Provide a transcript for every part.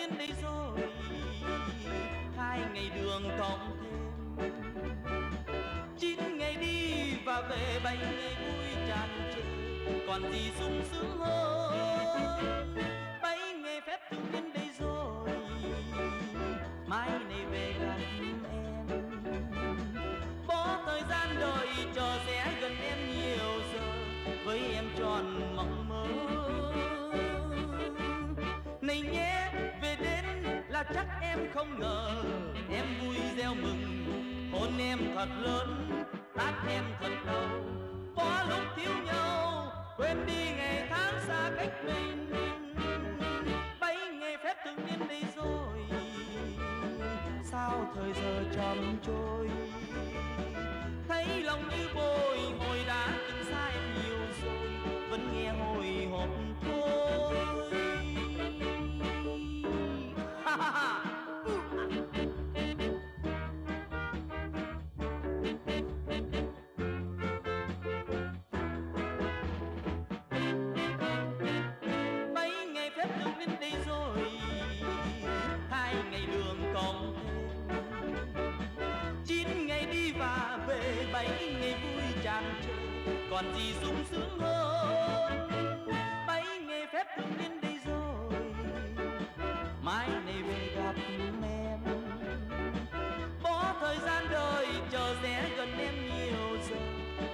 đến đây rồi, 2 ngày đường cộng thêm, 9 ngày đi và về, 7 ngày vui tràn trề, còn gì sung sướng hơn. 7 ngày phépถึงđến đây rồi, mai này về gặp em. Bỏ thời gian đợi chờ sẽ gần em nhiều giờ, với em tròn mộng mơ. Này nhé, về đến là chắc em không ngờ, em vui reo mừng, hôn em thật lớn, tát em thật đau. Có lúc thiếu nhau, quên đi ngày tháng xa cách mình. 7 ngày phépถึงđến đây rồi, sao thời giờ chậm trôi. Thấy lòng như bồi hồi đã từng xa em nhiều rồi, vẫn nghe hồi hộp thôi. Ha ha ha. 7 ngày phépถึงđến đây rồi, 2 ngày đường cộng thêm, 9 ngày đi và về, 7 ngày vui tràn trề, còn gì sung sướng hơn. 7 ngày phépถึงđến đây rồi, mai này về gặp em. Bỏ thời gian đời chờ sẽ gần em nhiều giờ,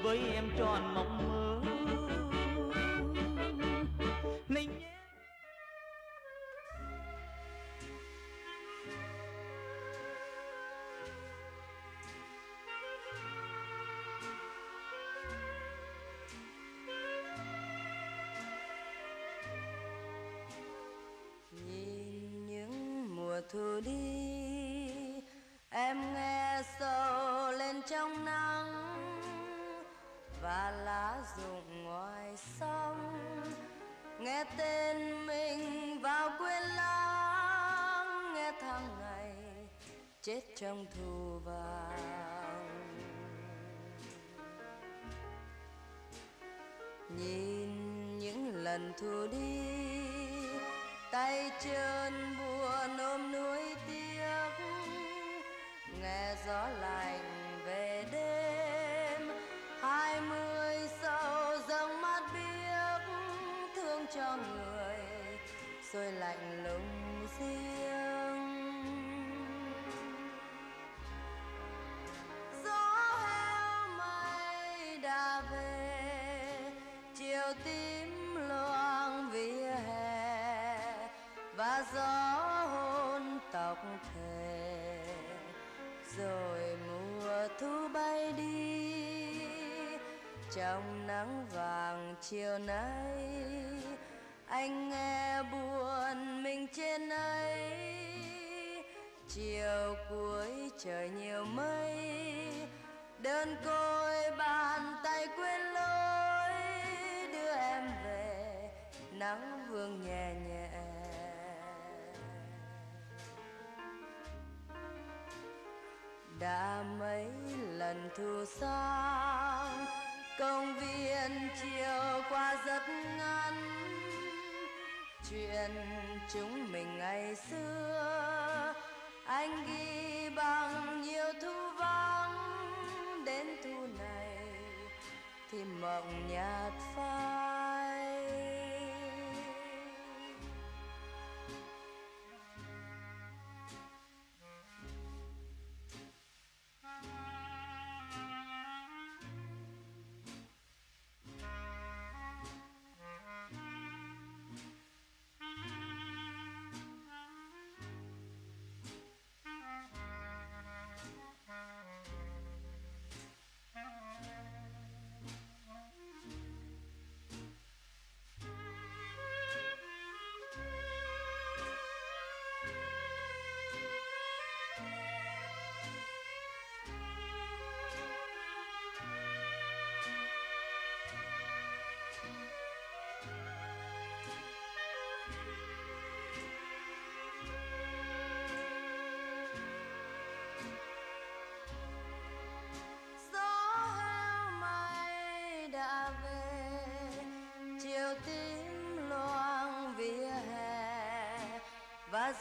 với em tròn mộng mơ. Này nhé. Nhìn những mùa thu đi, em nghe sầu lên trong nắng, và lá rụng ngoài sông, nghe tên mình vào quên lãng, nghe tháng ngày chết trong thu vàng. Nhìn những lần thu đi, tay chân buồn ôm nuối tiếc, nghe gió lạnh về đêm, 20 sầu dâng mắt biếc, thương cho người rồi lạnh lùng riêng. Gió heo mây đã về, chiều tím loang vỉa hè, và gió hôn tóc thề, rồi mùa thu bay đi. Trong nắng vàng chiều nay, anh nghe buồn mình trên ấy. Chiều cuối trời nhiều mây, đơn côi bàn tay quên lối, đưa em về nắng vương nhẹ nhẹ. Đã mấy lần thu sang, công viên chiều qua rất ngắn, chuyện chúng mình ngày xưa anh ghi bằng nhiều thu vắng. Đến thu này thì mộng nhạt phai.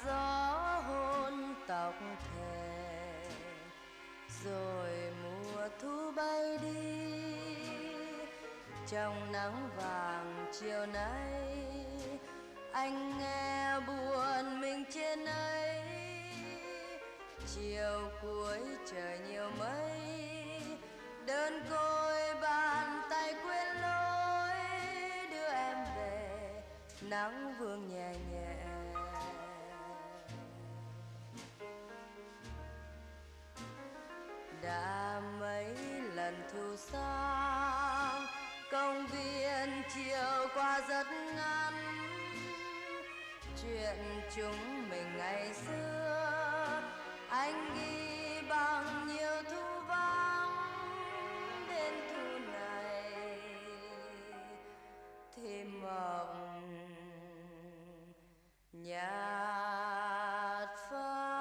gió hôn tóc thề, rồi mùa thu bay đi. Trong nắng vàng chiều nay, anh nghe buồn mình trên ấy. Chiều cuối trời nhiều mây, đơn côi bàn tay quên lối, đưa em về nắng vương nhẹ nhẹ. Đã mấy lần thu sang, công viên chiều qua rất ngắn. Chuyện chúng mình ngày xưa anh ghi bằng nhiều thu vắng. Đến thu này thì mộng nhạt phai.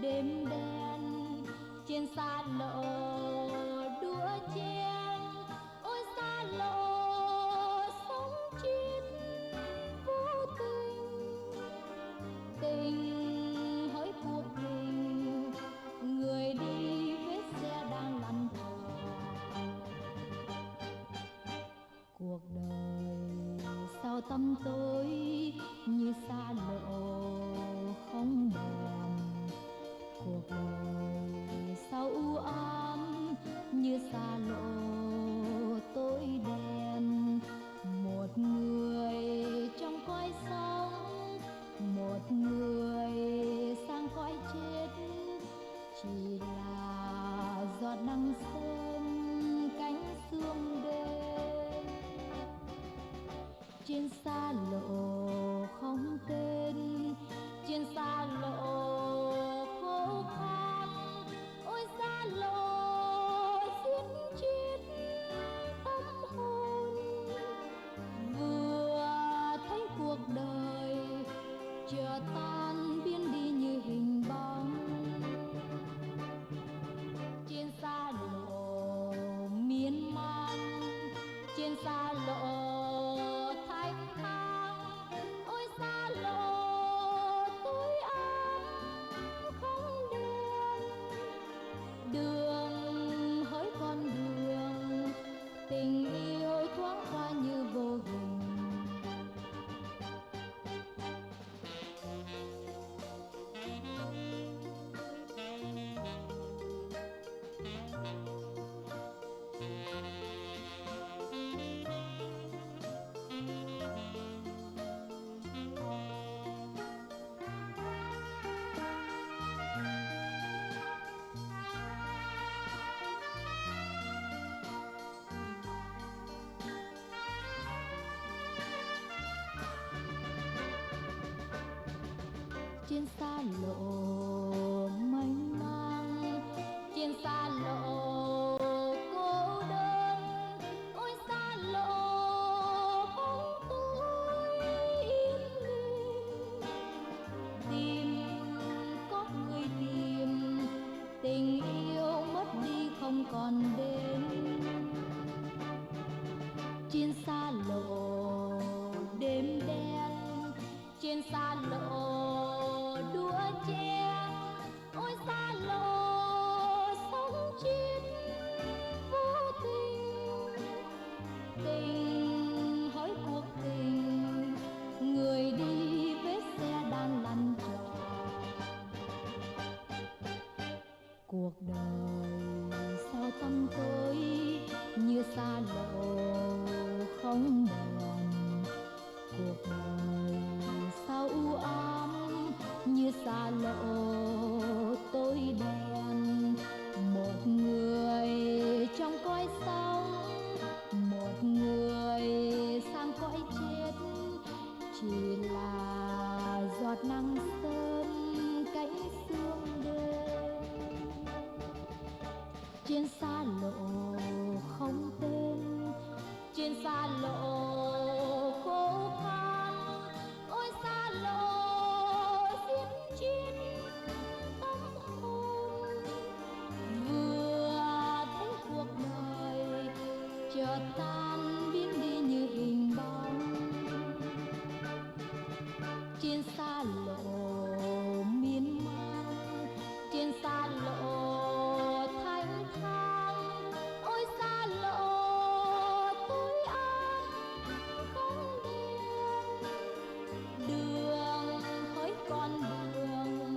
đêm đen trên xa lộ đũa chén tâm tôi như xa lộ không bền, cuộc đời sao u ám như xa lộ tối đen. Một người trong cõi sống, một người sang cõi chết, chỉ là giọt nắng sớm cánh sương đêm. Trên xa lộ không tên, trên xa lộ khô khan, ôi xa lộ giết chết tâm hồn. Vừa thấy cuộc đời chợt tan biến đi như hình bóng. Trên xa lộ miên man, trên xa lộ thanh thang, ôi xa lộ tối ám không đèn. Đường hỡi con đường, tình yêu thoáng qua như vô hình. Trên xa lộ mênh mang, trên xa lộ cô đơn, ôi xa lộ bóng tối yên bình. Tìm có người tìm, tình yêu mất đi không còn đến. Trên xa lộ đêm đen, trên xa lộ đua chen, ôi xa lộ sống chết vô tình. Tình hỡi cuộc tình, người đi vết xe đang lăn tròn. Cuộc đời sao tâm tối như xa lộ không đèn. Cuộc đời sao u ám như xa lộ tối đen. Một người trong cõi sống, một người sang cõi chết, chỉ là giọt nắng sớm cánh sương đêm. Trên xa lộ không tên, trên xa lộ khô khan, ôi xa lộ giết chết tâm hồn. Vừa thấy cuộc đời chợt tan biến đi như hình bóng. Trên xa lộ miên man, trên xa lộ thanh thang, ôi xa lộ tối ám không đèn. Đường hỡi con đường,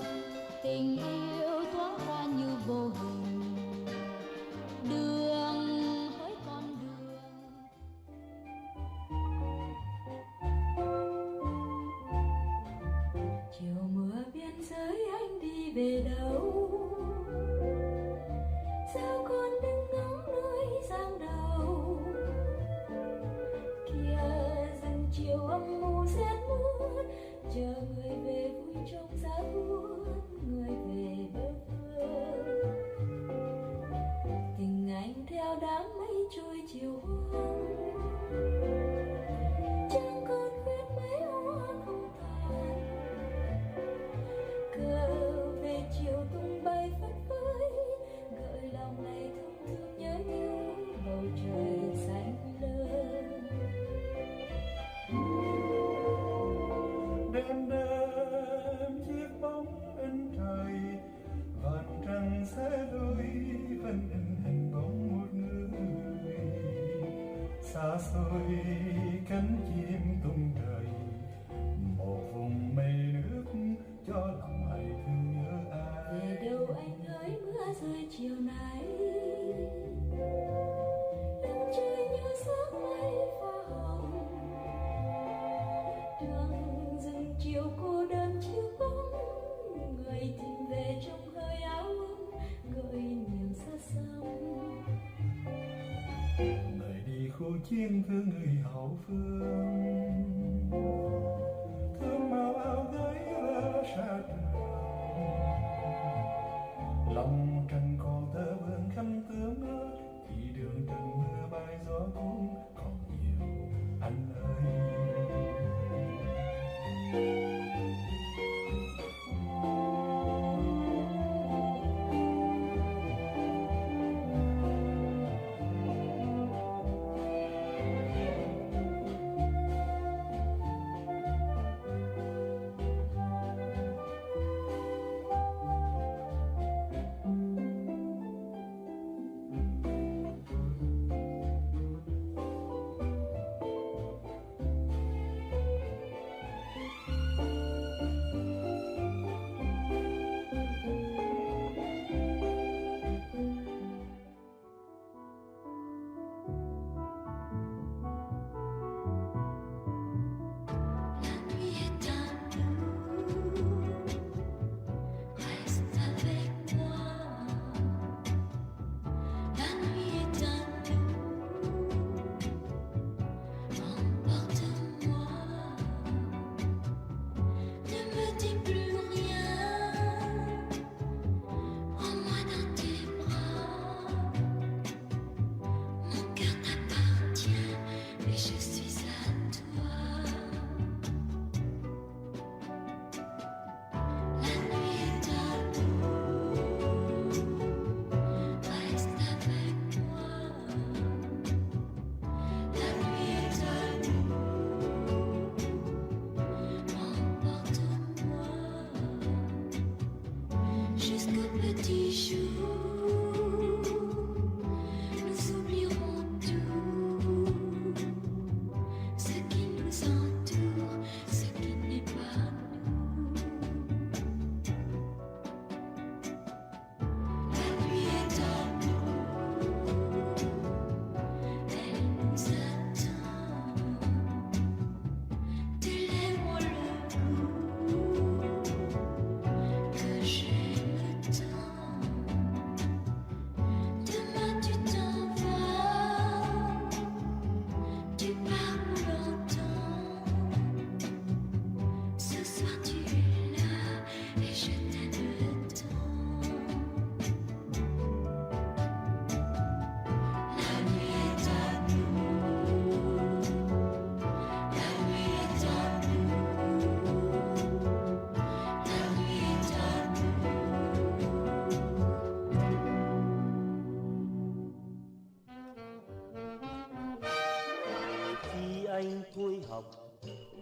tình yêu thoáng qua như vô hình. Đường hỡi con đường. Chiều mưa biên giới anh đi về đâu? Sao con đứng ngóng nơi giang đầu? Kia rừng chiều âm mù rét mướt, chờ người về vui trong giá buốt, người về bơ vơ. Tình anh theo đám mây trôi chiều hoang, chẳng còn khuyết mấy hoa không tàn. Cờ về chiều tung bay phất phới, gợi lòng này thương thương nhớ nhớ bầu trời xanh lơ. Đêm đêm chiếc bóng in trời, vạn trăng sẽ lối vẫn in hình bóng một người. Xa xôi cánh chim tung trời. chiều nay lưng trời như sắc mây pha hồng, đường rừng chiều cô đơn chiếu bóng người tìm về trong hơi áo ấm gợi niềm xa xăm. Người đi khu chiến thương người hậu phương, thơm màu áo gái lá xa trường, lòng trần còn thơ vương khăn tướng thì đường trần mưa bay gió cuốn còn nhiều anh ơi.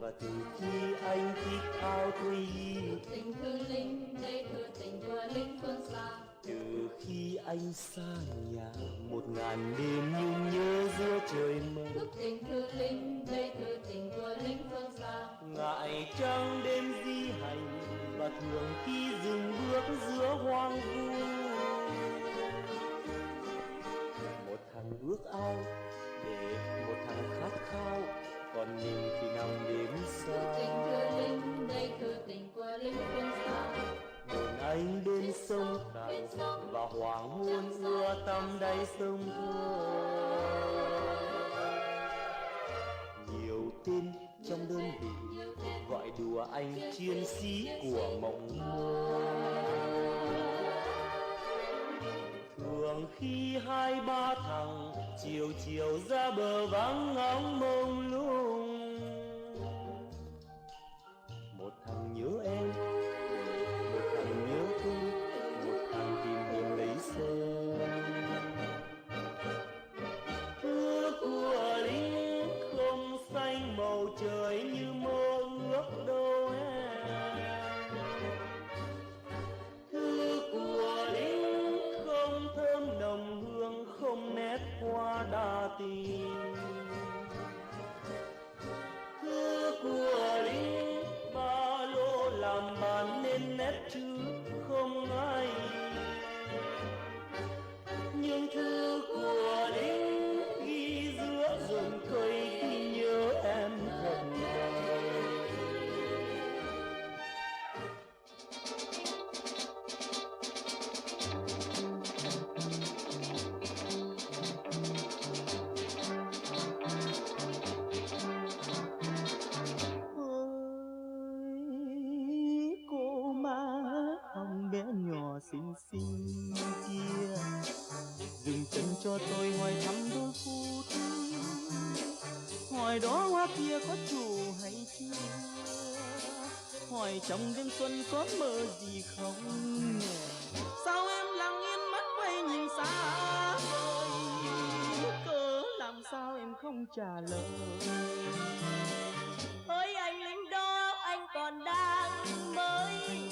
Và từ khi anh thích áo thủy, tình thương linh đây thừa tình của linh phương xa. từ khi anh xa nhà 1000 đêm nhung nhớ giữa trời mây, ước tình thương linh đây thừa tình của linh phương xa. ngại trăng đêm di hành và thường khi dừng bước giữa hoang vu, một thằng ước ao để một thằng khát khao, còn mình thì nằm đêm xa. Tình thừa linh đây thừa tình của linh phương xa. Buồn anh bên sông cạn và hoàng hôn ưa tăm đáy sông Hương. Nhiều tên trong đơn vị gọi đùa anh chiến sĩ của mộng mơ. Thường khi 2-3 thằng chiều chiều ra bờ vắng ngóng mông lung, một thằng nhớ em, một thằng nhớ tôi, một thằng tìm đường lấy xe. Ước của lính không xanh màu trời như mơ ước đâu em. Thư của lính không thơm nồng hương, không nét hoa đa tình. bé nhỏ xinh xinh kia, dừng chân cho tôi hỏi thăm đôi phút, hỏi đó hoa kia có chủ hay chưa, hỏi trong đêm xuân có mơ gì không. Sao em lặng yên mắt quay nhìn xa vời, cớ làm sao em không trả lời. Ôi anh lính đó anh còn đang mới,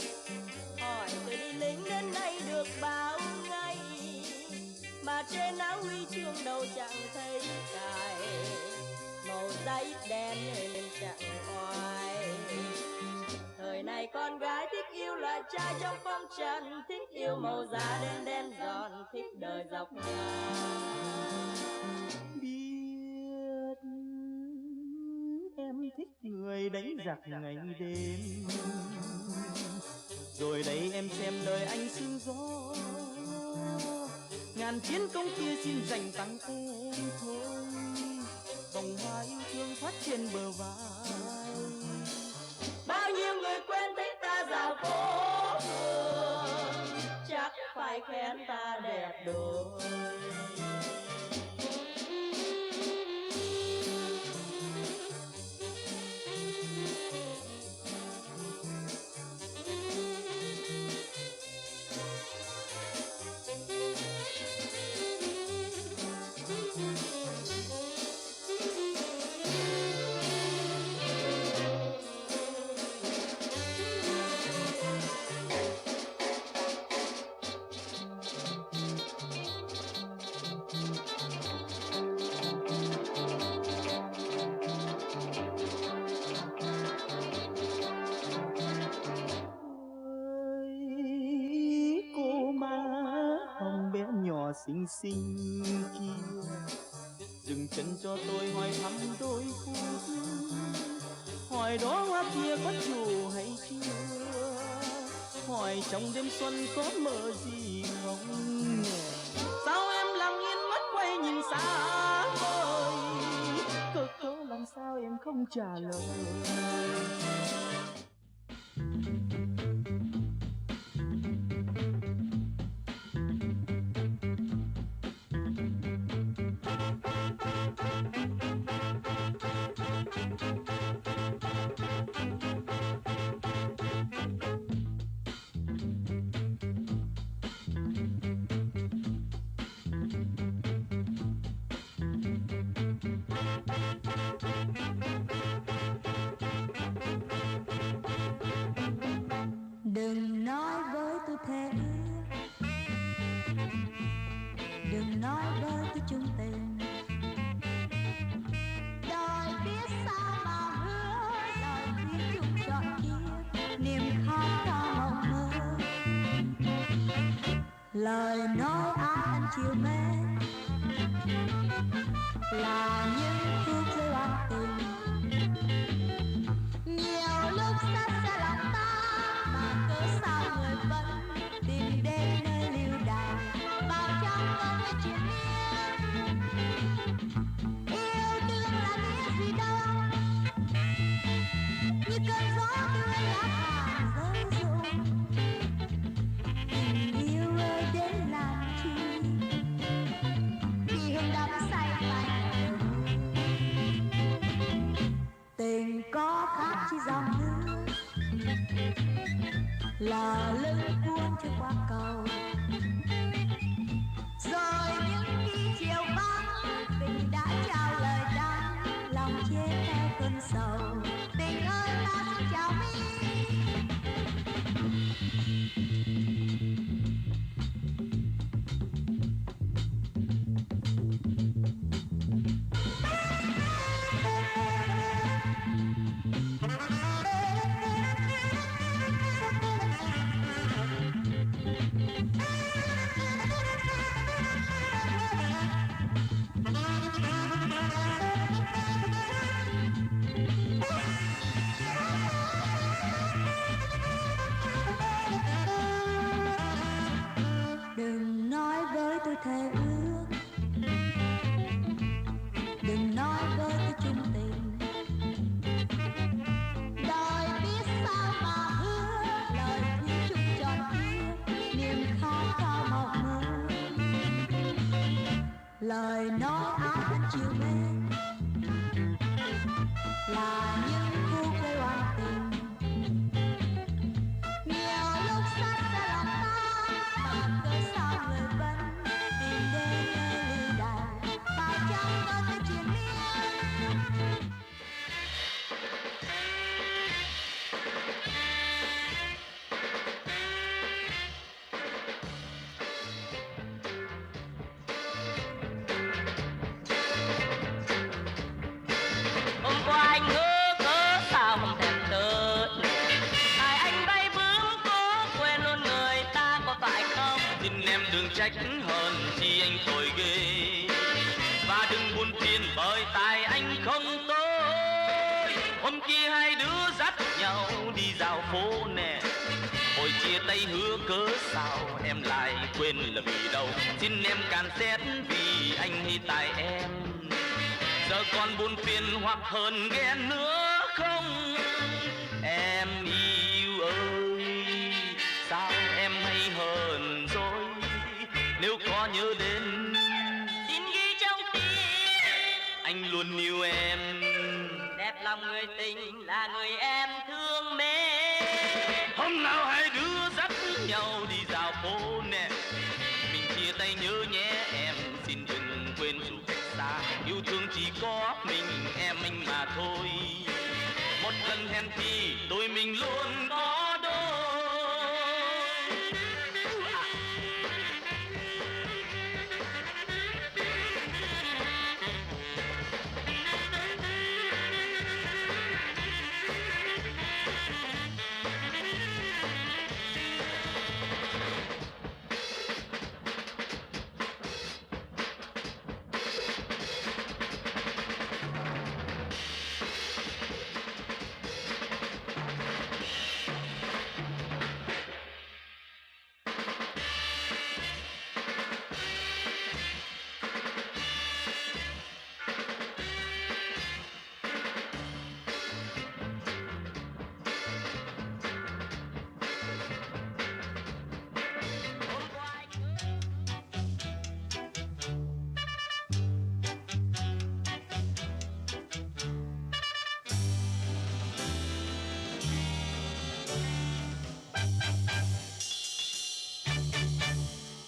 hỏi tôi đi lính đến nay được bao ngày, mà trên áo huy chương đầu chẳng thấy cài, màu da ít đen nên chẳng oai. Thời này con gái thích yêu loại trai trong phong trần, thích yêu màu da đen đen giòn, thích đời dọc ngang. Biết em thích người đánh giặc ngày đêm, rồi đây em xem đời anh sương gió, ngàn chiến công kia xin dành tặng em thôi, vòng hoa yêu thương thoát trên bờ vai. Bao nhiêu người quen thấy ta dạo phố phường, chắc phải khen ta đẹp đôi. xinh xinh kia, dừng chân cho tôi hỏi thăm đôi phút, hỏi đó hoa kia có chủ hay chưa, hỏi trong đêm xuân có mơ gì không. Sao em lặng yên mắt quay nhìn xa vời, cớ làm sao em không trả lời. Đừng nói với tôi thế ước, đừng nói với tôi chung tình. Đời biết sao mà hứa, đời thủy chung trọn kiếp, niềm khát khao mộng mơ. Lời nói ái ân chiều mến là những phút giây oan tình. Nhiều lúc xa xa lòng ta, sao người vẫn tìm đến nơi lưu đày vào trong câu chuyện triền miên. Yêu đương là nghĩa gì đâu, như cơn gió đưa lá vàng rơi rụng. Tình yêu ơi đến làm chi, khi hương đắm say lạnh. Tình có khác chỉ dòng nước, là lưng cuốn trên qua cầu. Rồi những khi chiều vắng, tình đã trao lời đắng, lòng chết theo cơn sầu. Tình ơi ta xin chào mi. Đừng nói với tôi thề ước, đừng nói với tôi chung tình. Đời biết sao mà hứa, lời thủy chung trọn kiếp, lời nói áo chiều lên là những khu quê hoàn tình. Nhiều lúc sát ra lòng ta mà cớ sao người vẫn tìm đến nơi lưu đày vào trong cơn mây triền miên. Hôm qua anh hứa cớ sao không thèm tớ, tại anh bay bướm có quên luôn người ta có phải không? Xin em đừng trách hơn chi anh tội ghê, và đừng buồn phiền bởi tại anh không tôi. Hôm kia hai đứa dắt nhau đi dạo phố nè, hồi chia tay hứa cớ sao em lại quên là vì đâu? Xin em can xét vì anh hay tại em, giờ còn buồn phiền hoặc hơn ghen nữa không? Em yêu ơi, sao em hay hờn rồi? Nếu có nhớ đến Xin ghi trong tim, anh luôn yêu em. đẹp lòng người tình là người em thương mến. Hôm nào hai đứa dắt nhau đi dạo phố nè, mình chia tay nhớ nhé em, xin đừng quên dù cách xa. Yêu thương chỉ có mình em anh mà thôi, một lần hẹn thì đôi mình luôn có đôi.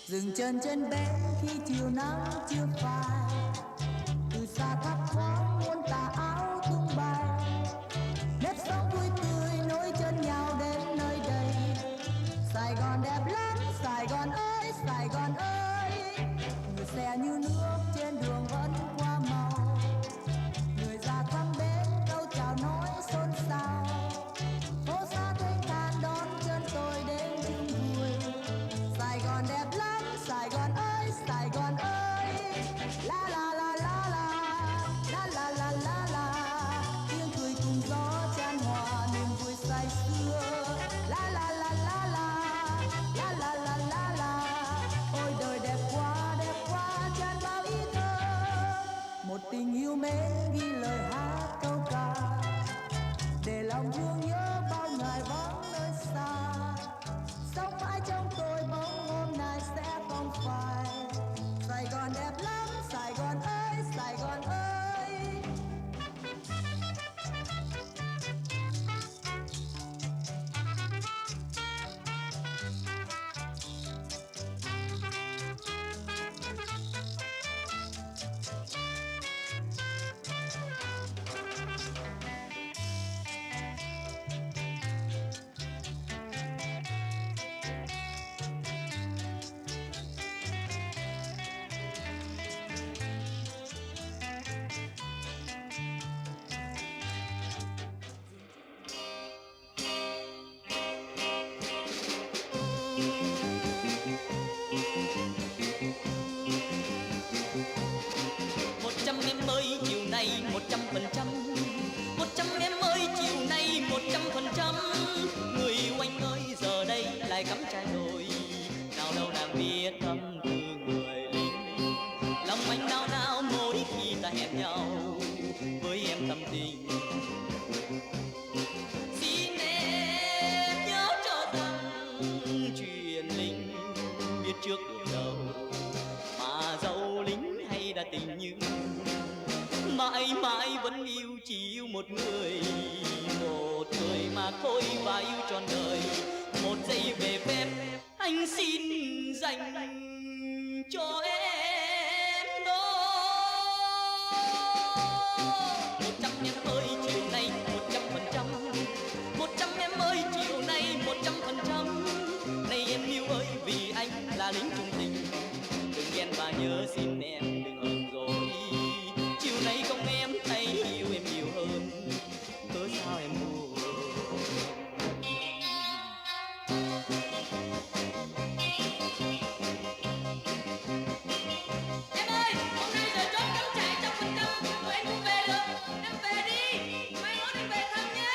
Dừng chân trên bến khi chiều nắng chưa phai, từ xa thấp thoáng muôn tà áo tung bay, nếp sống vui tươi nối chân nhau đến nơi đây. Sài Gòn đẹp lắm, Sài Gòn ơi, Sài Gòn ơi. Người xe như nước trên đường vẫn qua màu, người già thăm bến câu chào nói xôn xao. Phố xa thanh thản đón chân tôi đến chung vui. Sài Gòn đẹp lắm, Sài Gòn ơi, Sài Gòn ơi. La la la la la, la la la la la. Tiếng cười cùng gió chan hòa niềm vui say sưa. La la la la la, la la la la la. Ôi đời đẹp quá chan bao ý thơ. Một tình yêu mến ghi lời hát câu ca, để lòng thương nhớ bao ngày vắng nơi xa. Sống mãi trong tôi bóng hôm nay sẽ không phai. Sài Gòn đẹp lắm, Sài Gòn ơi, Sài Gòn ơi. Một trăm em ơi chiều nay 100%, 100 em ơi chiều nay 100%. Người yêu anh ơi giờ đây lại cắm trại đồi, nào đâu nàng biết tâm tư người lính. Lòng anh nao nao mỗi khi ta hẹn nhau với em tâm tình. Xin em nhớ cho rằng chuyện lính biết trước điều đầu, mà dẫu lính hay mãi mãi vẫn yêu, chỉ yêu một người mà thôi, và yêu trọn đời. Một giây về phép anh xin dành cho em đó. 100 em ơi chiều nay 100%, 100 em ơi chiều nay 100%. Này em yêu ơi, vì anh là lính trung tình, đừng ghen và nhớ xin em đừng hờn rồi. Chiều nay không em thấy yêu em nhiều hơn, cớ sao em buồn. Em ơi, hôm nay giờ chốt cắm trại 100%, tụi em không về được. Em về đi, mai mốt em về thăm nha.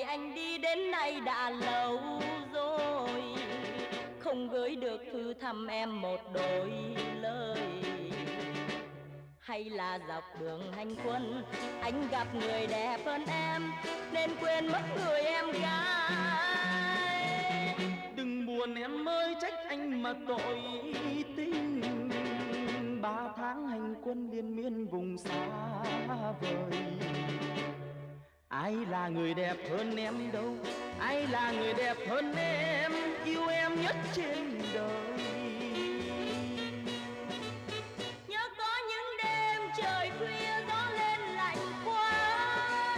Anh đi đến nay đã lâu rồi, không gửi được thư thăm em một đôi lời. Hay là dọc đường hành quân anh gặp người đẹp hơn em, nên quên mất người em gái. Đừng buồn em ơi, trách anh mà tội tình. 3 tháng hành quân liên miên vùng xa vời, ai là người đẹp hơn em đâu, ai là người đẹp hơn em, yêu em nhất trên đời. Nhớ có những đêm trời khuya gió lên lạnh quá,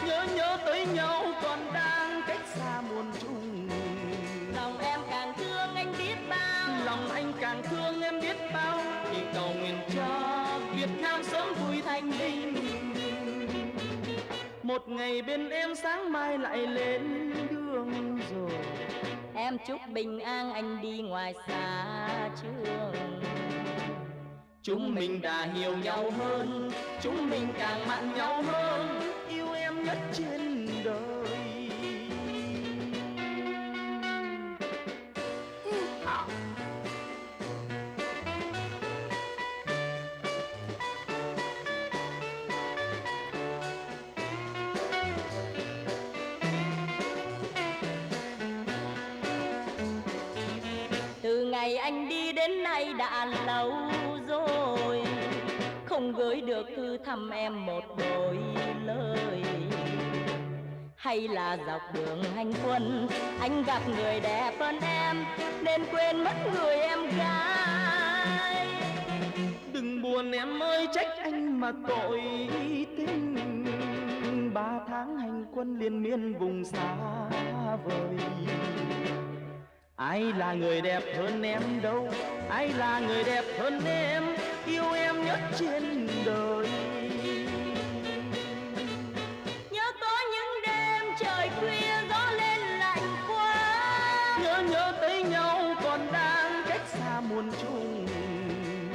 Nhớ tới nhau còn đang cách xa muôn trùng. lòng em càng thương anh biết bao, Lòng anh càng thương em biết bao, thì cầu nguyện cho Việt Nam sớm vui thanh bình. Một ngày bên em sáng mai lại lên đường rồi. em chúc bình an anh đi ngoài xa trường. Chúng mình đã hiểu nhau hơn, chúng mình càng mặn nhau hơn, yêu em nhất trên đời. Từ ngày anh đi đến nay đã lâu rồi, không gửi được thư thăm em một đôi lời. Hay là dọc đường hành quân anh gặp người đẹp hơn em, nên quên mất người em gái. Đừng buồn em ơi, trách anh mà tội tình. 3 tháng hành quân liên miên vùng xa vời, ai là người đẹp hơn em đâu, ai là người đẹp hơn em, yêu em nhất trên đời. Nhớ có những đêm trời khuya gió lên lạnh quá, Nhớ tới nhau còn đang cách xa muôn trùng.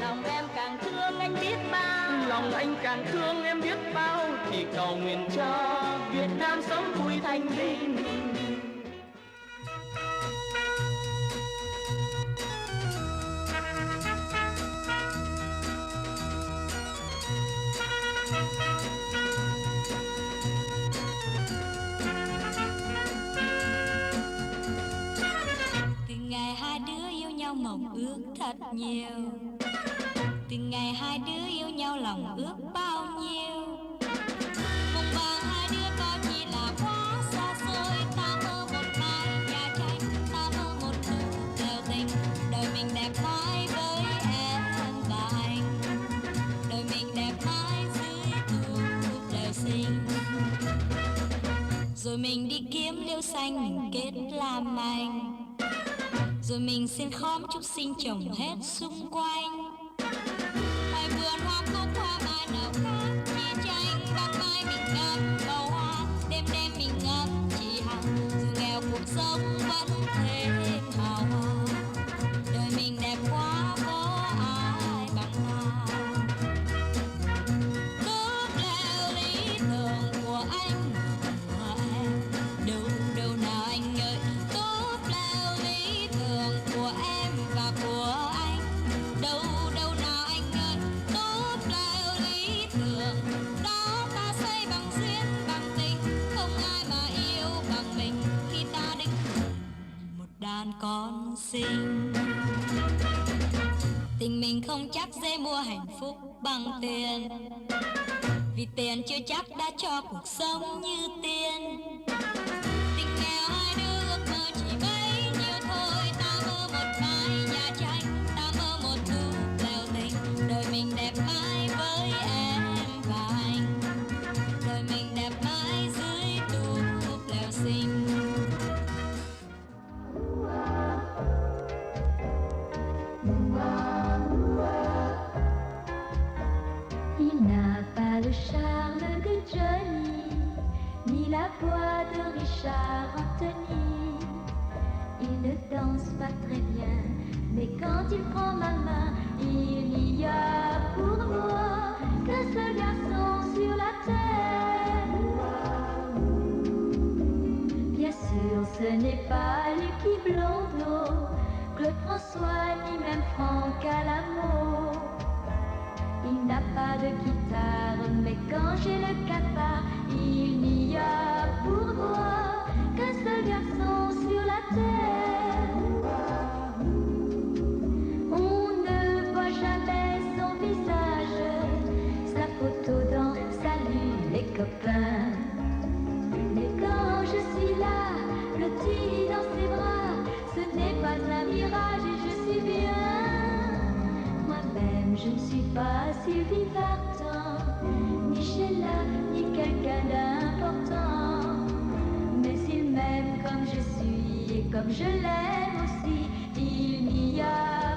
lòng em càng thương anh biết bao, Lòng anh càng thương em biết bao, thì cầu nguyện cho Việt Nam sớm vui thanh bình. Từ ngày hai đứa yêu nhau mộng ước thật nhiều, từ ngày hai đứa yêu nhau lòng ước bao nhiêu. Mộng màng hai đứa có chỉ là quá xa xôi, ta mơ một mái nhà tranh, ta mơ một nụ kèo tình. Đời mình đẹp mãi với em và anh, đời mình đẹp mãi dưới tu trời sinh. Rồi mình đi kiếm liễu xanh mình kết làm anh, rồi mình xin khóm chúc sinh trồng hết xung quanh. Ngoài vườn hoa cúc hoa mai nào khác chi tranh, ban mai mình ngắm bầu hoa, đêm đêm mình ngắm chị Hằng. Dù nghèo cuộc sống vẫn thêm hào hoa, đời mình đẹp quá có ai bằng nào. Cướp leo lý tưởng sinh. Tình mình không chắc dễ mua hạnh phúc bằng tiền, vì tiền chưa chắc đã cho cuộc sống như tiên. Tình nghèo hai đứa ước mơ chỉ bấy nhiêu thôi. Ta mơ một mái nhà tranh, ta mơ một thu lèo tình. Đời mình đẹp mãi với em và anh, đời mình đẹp mãi dưới thu lèo xinh. Il n'a pas le charme de Johnny, ni la voix de Richard Anthony. Il ne danse pas très bien, mais quand il prend ma main, il n'y a pour moi qu'un seul garçon sur la terre. Bien sûr, ce n'est pas Lucky Blondeau, Claude François, ni même Franck Alamo. Il n'a pas de guitare, mais quand j'ai le cafard, il n'y a pour moi qu'un seul garçon sur la terre. On ne voit jamais son visage, sa photo dans Salut les copains. Mais quand je suis là, blotti dans ses bras, ce n'est pas un mirage et je suis bien. Moi-même, je ne suis pas Sylvie Vartan, ni Sheila, ni quelqu'un d'important. Mais s'il m'aime comme je suis et comme je l'aime aussi, il n'y a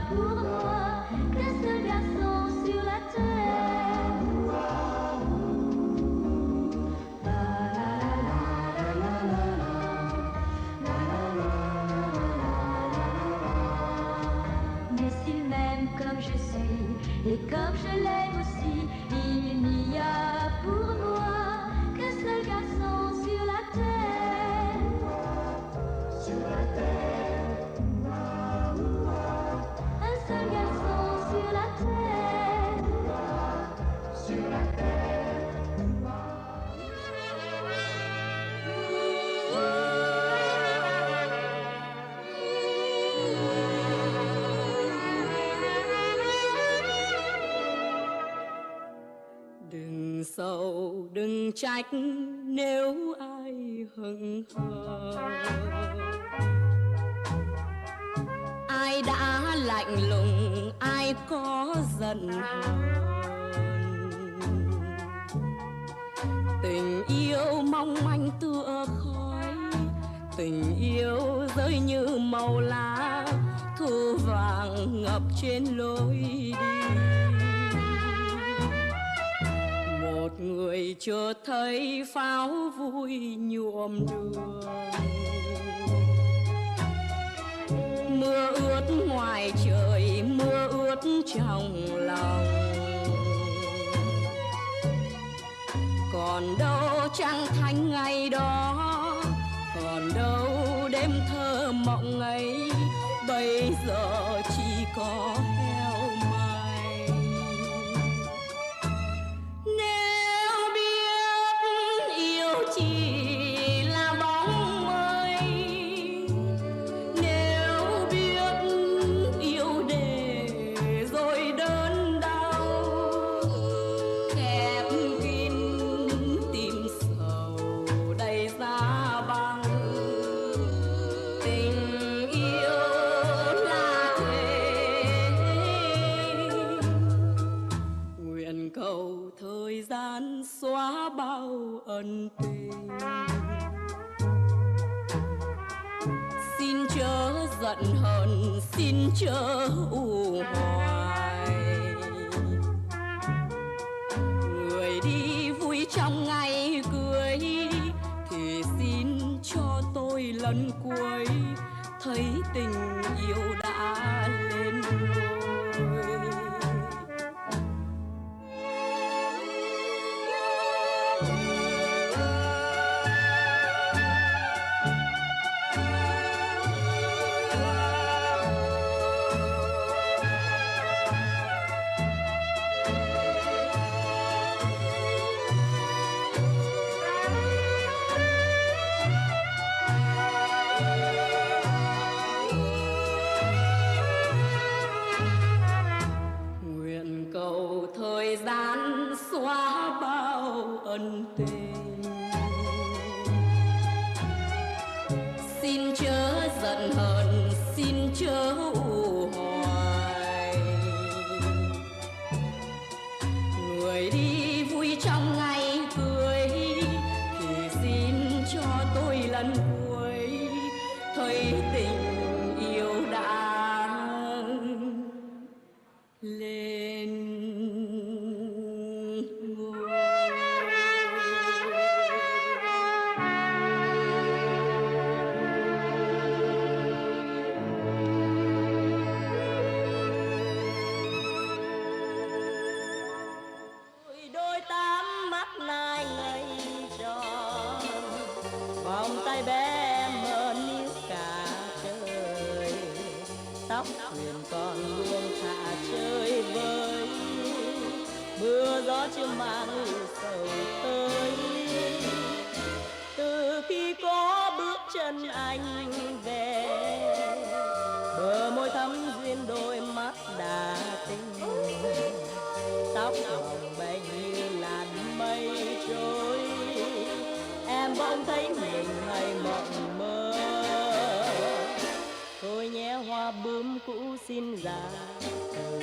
pour moi qu'un seul garçon sur la terre. Mais s'il m'aime comme je suis et comme je l'aime aussi, il n'y a pour moi qu'un seul garçon sur la terre. Sur la terre. Un seul garçon sur la terre. Sur la terre. Đừng sầu đừng trách nếu ai hững hờ, ai đã lạnh lùng ai có giận hờn. Tình yêu mong manh tựa khói, tình yêu rơi như màu lá, thu vàng ngập trên lối đi. Một người chưa thấy pháo vui nhuộm đường, mưa ướt ngoài trời mưa ướt trong lòng. Còn đâu trăng thanh ngày đó, còn đâu đêm thơ mộng ấy, bây giờ chỉ có heo may. Nếu biết yêu chỉ là bóng mây, nếu biết yêu để rồi đớn đau, khép kín tim sầu đầy giá băng. Tình yêu là thế, nguyện cầu thời gian xóa bao ân tình. Xin chớ giận hờn, xin chớ u hoài. Người đi vui trong ngày cưới thì xin cho tôi lần cuối thấy tình yêu đã lên ngôi. gian xóa bao ân tình. Xin chớ giận hờn, xin chớ u hoài. Người đi vui trong ngày cưới thì xin cho tôi lần cuối thấy tình yêu đã lên ngôi. Đôi tám mắt nai ngây tròn, vòng tay bé em mờ níu cả trời, tóc huyền còn buông thả chơi vơi, mưa gió chưa mang ưu sầu tới. Từ khi có bước chân anh về, bờ môi thắm duyên đôi mắt đã tinh, tóc hồng bay như làn mây trôi, em bỗng thấy mình hay mộng mơ. Thôi nhé hoa bướm cũ xin ra từ,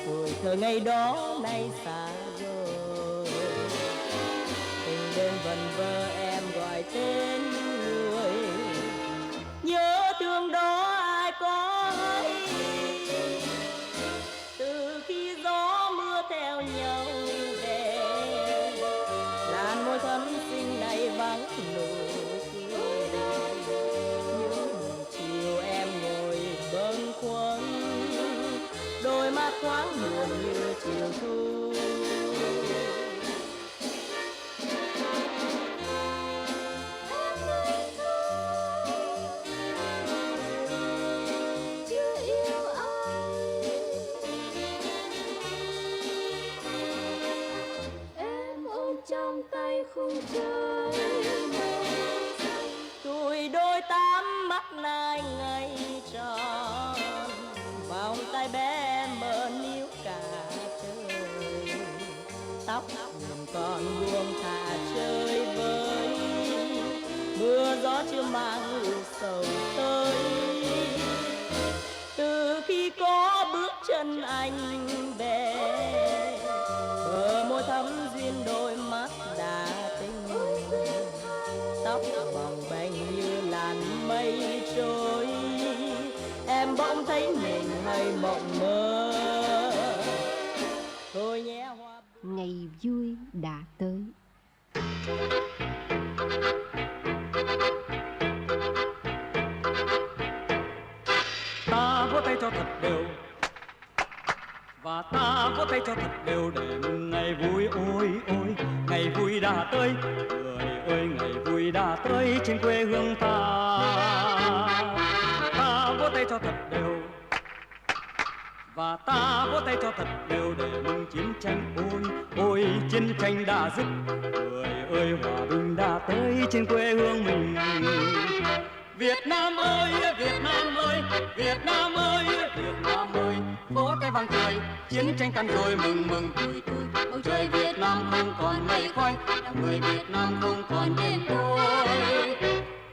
tuổi thơ ngày đó nay xa rồi. Tình đêm vần vơ em gọi tên người, nhớ thương đó ai có hay. Từ khi gió mưa theo nhau về, làn môi thắm xinh này vắng nụ cười. Những chiều em ngồi bâng khuâng, đôi mắt thoáng buồn như chiều thu. Trong tay khung trời, tuổi đôi tám mắt nai ngây tròn, vòng tay bé em mờ níu cả trời, tóc hồng còn buông thả chơi vơi, mưa gió chưa mang ưu sầu tới. Từ khi có bước chân anh về, bờ môi thắm duyên đôi mắt đã tinh, tóc vòng bềnh như làn mây trôi, em bỗng thấy mình hay mộng mơ. Thôi nhé hoa. Ngày vui đã tới. Ta vỗ tay cho thật đều, và ta vỗ tay cho thật đều để mừng ngày vui. Ôi ôi ngày vui đã tới, người ơi ngày vui đã tới trên quê hương ta. Ta vỗ tay cho thật đều, và ta vỗ tay cho thật đều để mừng chiến tranh. Ôi ôi chiến tranh đã dứt, người ơi hòa bình đã tới trên quê hương mình. Việt Nam ơi, Việt Nam ơi, Việt Nam ơi, Việt Nam ơi, vỗ tay vang trời, chiến tranh tan rồi mừng mừng tuổi tuổi. Bầu trời Việt Nam không còn mây khói, người Việt Nam không còn đêm tối.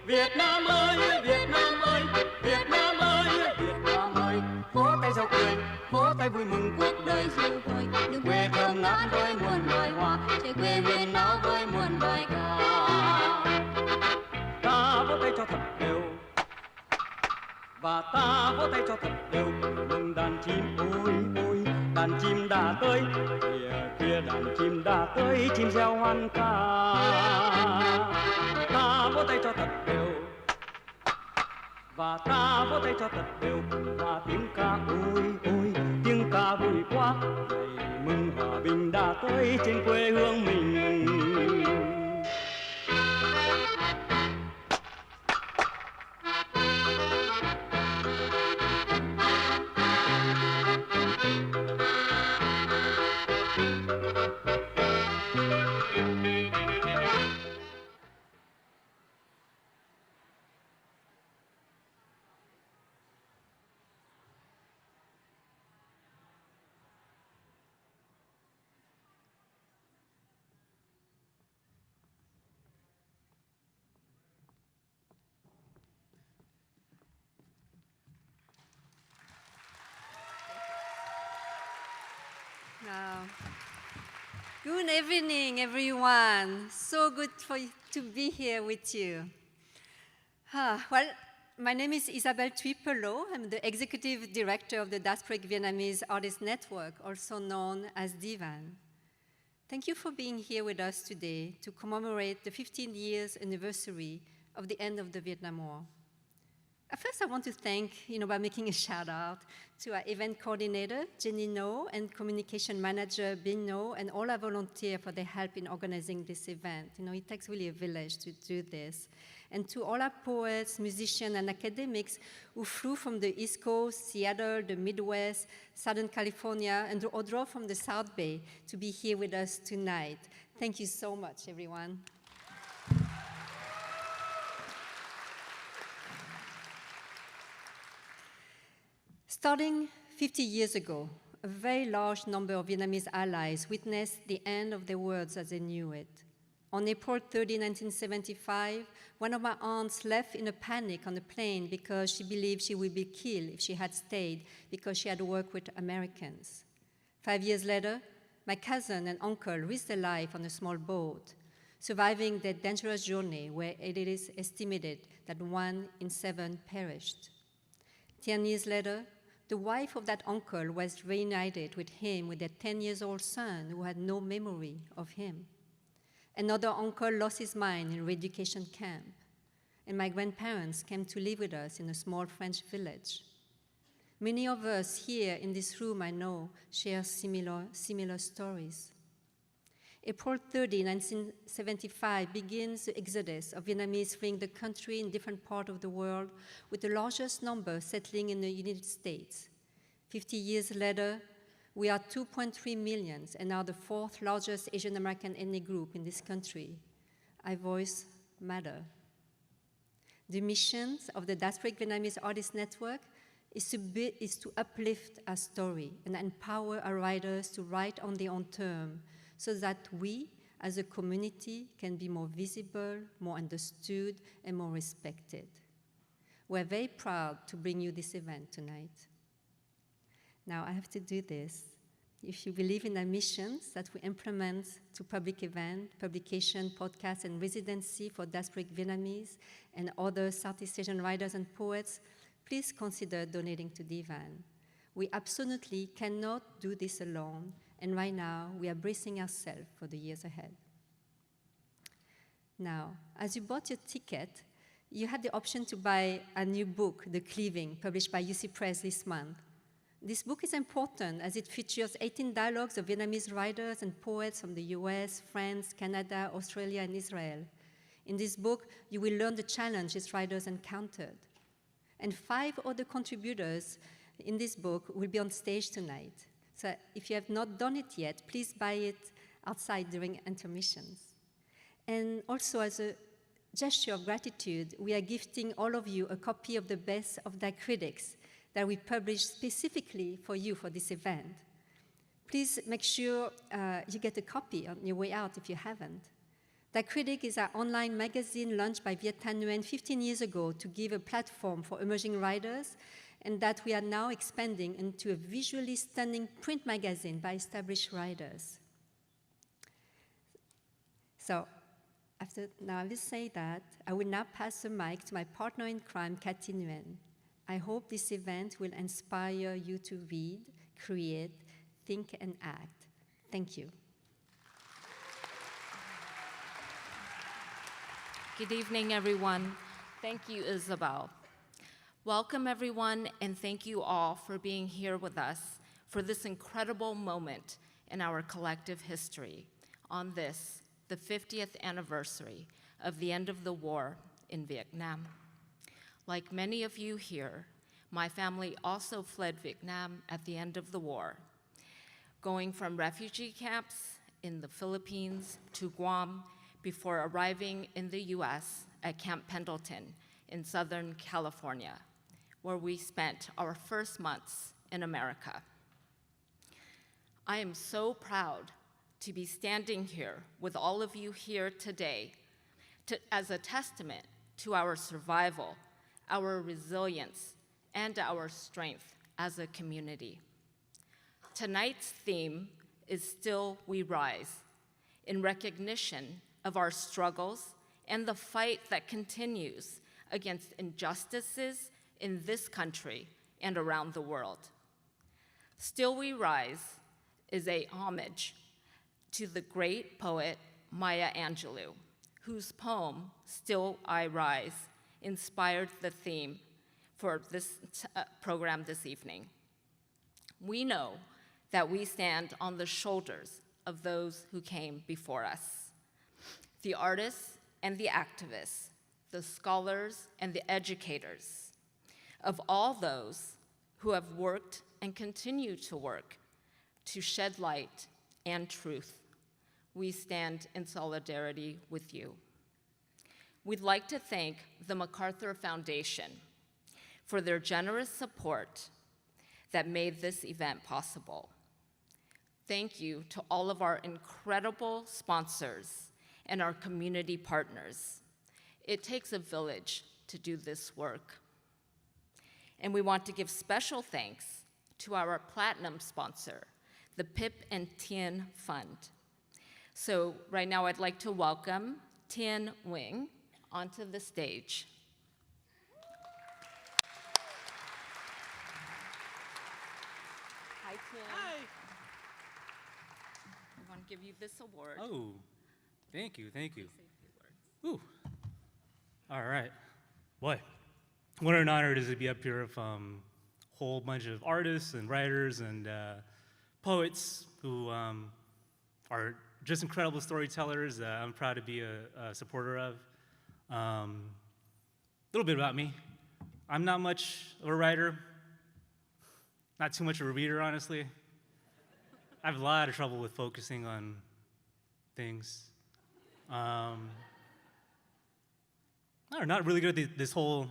Việt Nam ơi, Việt Nam ơi, Việt Nam ơi, Việt Nam ơi, vỗ tay reo cười, vỗ tay vui mừng cuộc đời rồi vơi. Đường quê thơm ngát với muôn loài hoa, trời quê huyền áo với muôn bài ca. Ta vỗ tay cho thật đều, và ta vỗ tay cho thật đều mừng đàn chim. Ôi ôi đàn chim đã tới, kìa kia đàn chim đã tới, chim reo hoan ca. Ta vỗ tay cho thật đều, và ta vỗ tay cho thật đều và tiếng ca. Ôi ôi tiếng ca vui quá, ngày mừng hòa bình đã tới trên quê hương mình. Good evening, everyone. So good to be here with you. Well, my name is Isabelle Thuy-Pelot. I'm the Executive Director of the Diasporic Vietnamese Artists Network, also known as DVAN. Thank you for being here with us today to commemorate the 15 years anniversary of the end of the Vietnam War. At first, I want to thank, by making a shout out to our event coordinator, Jenny No, and communication manager, Bin No, and all our volunteers for their help in organizing this event. It takes really a village to do this. And to all our poets, musicians, and academics who flew from the East Coast, Seattle, the Midwest, Southern California, and or drove from the South Bay to be here with us tonight. Thank you so much, everyone. Starting 50 years ago, a very large number of Vietnamese allies witnessed the end of their worlds as they knew it. On April 30, 1975, one of my aunts left in a panic on a plane because she believed she would be killed if she had stayed because she had worked with Americans. 5 years later, my cousin and uncle risked their life on a small boat, surviving their dangerous journey where it is estimated that 1 in 7 perished. 10 years later, the wife of that uncle was reunited with him with their 10-year-old son who had no memory of him. Another uncle lost his mind in a re-education camp, and my grandparents came to live with us in a small French village. Many of us here in this room, I know, share similar stories. April 30, 1975 begins the exodus of Vietnamese fleeing the country in different parts of the world, with the largest number settling in the United States. 50 years later, we are 2.3 million and are the 4th largest Asian American ethnic group in this country. Our voice matters. The mission of the Diasporic Vietnamese Artists Network is to uplift our story and empower our writers to write on their own terms, so that we, as a community, can be more visible, more understood, and more respected. We're very proud to bring you this event tonight. Now, I have to do this. If you believe in our missions that we implement to public event, publication, podcast, and residency for Diasporic Vietnamese and other Southeast Asian writers and poets, please consider donating to DVAN. We absolutely cannot do this alone, and right now, we are bracing ourselves for the years ahead. Now, as you bought your ticket, you had the option to buy a new book, The Cleaving, published by UC Press this month. This book is important as it features 18 dialogues of Vietnamese writers and poets from the US, France, Canada, Australia, and Israel. In this book, you will learn the challenges writers encountered. And 5 other contributors in this book will be on stage tonight. So if you have not done it yet, please buy it outside during intermissions. And also as a gesture of gratitude, we are gifting all of you a copy of the Best of the Critics that we published specifically for you for this event. Please make sure you get a copy on your way out if you haven't. The Critic is our online magazine launched by Viet Thanh Nguyen 15 years ago to give a platform for emerging writers, and that we are now expanding into a visually stunning print magazine by established writers. So, now I will say that, I will now pass the mic to my partner in crime, Cathy Nguyen. I hope this event will inspire you to read, create, think, and act. Thank you. Good evening, everyone. Thank you, Isabel. Welcome, everyone, and thank you all for being here with us for this incredible moment in our collective history on this, the 50th anniversary of the end of the war in Vietnam. Like many of you here, my family also fled Vietnam at the end of the war, going from refugee camps in the Philippines to Guam before arriving in the US at Camp Pendleton in Southern California, where we spent our first months in America. I am so proud to be standing here with all of you here today as a testament to our survival, our resilience, and our strength as a community. Tonight's theme is Still We Rise, in recognition of our struggles and the fight that continues against injustices in this country and around the world. Still We Rise is a homage to the great poet Maya Angelou, whose poem, Still I Rise, inspired the theme for this program this evening. We know that we stand on the shoulders of those who came before us, the artists and the activists, the scholars and the educators, of all those who have worked and continue to work to shed light and truth. We stand in solidarity with you. We'd like to thank the MacArthur Foundation for their generous support that made this event possible. Thank you to all of our incredible sponsors and our community partners. It takes a village to do this work. And we want to give special thanks to our platinum sponsor, the Pip and Tien Fund. So right now I'd like to welcome Thao Nguyen onto the stage. Hi, Tien. Hi. I want to give you this award. Oh, thank you, thank you. Say a few words. Ooh. All right. Boy, what an honor it is to be up here with a whole bunch of artists and writers and poets who are just incredible storytellers that I'm proud to be a supporter of. A little bit about me. I'm not much of a writer, not too much of a reader, honestly. I have a lot of trouble with focusing on things. I'm not really good at this whole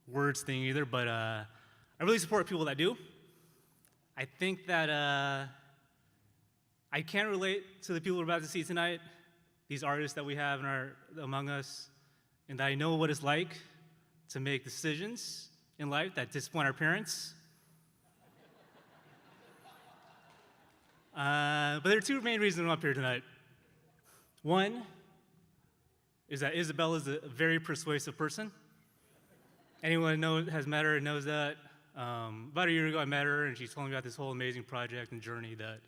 words thing either, but I really support people that do. I think that I can relate to the people we're about to see tonight, these artists that we have among us, and that I know what it's like to make decisions in life that disappoint our parents. But there are two main reasons I'm up here tonight. One is that Isabel is a very persuasive person. Anyone who has met her knows that. About a year ago, I met her, and she told me about this whole amazing project and journey that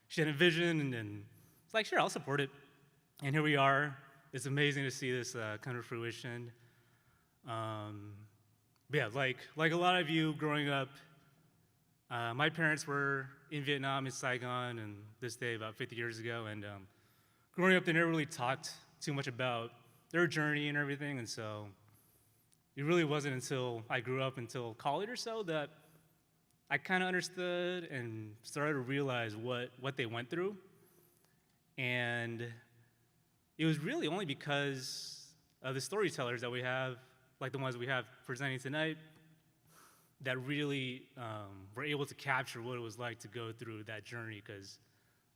she had envisioned, and it's like, sure, I'll support it. And here we are. It's amazing to see this come to fruition. But yeah, like a lot of you growing up, my parents were in Vietnam, in Saigon, and this day about 50 years ago, and growing up, they never really talked too much about their journey and everything, and so it really wasn't until I grew up, until college or so, that I kind of understood and started to realize what they went through. And it was really only because of the storytellers that we have, like the ones we have presenting tonight, that really were able to capture what it was like to go through that journey. Because,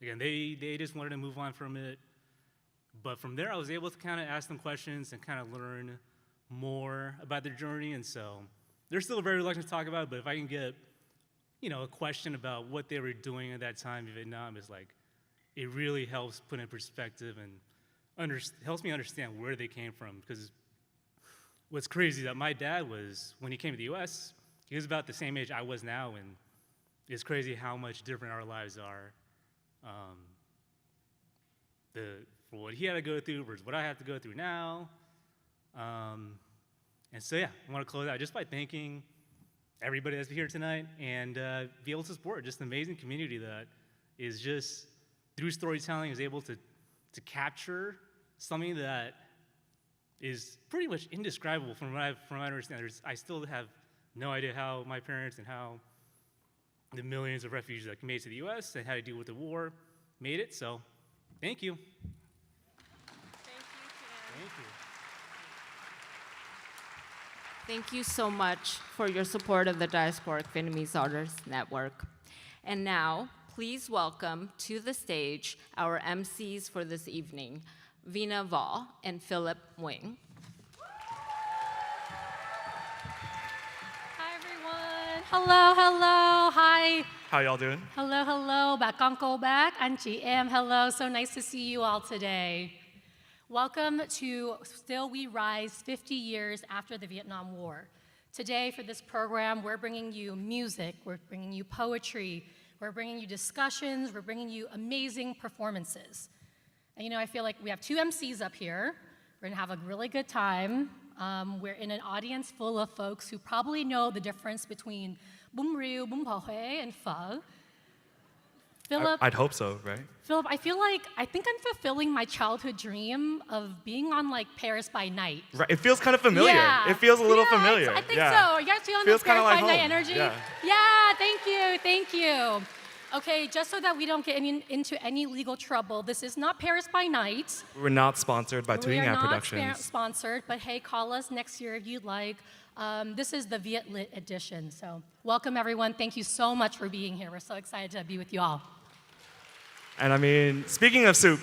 again, they just wanted to move on from it. But from there, I was able to kind of ask them questions and kind of learn more about their journey. And so they're still very reluctant to talk about it, but if I can get, a question about what they were doing at that time in Vietnam, is like, it really helps put in perspective and helps me understand where they came from. Because what's crazy is that my dad was, when he came to the US, he was about the same age I was now, and it's crazy how much different our lives are. For what he had to go through versus what I have to go through now. And so yeah, I want to close out just by thanking everybody that's here tonight, and be able to support just an amazing community that is just, through storytelling, is able to capture something that is pretty much indescribable from what I understand. I still have no idea how my parents and how the millions of refugees that made it to the US and how to deal with the war made it, so thank you. Thank you. Thank you so much for your support of the Diasporic Vietnamese Artists Network. And now, please welcome to the stage our MCs for this evening, Vina Vo and Philip Nguyen. Hi, everyone. Hello, hello, hi. How y'all doing? Hello, hello, bà con cô bác, anh chị em, hello. So nice to see you all today. Welcome to Still We Rise 50 years after the Vietnam War. Today for this program, we're bringing you music, we're bringing you poetry, we're bringing you discussions, we're bringing you amazing performances. And you know, I feel like we have two MCs up here. We're gonna have a really good time. We're in an audience full of folks who probably know the difference between bún riêu, bún bò Huế, and pho. Philip, I'd hope so, right? Philip, I think I'm fulfilling my childhood dream of being on like Paris by Night. Right. It feels kind of familiar. Yeah. It feels a little familiar. I think so. Are you guys feeling Feels this Paris kinda like by Night home. energy? Yeah. Thank you. Okay, just so that we don't get into any legal trouble, this is not Paris by Night. We're not sponsored by We are Tuing not Productions. sponsored, but hey, call us next year if you'd like. This is the Viet Lit edition. So welcome everyone. Thank you so much for being here. We're so excited to be with you all. And I mean, speaking of soup,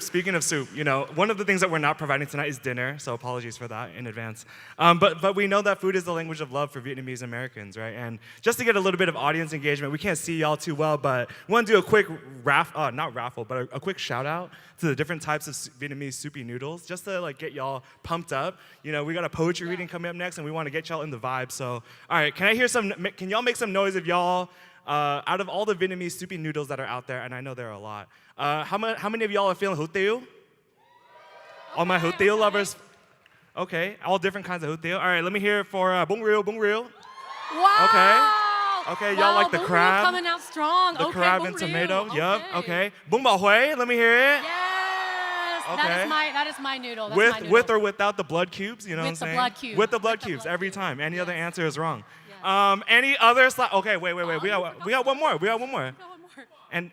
you know, one of the things that we're not providing tonight is dinner, so apologies for that in advance. But we know that food is the language of love for Vietnamese Americans, right? And just to get a little bit of audience engagement, we can't see y'all too well, but we want to do a quick a quick shout out to the different types of Vietnamese soupy noodles, just to like get y'all pumped up. You know, we got a poetry reading coming up next, and we want to get y'all in the vibe. So, all right, can y'all make some noise if y'all, out of all the Vietnamese soupy noodles that are out there, and I know there are a lot, how many of y'all are feeling hủ tiếu? All my hủ tiếu lovers? Okay, all different kinds of hủ tiếu. All right, let me hear it for bún riêu, bún riêu. Wow! Okay, y'all like the bún riêu crab? coming out strong. The Okay, crab bún and riêu. tomato, yup, okay. Bún bò Huế, let me hear it. Yes, Okay. that is my noodle. That's my noodle. With or without the blood cubes, you know what I'm With the saying? blood cube. With the blood With the cubes, blood every cube. time. Any other Yes. answer is wrong. Yes. Any other okay, wait. We got one more. And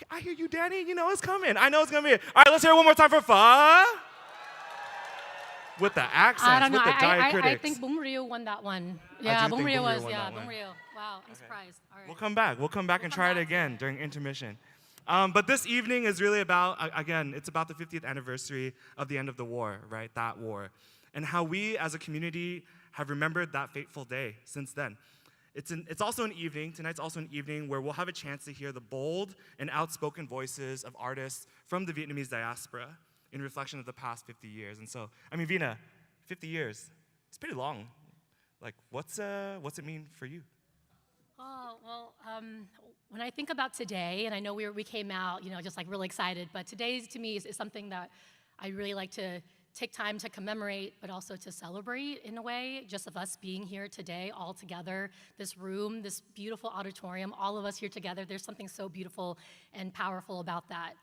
I hear you, Danny. You know it's coming. I know it's gonna be it. All right, let's hear it one more time for pho. With the accents, I don't know. with the diacritics. I think bún riêu won that one. Yeah, do bún think riêu bún riêu was. won Yeah, that one. bún riêu. Wow, I'm surprised. All right. We'll come back and try it again during intermission. But this evening is really about, again, it's about the 50th anniversary of the end of the war, right? That war. And how we as a community have remembered that fateful day since then. It's also an evening, tonight's also an evening where we'll have a chance to hear the bold and outspoken voices of artists from the Vietnamese diaspora in reflection of the past 50 years. And so, I mean, Vina, 50 years, it's pretty long. Like, what's it mean for you? Oh, well, when I think about today, and I know we came out, you know, just like really excited, but today to me is something that I really like to take time to commemorate, but also to celebrate in a way, just of us being here today, all together, this room, this beautiful auditorium, all of us here together, there's something so beautiful and powerful about that.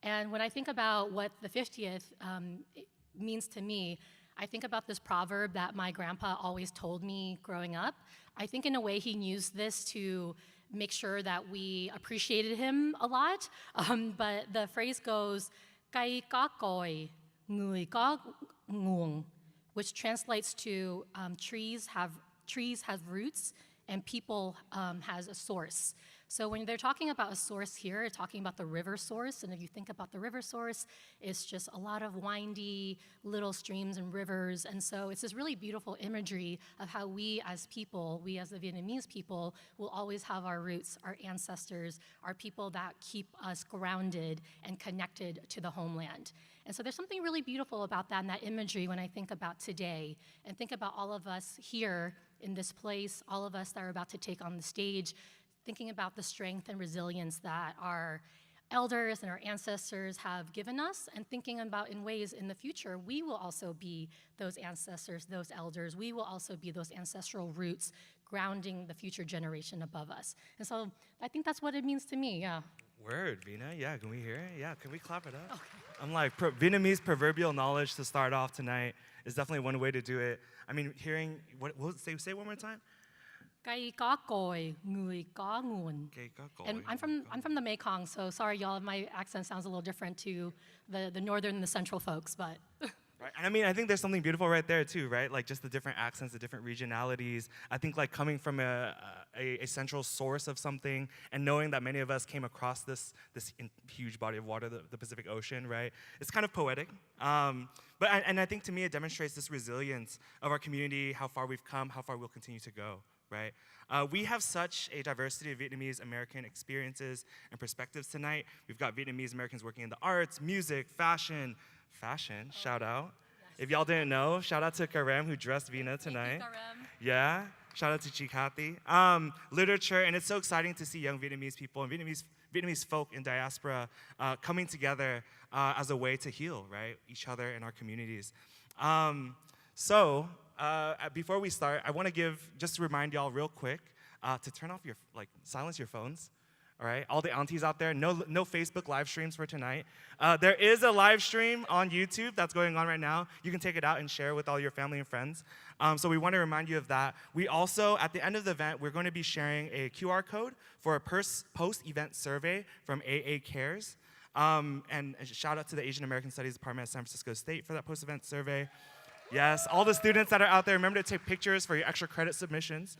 And when I think about what the 50th means to me, I think about this proverb that my grandpa always told me growing up. I think in a way he used this to make sure that we appreciated him a lot. But the phrase goes, "Cây có cội, người có nguồn," which translates to trees have roots and people has a source. So when they're talking about a source here, they're talking about the river source. And if you think about the river source, it's just a lot of windy little streams and rivers. And so it's this really beautiful imagery of how we as people, we as the Vietnamese people, will always have our roots, our ancestors, our people that keep us grounded and connected to the homeland. And so there's something really beautiful about that and that imagery when I think about today and think about all of us here in this place, all of us that are about to take on the stage, thinking about the strength and resilience that our elders and our ancestors have given us, and thinking about in ways in the future, we will also be those ancestors, those elders. We will also be those ancestral roots grounding the future generation above us. And so I think that's what it means to me, yeah. Word, Vina. Yeah, can we hear it? Yeah, can we clap it up? Okay. I'm like, Vietnamese proverbial knowledge to start off tonight is definitely one way to do it. I mean, hearing, say it one more time? Cây có cội, người có nguồn. And I'm from the Mekong, so sorry, y'all, my accent sounds a little different to the northern and the central folks, but. Right. And I mean, I think there's something beautiful right there too, right? Like just the different accents, the different regionalities. I think like coming from a central source of something and knowing that many of us came across this huge body of water, the Pacific Ocean, right? It's kind of poetic. But I think to me it demonstrates this resilience of our community, how far we've come, how far we'll continue to go. right? We have such a diversity of Vietnamese American experiences and perspectives tonight. We've got Vietnamese Americans working in the arts, music, fashion, shout out. Yes. If y'all didn't know, shout out to Karem who dressed Vina tonight. Thank you, Karem. Yeah, shout out to Chikati. Literature, and it's so exciting to see young Vietnamese people and Vietnamese folk in diaspora coming together as a way to heal, right, each other and our communities. Before we start, I want to just remind y'all real quick to turn off silence your phones, all right? All the aunties out there, no Facebook live streams for tonight. There is a live stream on YouTube that's going on right now. You can take it out and share with all your family and friends. So we want to remind you of that. We also, at the end of the event, we're going to be sharing a QR code for a post-event survey from AA Cares. And shout out to the Asian American Studies Department at San Francisco State for that post-event survey. Yes, all the students that are out there, remember to take pictures for your extra credit submissions.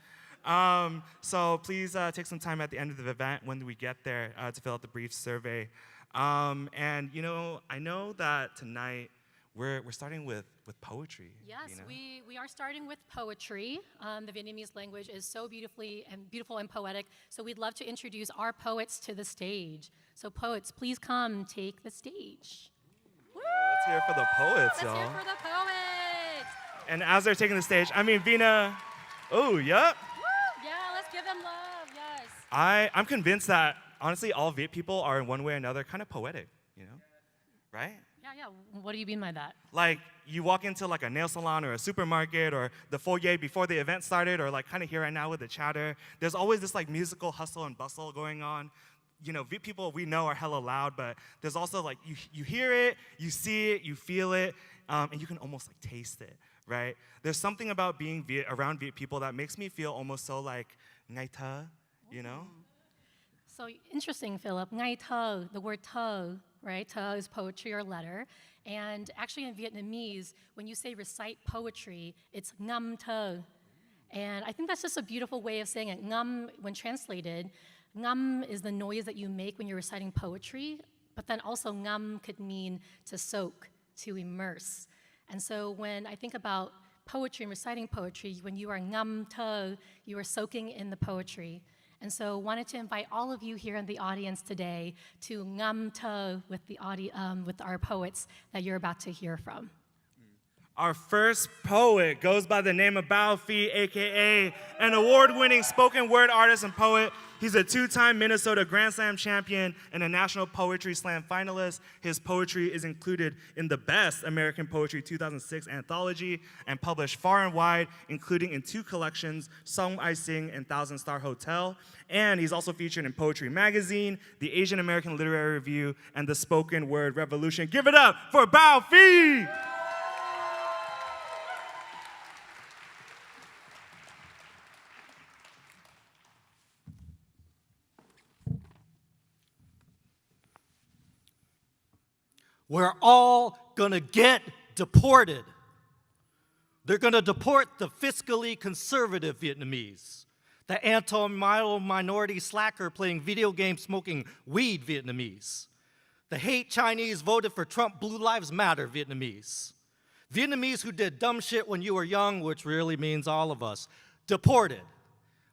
So please take some time at the end of the event when we get there to fill out the brief survey. And you know, I know that tonight we're starting with poetry. Yes, you know? we are starting with poetry. The Vietnamese language is so beautiful and poetic. So we'd love to introduce our poets to the stage. So poets, please come take the stage. Let's hear it for the poets, y'all. Let's hear it for the poets. And as they're taking the stage, I mean, Vina, oh, yep. Yeah, let's give them love, yes. I'm convinced that, honestly, all Viet people are in one way or another kind of poetic, you know, right? Yeah, what do you mean by that? Like, you walk into like a nail salon or a supermarket or the foyer before the event started, or like kind of here right now with the chatter. There's always this like musical hustle and bustle going on. You know, Viet people we know are hella loud, but there's also like, you hear it, you see it, you feel it, and you can almost like taste it, right? There's something about being around Viet people that makes me feel almost so like ngai thơ, you know? So interesting, Philip. Ngai thơ, the word thơ, right? Thơ is poetry or letter. And actually in Vietnamese, when you say recite poetry, it's ngâm thơ. And I think that's just a beautiful way of saying it. Ngâm, when translated, ngâm is the noise that you make when you're reciting poetry, but then also ngâm could mean to soak, to immerse. And so when I think about poetry and reciting poetry, when you are ngâm thơ, you are soaking in the poetry. And so wanted to invite all of you here in the audience today to ngâm thơ with our poets that you're about to hear from. Our first poet goes by the name of Bao Phi, aka an award-winning spoken word artist and poet. He's a two-time Minnesota Grand Slam champion and a National Poetry Slam finalist. His poetry is included in the Best American Poetry 2006 anthology and published far and wide, including in 2 collections, Song I Sing and 1,000 Star Hotel. And he's also featured in Poetry Magazine, the Asian American Literary Review, and the Spoken Word Revolution. Give it up for Bao Phi! We're all gonna get deported. They're gonna deport the fiscally conservative Vietnamese, the anti-minority slacker playing video games smoking weed Vietnamese, the hate Chinese voted for Trump Blue Lives Matter Vietnamese, Vietnamese who did dumb shit when you were young, which really means all of us, deported.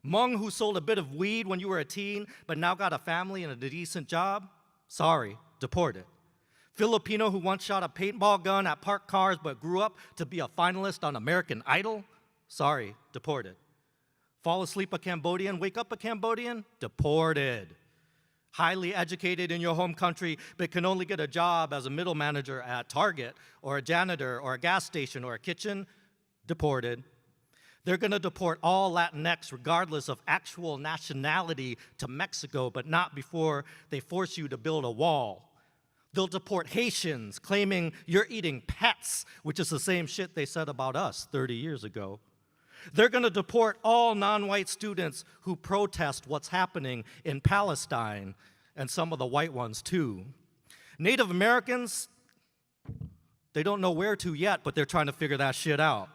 Hmong who sold a bit of weed when you were a teen but now got a family and a decent job, sorry, deported. Filipino who once shot a paintball gun at parked cars but grew up to be a finalist on American Idol? Sorry, deported. Fall asleep a Cambodian, wake up a Cambodian? Deported. Highly educated in your home country but can only get a job as a middle manager at Target or a janitor or a gas station or a kitchen? Deported. They're gonna deport all Latinx regardless of actual nationality to Mexico, but not before they force you to build a wall. They'll deport Haitians, claiming you're eating pets, which is the same shit they said about us 30 years ago. They're gonna deport all non-white students who protest what's happening in Palestine, and some of the white ones too. Native Americans, they don't know where to yet, but they're trying to figure that shit out.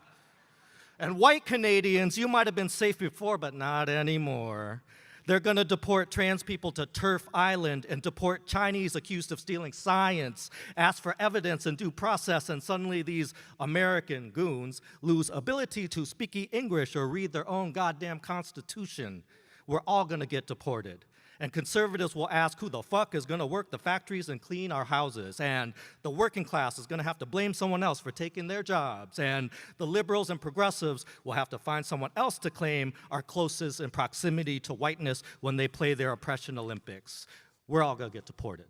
And white Canadians, you might have been safe before, but not anymore. They're going to deport trans people to Turf Island and deport Chinese accused of stealing science, ask for evidence and due process, and suddenly these American goons lose ability to speak English or read their own goddamn constitution. We're all going to get deported. And conservatives will ask who the fuck is going to work the factories and clean our houses. And the working class is going to have to blame someone else for taking their jobs. And the liberals and progressives will have to find someone else to claim our closest in proximity to whiteness when they play their oppression Olympics. We're all going to get deported.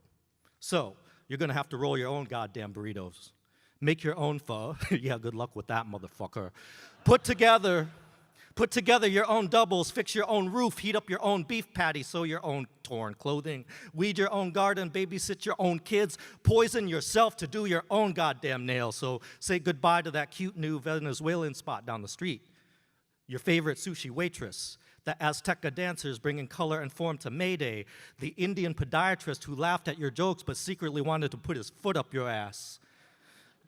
So you're going to have to roll your own goddamn burritos. Make your own pho. Yeah, good luck with that, motherfucker. Put together your own doubles, fix your own roof, heat up your own beef patty, sew your own torn clothing, weed your own garden, babysit your own kids, poison yourself to do your own goddamn nails. So say goodbye to that cute new Venezuelan spot down the street, your favorite sushi waitress, the Azteca dancers bringing color and form to May Day, the Indian podiatrist who laughed at your jokes but secretly wanted to put his foot up your ass.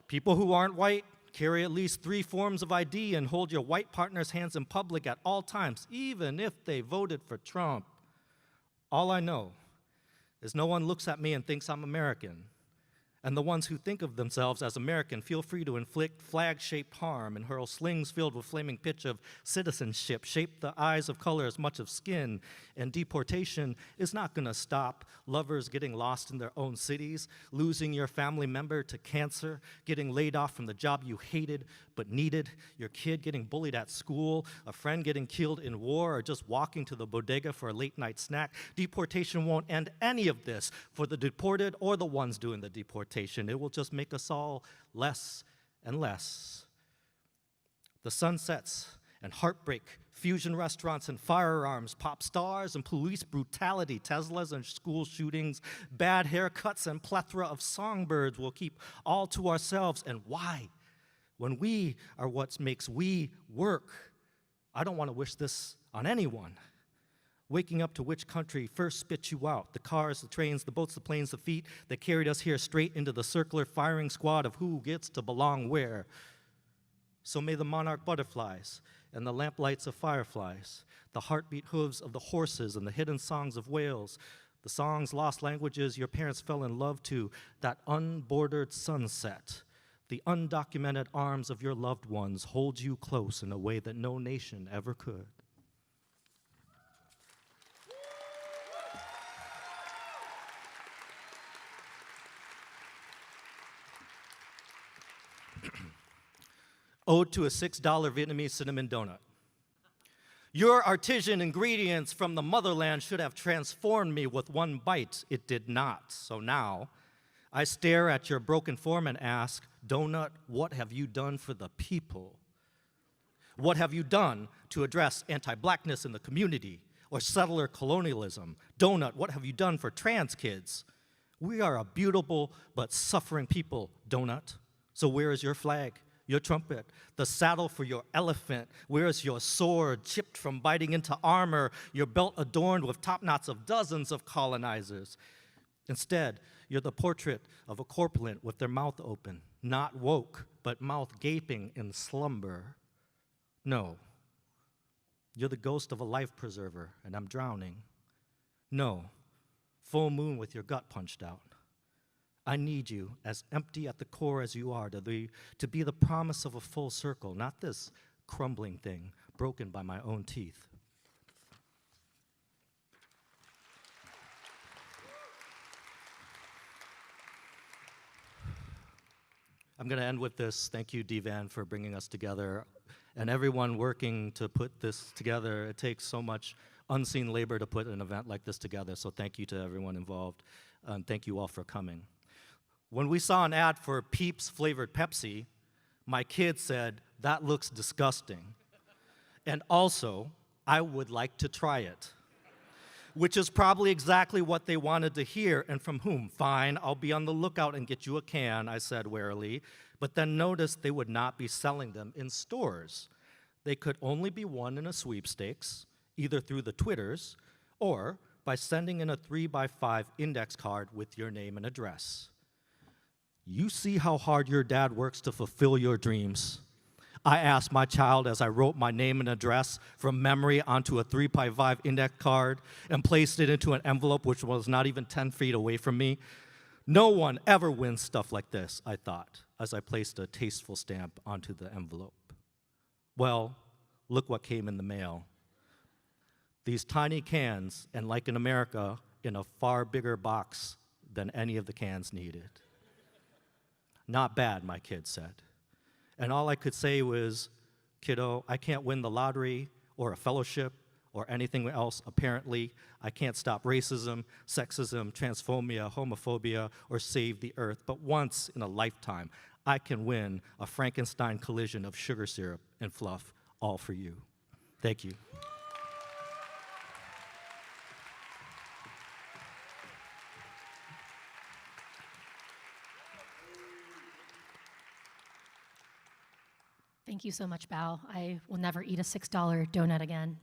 People who aren't white, carry at least 3 forms of ID and hold your white partner's hands in public at all times, even if they voted for Trump. All I know is no one looks at me and thinks I'm American. And the ones who think of themselves as American feel free to inflict flag-shaped harm and hurl slings filled with flaming pitch of citizenship, shape the eyes of color as much of skin, and deportation is not gonna stop lovers getting lost in their own cities, losing your family member to cancer, getting laid off from the job you hated but needed, your kid getting bullied at school, a friend getting killed in war, or just walking to the bodega for a late-night snack. Deportation won't end any of this for the deported or the ones doing the deportation. It will just make us all less and less. The sun sets and heartbreak, fusion restaurants and firearms, pop stars and police brutality, Teslas and school shootings, bad haircuts and plethora of songbirds will keep all to ourselves. And why? When we are what makes we work. I don't want to wish this on anyone. Waking up to which country first spit you out, the cars, the trains, the boats, the planes, the feet that carried us here straight into the circular firing squad of who gets to belong where. So may the monarch butterflies and the lamplights of fireflies, the heartbeat hooves of the horses and the hidden songs of whales, the songs, lost languages your parents fell in love to, that unbordered sunset, the undocumented arms of your loved ones hold you close in a way that no nation ever could. Ode to a $6 Vietnamese cinnamon donut. Your artisan ingredients from the motherland should have transformed me with one bite. It did not. So now, I stare at your broken form and ask, Donut, what have you done for the people? What have you done to address anti-blackness in the community or settler colonialism? Donut, what have you done for trans kids? We are a beautiful but suffering people, Donut. So where is your flag? Your trumpet, the saddle for your elephant? Where is your sword, chipped from biting into armor, your belt adorned with top knots of dozens of colonizers? Instead, you're the portrait of a corpulent with their mouth open, not woke, but mouth gaping in slumber. No, you're the ghost of a life preserver, and I'm drowning. No, full moon with your gut punched out. I need you, as empty at the core as you are, to be the promise of a full circle, not this crumbling thing broken by my own teeth. I'm going to end with this. Thank you, DVAN, for bringing us together, and everyone working to put this together. It takes so much unseen labor to put an event like this together, so thank you to everyone involved, and thank you all for coming. When we saw an ad for Peeps flavored Pepsi, my kid said, "That looks disgusting." And also, I would like to try it. Which is probably exactly what they wanted to hear, and from whom? Fine, I'll be on the lookout and get you a can, I said warily, but then noticed they would not be selling them in stores. They could only be won in a sweepstakes, either through the Twitters or by sending in a 3x5 index card with your name and address. You see how hard your dad works to fulfill your dreams. I asked my child as I wrote my name and address from memory onto a 3x5 index card and placed it into an envelope which was not even 10 feet away from me. No one ever wins stuff like this, I thought, as I placed a tasteful stamp onto the envelope. Well, look what came in the mail. These tiny cans, and like in America, in a far bigger box than any of the cans needed. Not bad, my kid said. And all I could say was, kiddo, I can't win the lottery or a fellowship or anything else, apparently. I can't stop racism, sexism, transphobia, homophobia, or save the earth. But once in a lifetime, I can win a Frankenstein collision of sugar syrup and fluff, all for you. Thank you. Thank you so much, Bao. I will never eat a $6 donut again.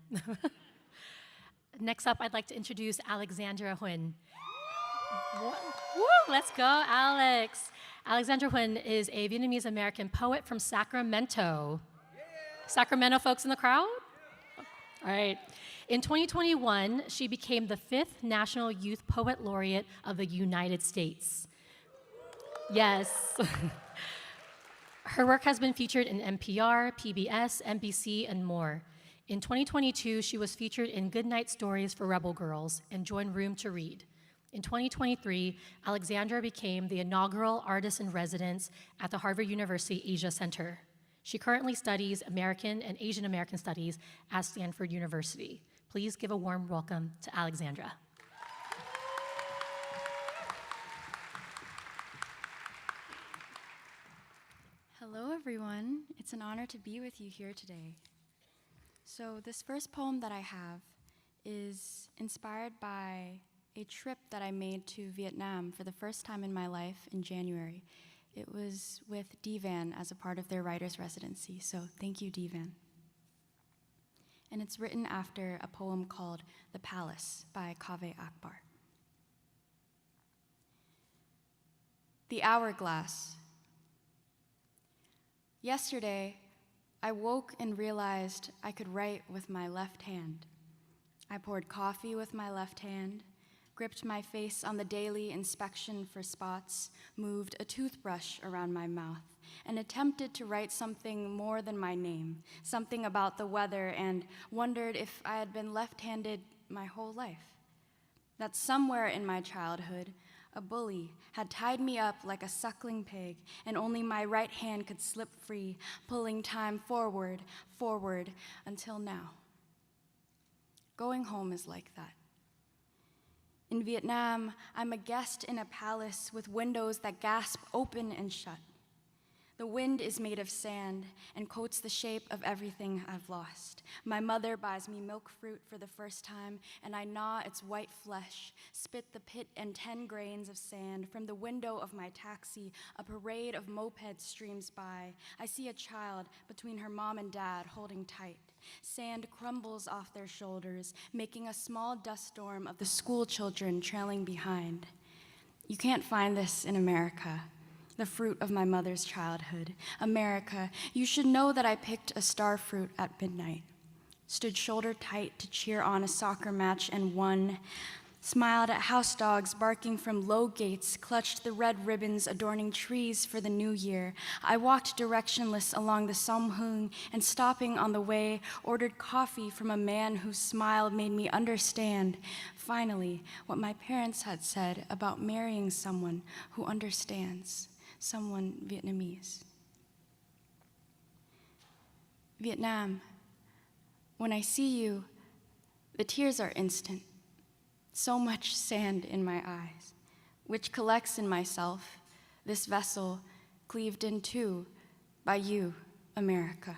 Next up, I'd like to introduce Alexandra Huynh. Woo, let's go, Alex. Alexandra Huynh is a Vietnamese American poet from Sacramento. Sacramento folks in the crowd? All right. In 2021, she became the 5th National Youth Poet Laureate of the United States. Yes. Her work has been featured in NPR, PBS, NBC, and more. In 2022, she was featured in Goodnight Stories for Rebel Girls and joined Room to Read. In 2023, Alexandra became the inaugural artist in residence at the Harvard University Asia Center. She currently studies American and Asian American Studies at Stanford University. Please give a warm welcome to Alexandra. Hello, everyone. It's an honor to be with you here today. So this first poem that I have is inspired by a trip that I made to Vietnam for the first time in my life in January. It was with DVAN as a part of their writer's residency, so thank you, DVAN. And it's written after a poem called The Palace by Kaveh Akbar. The Hourglass. Yesterday, I woke and realized I could write with my left hand. I poured coffee with my left hand, gripped my face on the daily inspection for spots, moved a toothbrush around my mouth, and attempted to write something more than my name, something about the weather, and wondered if I had been left-handed my whole life. That somewhere in my childhood, a bully had tied me up like a suckling pig, and only my right hand could slip free, pulling time forward, forward, until now. Going home is like that. In Vietnam, I'm a guest in a palace with windows that gasp open and shut. The wind is made of sand and coats the shape of everything I've lost. My mother buys me milk fruit for the first time, and I gnaw its white flesh, spit the pit and 10 grains of sand. From the window of my taxi, a parade of mopeds streams by. I see a child between her mom and dad holding tight. Sand crumbles off their shoulders, making a small dust storm of the school children trailing behind. You can't find this in America. The fruit of my mother's childhood. America, you should know that I picked a star fruit at midnight, stood shoulder tight to cheer on a soccer match and won, smiled at house dogs barking from low gates, clutched the red ribbons adorning trees for the new year. I walked directionless along the Som Hung and stopping on the way, ordered coffee from a man whose smile made me understand, finally, what my parents had said about marrying someone who understands. Someone Vietnamese. Vietnam, when I see you, the tears are instant. So much sand in my eyes, which collects in myself, this vessel cleaved in two by you, America.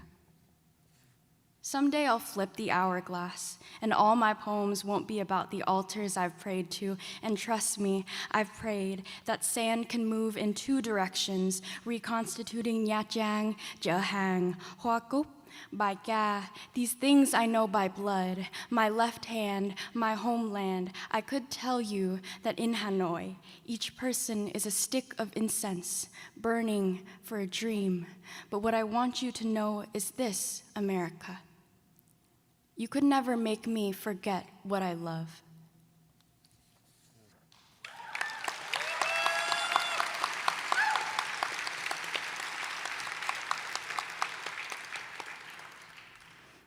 Someday I'll flip the hourglass, and all my poems won't be about the altars I've prayed to. And trust me, I've prayed that sand can move in two directions, reconstituting Nha Trang, Gia Hang, Hoa Cúc, by Ga, these things I know by blood, my left hand, my homeland. I could tell you that in Hanoi, each person is a stick of incense, burning for a dream. But what I want you to know is this, America. You could never make me forget what I love.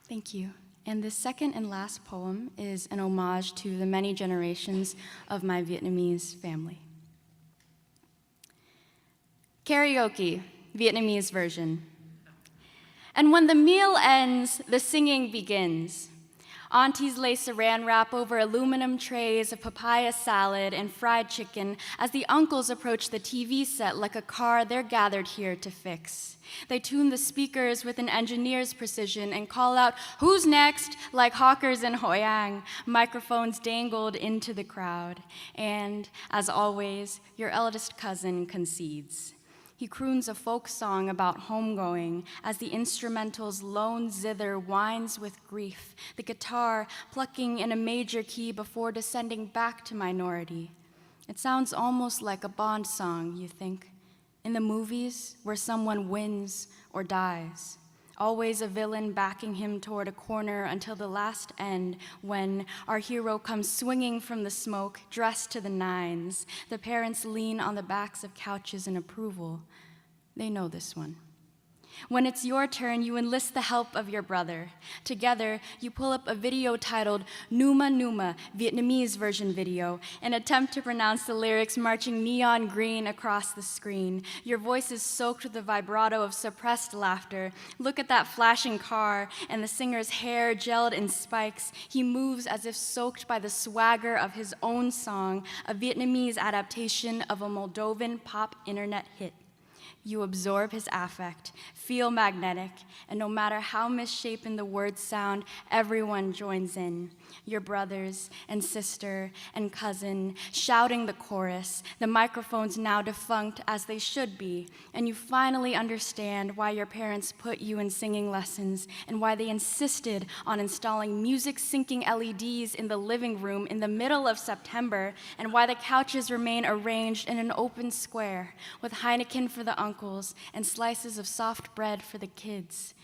Thank you. And the second and last poem is an homage to the many generations of my Vietnamese family. Karaoke, Vietnamese version. And when the meal ends, the singing begins. Aunties lay saran wrap over aluminum trays of papaya salad and fried chicken as the uncles approach the TV set like a car they're gathered here to fix. They tune the speakers with an engineer's precision and call out, "Who's next?" like hawkers in Hoi An, microphones dangled into the crowd. And, as always, your eldest cousin concedes. He croons a folk song about homegoing as the instrumental's lone zither whines with grief, the guitar plucking in a major key before descending back to minority. It sounds almost like a Bond song, you think, in the movies where someone wins or dies. Always a villain backing him toward a corner until the last end when our hero comes swinging from the smoke, dressed to the nines. The parents lean on the backs of couches in approval. They know this one. When it's your turn, you enlist the help of your brother. Together, you pull up a video titled Numa Numa, Vietnamese version video, and attempt to pronounce the lyrics marching neon green across the screen. Your voice is soaked with the vibrato of suppressed laughter. Look at that flashing car and the singer's hair gelled in spikes. He moves as if soaked by the swagger of his own song, a Vietnamese adaptation of a Moldovan pop internet hit. You absorb his affect, feel magnetic, and no matter how misshapen the words sound, everyone joins in. Your brothers and sister and cousin shouting the chorus, the microphones now defunct as they should be, and you finally understand why your parents put you in singing lessons and why they insisted on installing music syncing LEDs in the living room in the middle of September, and why the couches remain arranged in an open square with Heineken for the uncles and slices of soft bread for the kids.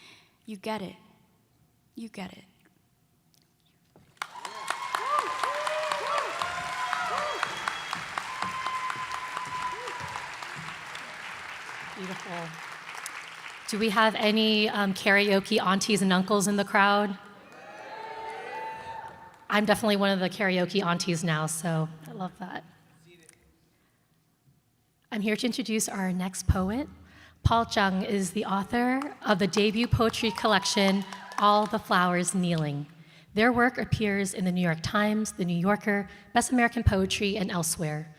You get it. You get it. Beautiful. Do we have any karaoke aunties and uncles in the crowd? I'm definitely one of the karaoke aunties now, so I love that. I'm here to introduce our next poet. Paul Chung is the author of the debut poetry collection, All the Flowers Kneeling. Their work appears in the New York Times, the New Yorker, Best American Poetry, and elsewhere.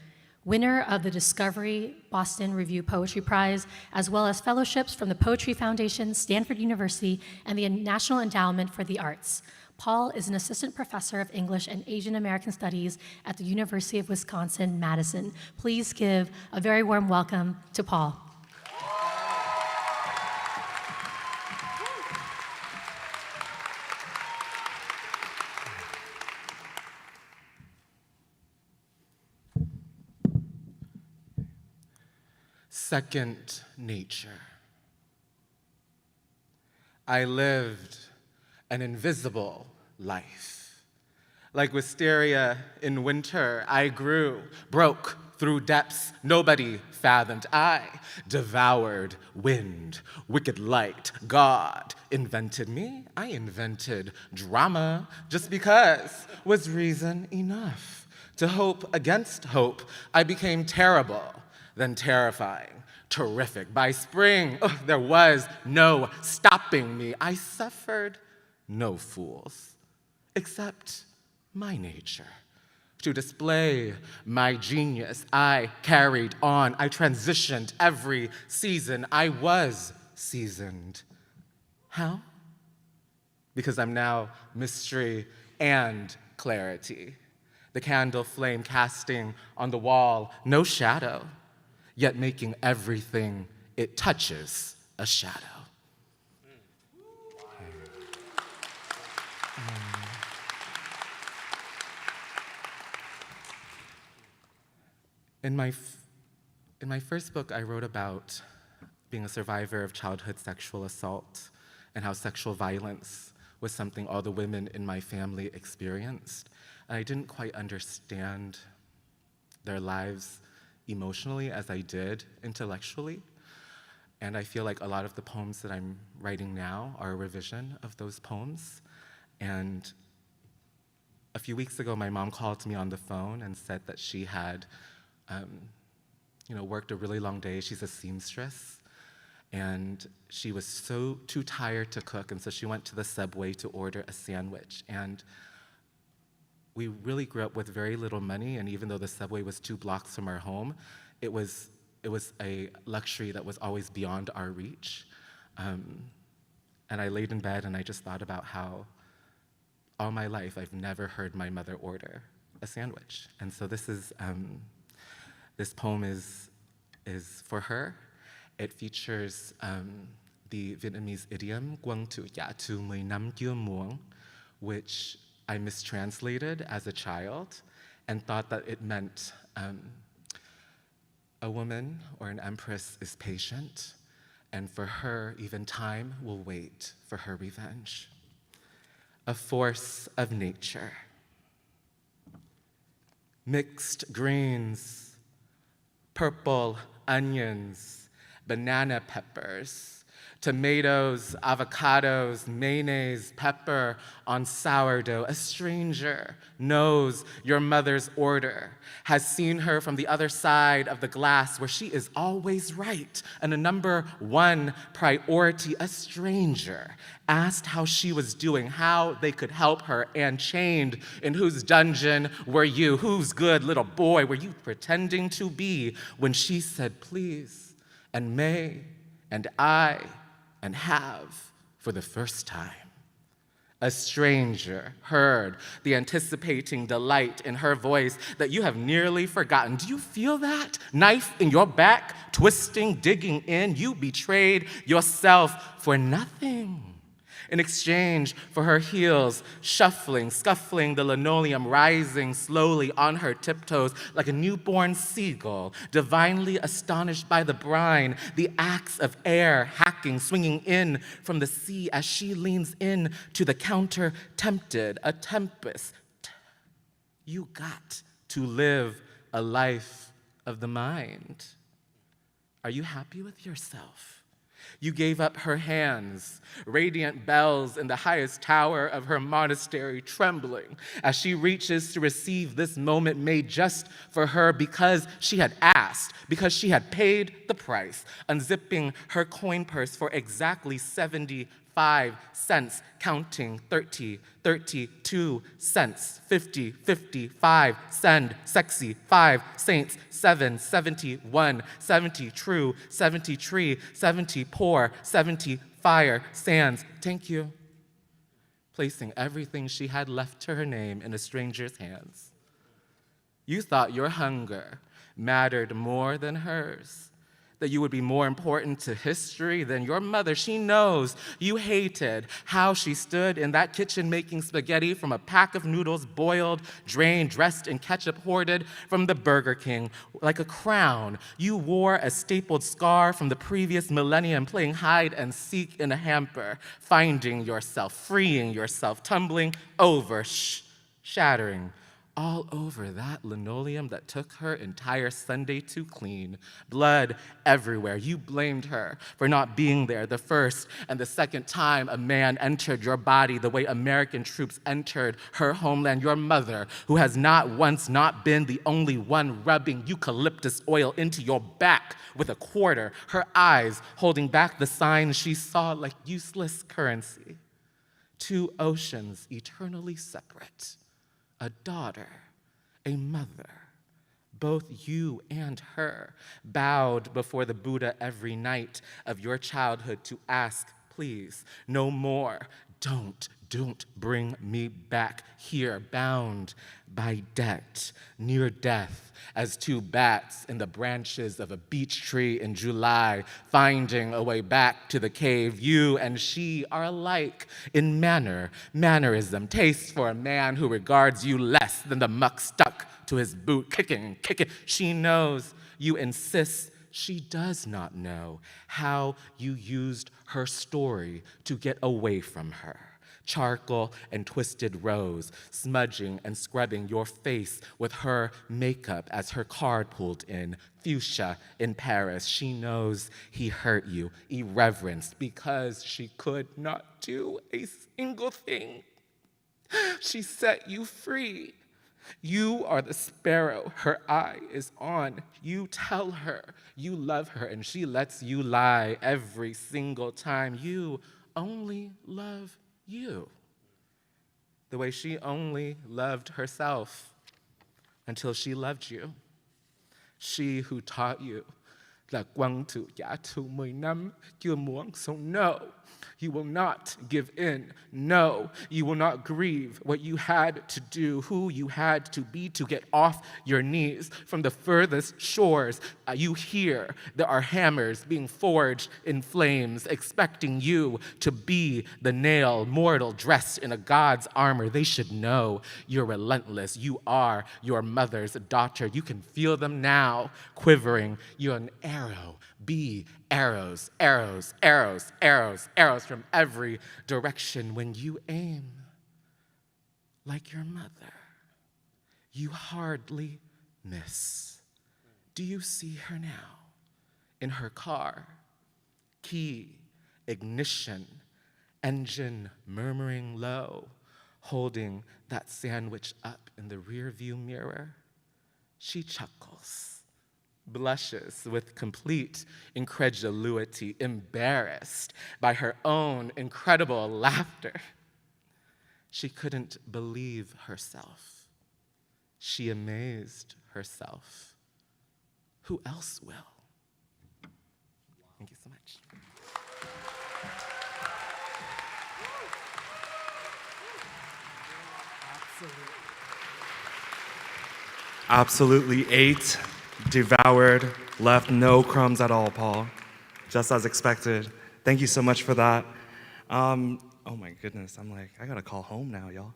Winner of the Discovery Boston Review Poetry Prize, as well as fellowships from the Poetry Foundation, Stanford University, and the National Endowment for the Arts. Paul is an assistant professor of English and Asian American Studies at the University of Wisconsin-Madison. Please give a very warm welcome to Paul. Second nature. I lived an invisible life. Like wisteria in winter, I grew, broke through depths nobody fathomed. I devoured wind, wicked light. God invented me. I invented drama just because was reason enough. To hope against hope, I became terrible, then terrifying, terrific. By spring, there was no stopping me. I suffered no fools, except my nature. To display my genius, I carried on. I transitioned every season. I was seasoned. How? Because I'm now mystery and clarity. The candle flame casting on the wall, no shadow, yet making everything it touches a shadow. In my first book, I wrote about being a survivor of childhood sexual assault and how sexual violence was something all the women in my family experienced. And I didn't quite understand their lives emotionally as I did intellectually. And I feel like a lot of the poems that I'm writing now are a revision of those poems. And a few weeks ago, my mom called me on the phone and said that she had worked a really long day. She's a seamstress. And she was too tired to cook, and so she went to the Subway to order a sandwich. And we really grew up with very little money, and even though the Subway was 2 blocks from our home, it was a luxury that was always beyond our reach. And I laid in bed and I just thought about how all my life I've never heard my mother order a sandwich. And so this poem is for her. It features the Vietnamese idiom Quang Tu Ya Tu 10 năm chưa muộn, which I mistranslated as a child and thought that it meant a woman or an empress is patient, and for her, even time will wait for her revenge. A force of nature. Mixed greens, purple onions, banana peppers, tomatoes, avocados, mayonnaise, pepper on sourdough. A stranger knows your mother's order, has seen her from the other side of the glass where she is always right, and a number 1 priority. A stranger asked how she was doing, how they could help her, and chained in whose dungeon were you? Whose good little boy were you pretending to be when she said please and may and I and have for the first time? A stranger heard the anticipating delight in her voice that you have nearly forgotten. Do you feel that? Knife in your back, twisting, digging in. You betrayed yourself for nothing. In exchange for her heels shuffling, scuffling the linoleum, rising slowly on her tiptoes like a newborn seagull, divinely astonished by the brine, the axe of air hacking, swinging in from the sea as she leans in to the counter, tempted, a tempest. You got to live a life of the mind. Are you happy with yourself? You gave up her hands, radiant bells in the highest tower of her monastery trembling as she reaches to receive this moment made just for her because she had asked, because she had paid the price, unzipping her coin purse for exactly 75 cents, counting 30, 32 cents, 50, 55, send, sexy, 5, saints, 7, 71, 70, true, 70, tree, 70, poor, 70, fire, sands, thank you. Placing everything she had left to her name in a stranger's hands. You thought your hunger mattered more than hers, that you would be more important to history than your mother. She knows you hated how she stood in that kitchen making spaghetti from a pack of noodles, boiled, drained, dressed in ketchup, hoarded from the Burger King. Like a crown, you wore a stapled scar from the previous millennium, playing hide and seek in a hamper, finding yourself, freeing yourself, tumbling over, shattering all over that linoleum that took her entire Sunday to clean. Blood everywhere. You blamed her for not being there the first and the second time a man entered your body the way American troops entered her homeland. Your mother, who has not once not been the only one rubbing eucalyptus oil into your back with a quarter, her eyes holding back the signs she saw like useless currency. 2 oceans eternally separate. A daughter, a mother, both you and her, bowed before the Buddha every night of your childhood to ask, please, no more, don't bring me back here, bound by debt, near death, as two bats in the branches of a beech tree in July, finding a way back to the cave. You and she are alike in mannerism, taste for a man who regards you less than the muck stuck to his boot, kicking. She knows, you insist. She does not know how you used her story to get away from her. Charcoal and twisted rose, smudging and scrubbing your face with her makeup as her card pulled in. Fuchsia in Paris. She knows he hurt you, irreverenced, because she could not do a single thing. She set you free. You are the sparrow her eye is on. You tell her you love her, and she lets you lie every single time. You only love you, the way she only loved herself until she loved you. She who taught you là quăng thử giá thu 10 năm chưa muốn. So no, you will not give in. No, you will not grieve what you had to do, who you had to be to get off your knees from the furthest shores. You hear there are hammers being forged in flames, expecting you to be the nail, mortal, dressed in a god's armor. They should know you're relentless. You are your mother's daughter. You can feel them now, quivering. You're an arrow. Be arrows, arrows, arrows, arrows, arrows from every direction. When you aim like your mother, you hardly miss. Do you see her now? In her car, key, ignition, engine murmuring low, holding that sandwich up in the rearview mirror. She chuckles, blushes with complete incredulity, embarrassed by her own incredible laughter. She couldn't believe herself. She amazed herself. Who else will? Thank you so much. Absolutely ate, devoured, left no crumbs at all, Paul. Just as expected. Thank you so much for that. Oh my goodness, I gotta call home now, y'all.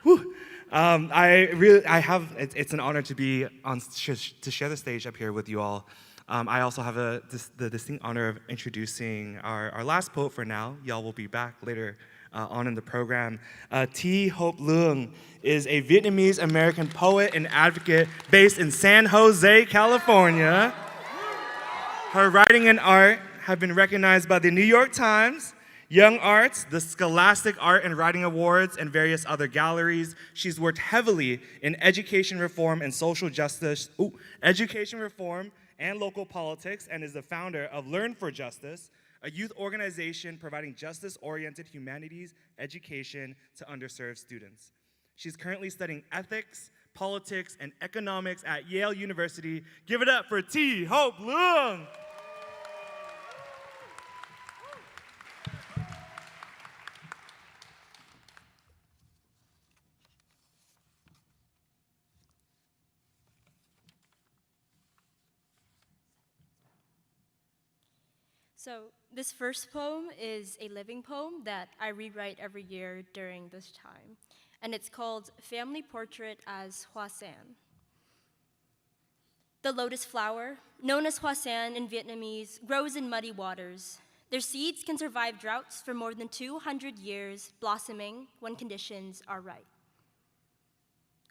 Whew. It's an honor to be to share the stage up here with you all. I also have the distinct honor of introducing our last poet for now. Y'all will be back later on in the program. Hope Luong is a Vietnamese American poet and advocate based in San Jose, California. Her writing and art have been recognized by the New York Times, Young Arts, the Scholastic Art and Writing Awards, and various other galleries. She's worked heavily in education reform and social justice, education reform and local politics, and is the founder of Learn for Justice, a youth organization providing justice-oriented humanities education to underserved students. She's currently studying ethics, politics, and economics at Yale University. Give it up for Hope Luong. So this first poem is a living poem that I rewrite every year during this time, and it's called Family Portrait as Hoa San. The lotus flower, known as Hoa San in Vietnamese, grows in muddy waters. Their seeds can survive droughts for more than 200 years, blossoming when conditions are right.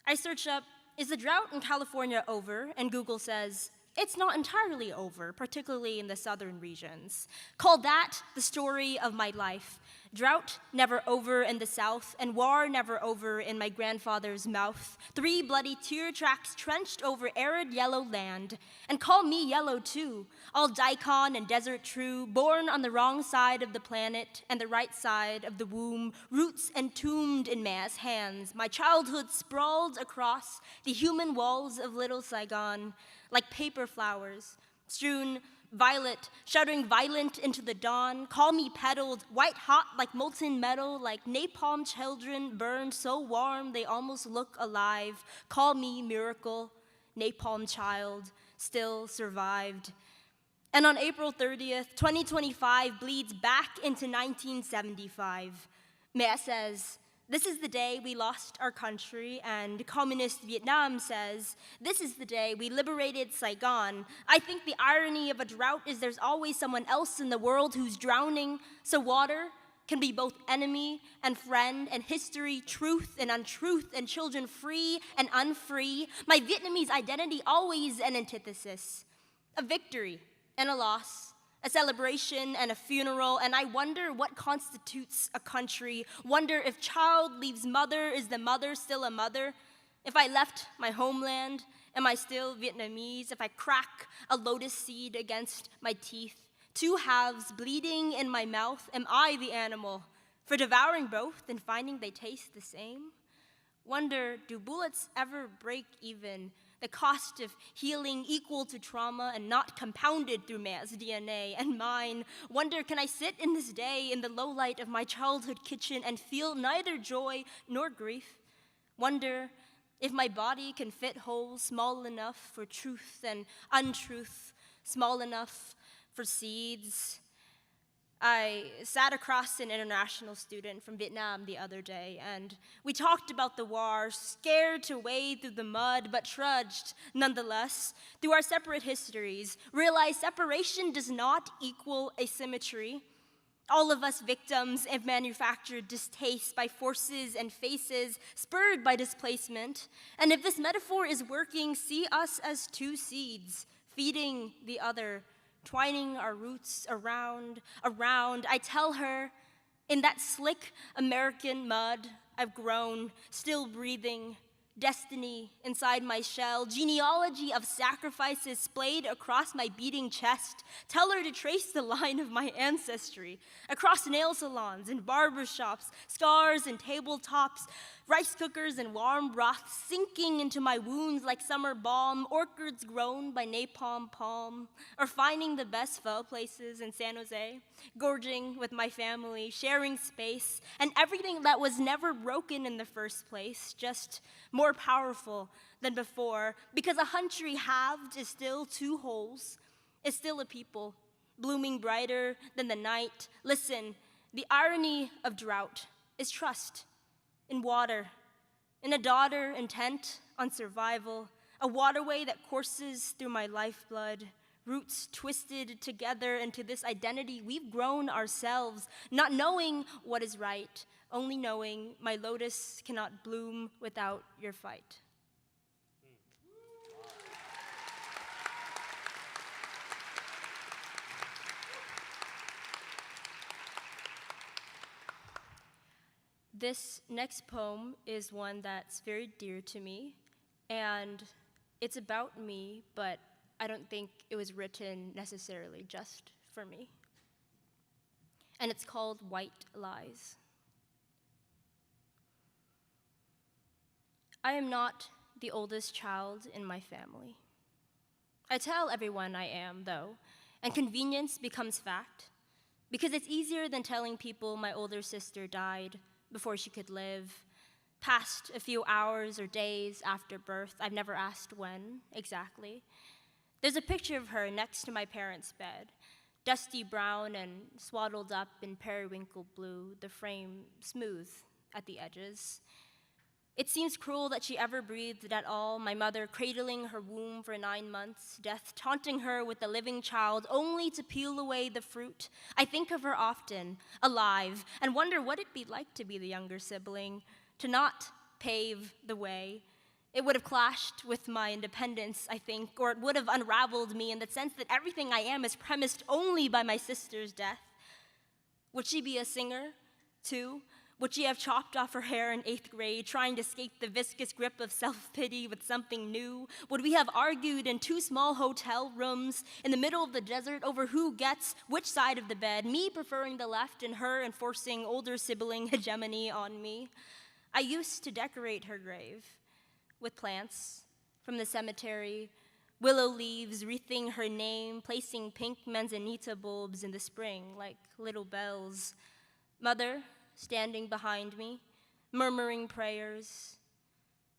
I search up, is the drought in California over? And Google says, it's not entirely over, particularly in the southern regions. Call that the story of my life. Drought never over in the south, and war never over in my grandfather's mouth. 3 bloody tear tracks trenched over arid yellow land. And call me yellow too, all daikon and desert true, born on the wrong side of the planet and the right side of the womb, roots entombed in mass hands. My childhood sprawled across the human walls of Little Saigon, like paper flowers, strewn Violet, shuddering violent into the dawn, call me petaled, white hot like molten metal, like napalm children burned so warm they almost look alive. Call me miracle, napalm child, still survived. And on April 30th, 2025 bleeds back into 1975. Mẹ says, this is the day we lost our country, and communist Vietnam says, this is the day we liberated Saigon. I think the irony of a drought is there's always someone else in the world who's drowning, so water can be both enemy and friend, and history, truth and untruth, and children free and unfree. My Vietnamese identity always an antithesis, a victory and a loss, a celebration and a funeral, and I wonder what constitutes a country. Wonder if child leaves mother, is the mother still a mother? If I left my homeland, am I still Vietnamese? If I crack a lotus seed against my teeth, two halves bleeding in my mouth, am I the animal for devouring both and finding they taste the same? Wonder, do bullets ever break even? The cost of healing equal to trauma and not compounded through Mẹ's DNA and mine. Wonder, can I sit in this day in the low light of my childhood kitchen and feel neither joy nor grief? Wonder if my body can fit holes small enough for truth and untruth, small enough for seeds. I sat across an international student from Vietnam the other day, and we talked about the war, scared to wade through the mud, but trudged nonetheless through our separate histories, realized separation does not equal asymmetry. All of us victims of manufactured distaste by forces and faces spurred by displacement. And if this metaphor is working, see us as two seeds, feeding the other, twining our roots around. I tell her, in that slick American mud, I've grown, still breathing, destiny inside my shell, genealogy of sacrifices splayed across my beating chest. Tell her to trace the line of my ancestry, across nail salons and barber shops, scars and tabletops, rice cookers and warm broth sinking into my wounds like summer balm, orchards grown by napalm palm, or finding the best pho places in San Jose, gorging with my family, sharing space, and everything that was never broken in the first place, just more powerful than before, because a country halved is still two wholes, is still a people, blooming brighter than the night. Listen, the irony of drought is trust in water, in a daughter intent on survival, a waterway that courses through my lifeblood, roots twisted together into this identity we've grown ourselves, not knowing what is right, only knowing my lotus cannot bloom without your fight. This next poem is one that's very dear to me, and it's about me, but I don't think it was written necessarily just for me. And it's called White Lies. I am not the oldest child in my family. I tell everyone I am, though, and convenience becomes fact, because it's easier than telling people my older sister died before she could live, passed a few hours or days after birth. I've never asked when exactly. There's a picture of her next to my parents' bed, dusty brown and swaddled up in periwinkle blue, the frame smooth at the edges. It seems cruel that she ever breathed at all, my mother cradling her womb for 9 months, death taunting her with the living child, only to peel away the fruit. I think of her often, alive, and wonder what it'd be like to be the younger sibling, to not pave the way. It would have clashed with my independence, I think, or it would have unraveled me in the sense that everything I am is premised only by my sister's death. Would she be a singer, too? Would she have chopped off her hair in 8th grade, trying to escape the viscous grip of self-pity with something new? Would we have argued in 2 small hotel rooms in the middle of the desert over who gets which side of the bed, me preferring the left and her enforcing older sibling hegemony on me? I used to decorate her grave with plants from the cemetery, Willow leaves wreathing her name, placing pink manzanita bulbs in the spring like little bells. Mother standing behind me, murmuring prayers.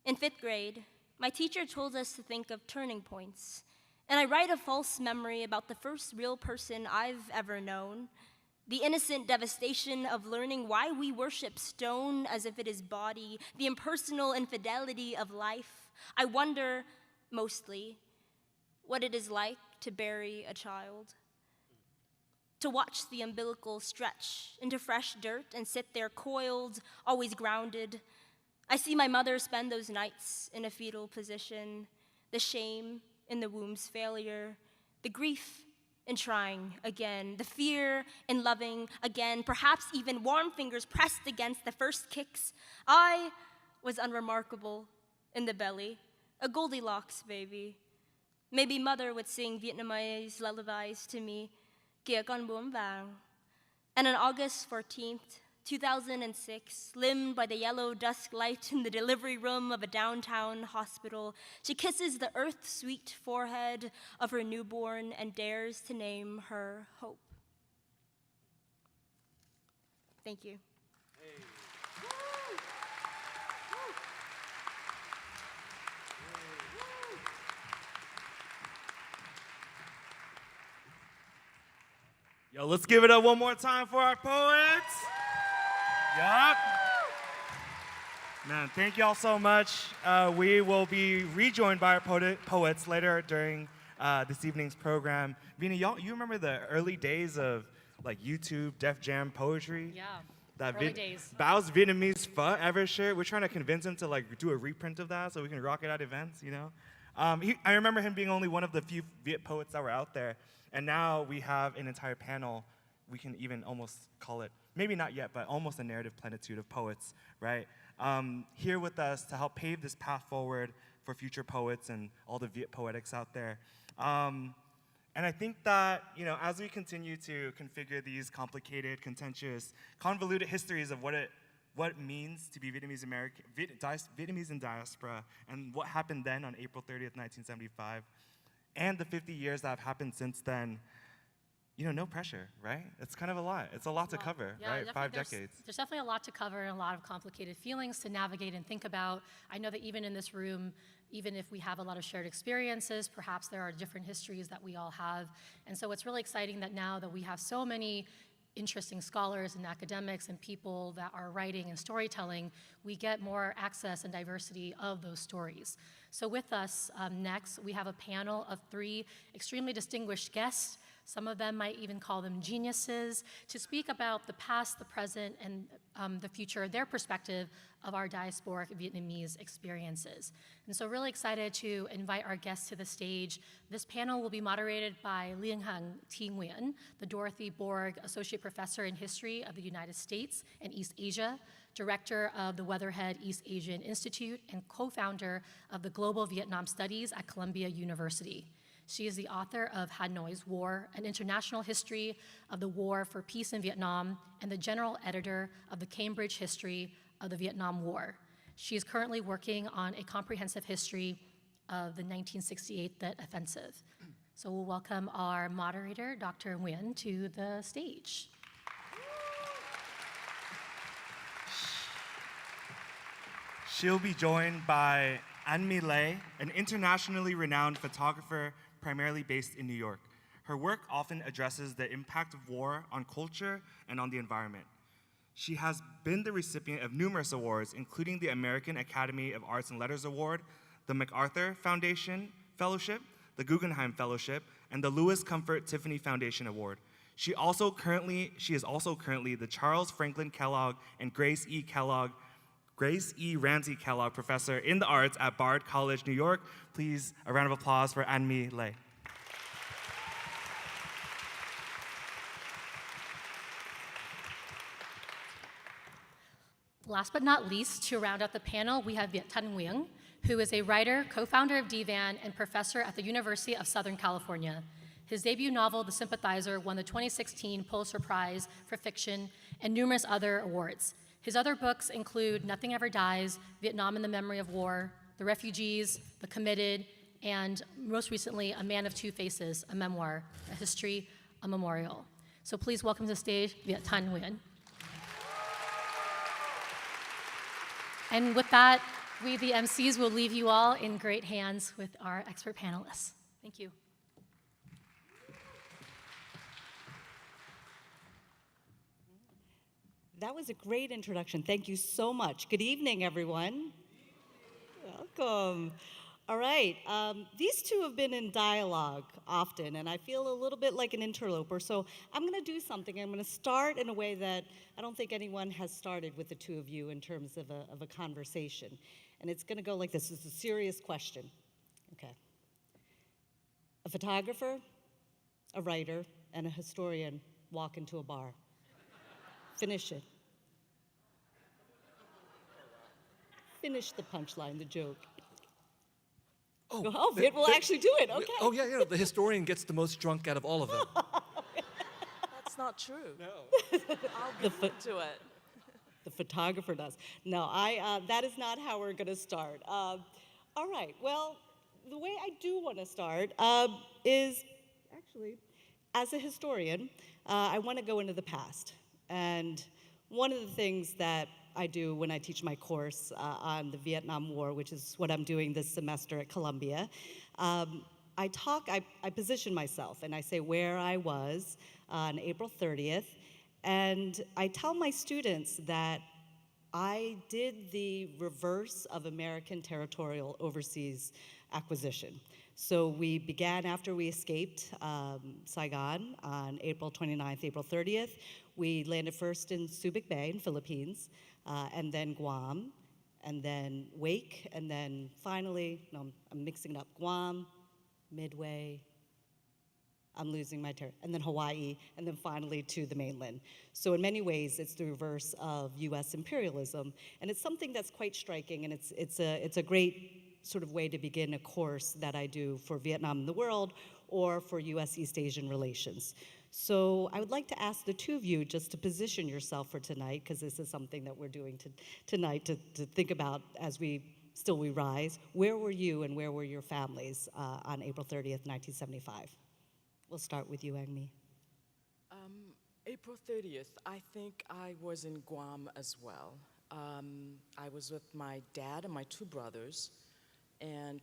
In 5th grade, my teacher told us to think of turning points, and I write a false memory about the first real person I've ever known, the innocent devastation of learning why we worship stone as if it is body, the impersonal infidelity of life. I wonder, mostly, what it is like to bury a child, to watch the umbilical stretch into fresh dirt and sit there coiled, always grounded. I see my mother spend those nights in a fetal position, the shame in the womb's failure, the grief in trying again, the fear in loving again, perhaps even warm fingers pressed against the first kicks. I was unremarkable in the belly, a Goldilocks baby. Maybe mother would sing Vietnamese lullabies to me, Kìa con bướm vàng. And on August 14th, 2006, limned by the yellow dusk light in the delivery room of a downtown hospital, she kisses the earth-sweet forehead of her newborn and dares to name her Hope. Thank you. Yo, let's give it up one more time for our poets. Yup. Man, thank y'all so much. We will be rejoined by our poets later during this evening's program. Vina, you remember the early days of like YouTube Def Jam poetry? Yeah, that early days. Bao's Vietnamese forever shirt. We're trying to convince him to like do a reprint of that so we can rock it at events, you know? I remember him being only one of the few Viet poets that were out there. And now we have an entire panel. We can even almost call it, maybe not yet, but almost a narrative plenitude of poets, right? Here with us to help pave this path forward for future poets and all the Viet poetics out there. And I think that, you know, as we continue to configure these complicated, contentious, convoluted histories of what it means to be Vietnamese American, Vietnamese in diaspora, and what happened then on April 30th, 1975, and the 50 years that have happened since then, you know, no pressure, right? It's kind of a lot. It's a lot to cover, yeah, right? 5 decades. There's definitely a lot to cover and a lot of complicated feelings to navigate and think about. I know that even in this room, even if we have a lot of shared experiences, perhaps there are different histories that we all have. And so it's really exciting that now that we have so many interesting scholars and academics and people that are writing and storytelling, we get more access and diversity of those stories. So with us next, we have a panel of 3 extremely distinguished guests. Some of them might even call them geniuses, to speak about the past, the present, and the future, their perspective of our diasporic Vietnamese experiences. And so really excited to invite our guests to the stage. This panel will be moderated by Thao Nguyen, the Dorothy Borg Associate Professor in History of the United States and East Asia, Director of the Weatherhead East Asian Institute, and co-founder of the Global Vietnam Studies at Columbia University. She is the author of Hanoi's War, an international history of the war for peace in Vietnam, and the general editor of the Cambridge History of the Vietnam War. She is currently working on a comprehensive history of the 1968 Tet Offensive. So we'll welcome our moderator, Dr. Nguyen, to the stage. She'll be joined by Anh My Lê, an internationally renowned photographer primarily based in New York. Her work often addresses the impact of war on culture and on the environment. She has been the recipient of numerous awards, including the American Academy of Arts and Letters Award, the MacArthur Foundation Fellowship, the Guggenheim Fellowship, and the Louis Comfort Tiffany Foundation Award. She is also currently the Charles Franklin Kellogg and Grace E. Ramsey Kellogg Professor in the Arts at Bard College, New York. Please, a round of applause for Anh My Lê. Last but not least, to round out the panel, we have Thanh Nguyen, who is a writer, co-founder of DVAN, and professor at the University of Southern California. His debut novel, The Sympathizer, won the 2016 Pulitzer Prize for Fiction and numerous other awards. His other books include Nothing Ever Dies, Vietnam in the Memory of War, The Refugees, The Committed, and most recently, A Man of Two Faces, a memoir, a history, a memorial. So please welcome to the stage, Thao Nguyen. And with that, we, the MCs, will leave you all in great hands with our expert panelists. Thank you. That was a great introduction. Thank you so much. Good evening, everyone. Welcome. All right. These two have been in dialogue often, and I feel a little bit like an interloper. So I'm going to do something. I'm going to start in a way that I don't think anyone has started with the two of you in terms of a conversation. And it's going to go like this. It's a serious question. Okay. A photographer, a writer, and a historian walk into a bar. Finish it. Finish the punchline, the joke. Oh, Viet will actually do it, okay. Oh, yeah, the historian gets the most drunk out of all of them. That's not true. No. I'll get into it. The photographer does. No, that is not how we're gonna start. All right, well, the way I do wanna start is actually, as a historian, I wanna go into the past. And one of the things that I do when I teach my course on the Vietnam War, which is what I'm doing this semester at Columbia, I position myself and I say where I was on April 30th, and I tell my students that I did the reverse of American territorial overseas acquisition. So we began after we escaped Saigon on April 29th, April 30th. We landed first in Subic Bay in Philippines, and then Guam, and then Wake, and then finally, no, I'm mixing it up, Guam, Midway, I'm losing my turn, and then Hawaii, and then finally to the mainland. So in many ways, it's the reverse of US imperialism, and it's something that's quite striking, and it's a great sort of way to begin a course that I do for Vietnam in the world or for US East Asian relations. So I would like to ask the two of you just to position yourself for tonight, because this is something that we're doing tonight to think about as we rise. Where were you and where were your families on April 30th, 1975? We'll start with you, Anh Mi. April 30th, I think I was in Guam as well. I was with my dad and my two brothers, and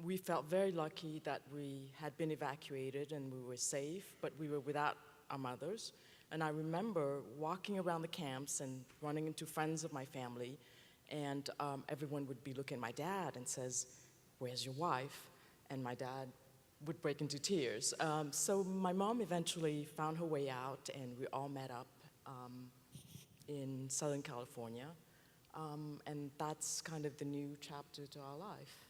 we felt very lucky that we had been evacuated and we were safe, but we were without our mothers. And I remember walking around the camps and running into friends of my family, and everyone would be looking at my dad and says, "Where's your wife?" And my dad would break into tears. So my mom eventually found her way out, and we all met up in Southern California. And that's kind of the new chapter to our life.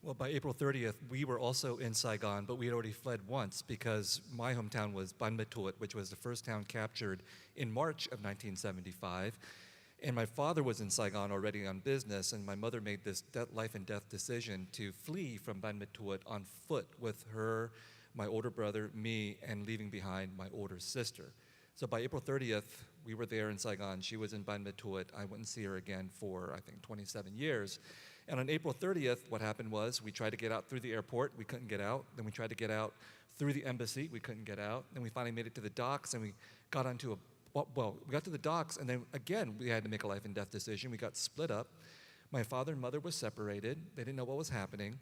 Well, by April 30th, we were also in Saigon, but we had already fled once because my hometown was Ban Ma Thuot, which was the first town captured in March of 1975. And my father was in Saigon already on business, and my mother made this life and death decision to flee from Ban Ma Thuot on foot with her, my older brother, me, and leaving behind my older sister. So by April 30th, we were there in Saigon. She was in Ban Ma Thuot. I wouldn't see her again for, I think, 27 years. And on April 30th, what happened was we tried to get out through the airport. We couldn't get out. Then we tried to get out through the embassy. We couldn't get out. Then we finally made it to the docks, and we got onto we got to the docks, and then again, we had to make a life and death decision. We got split up. My father and mother were separated. They didn't know what was happening.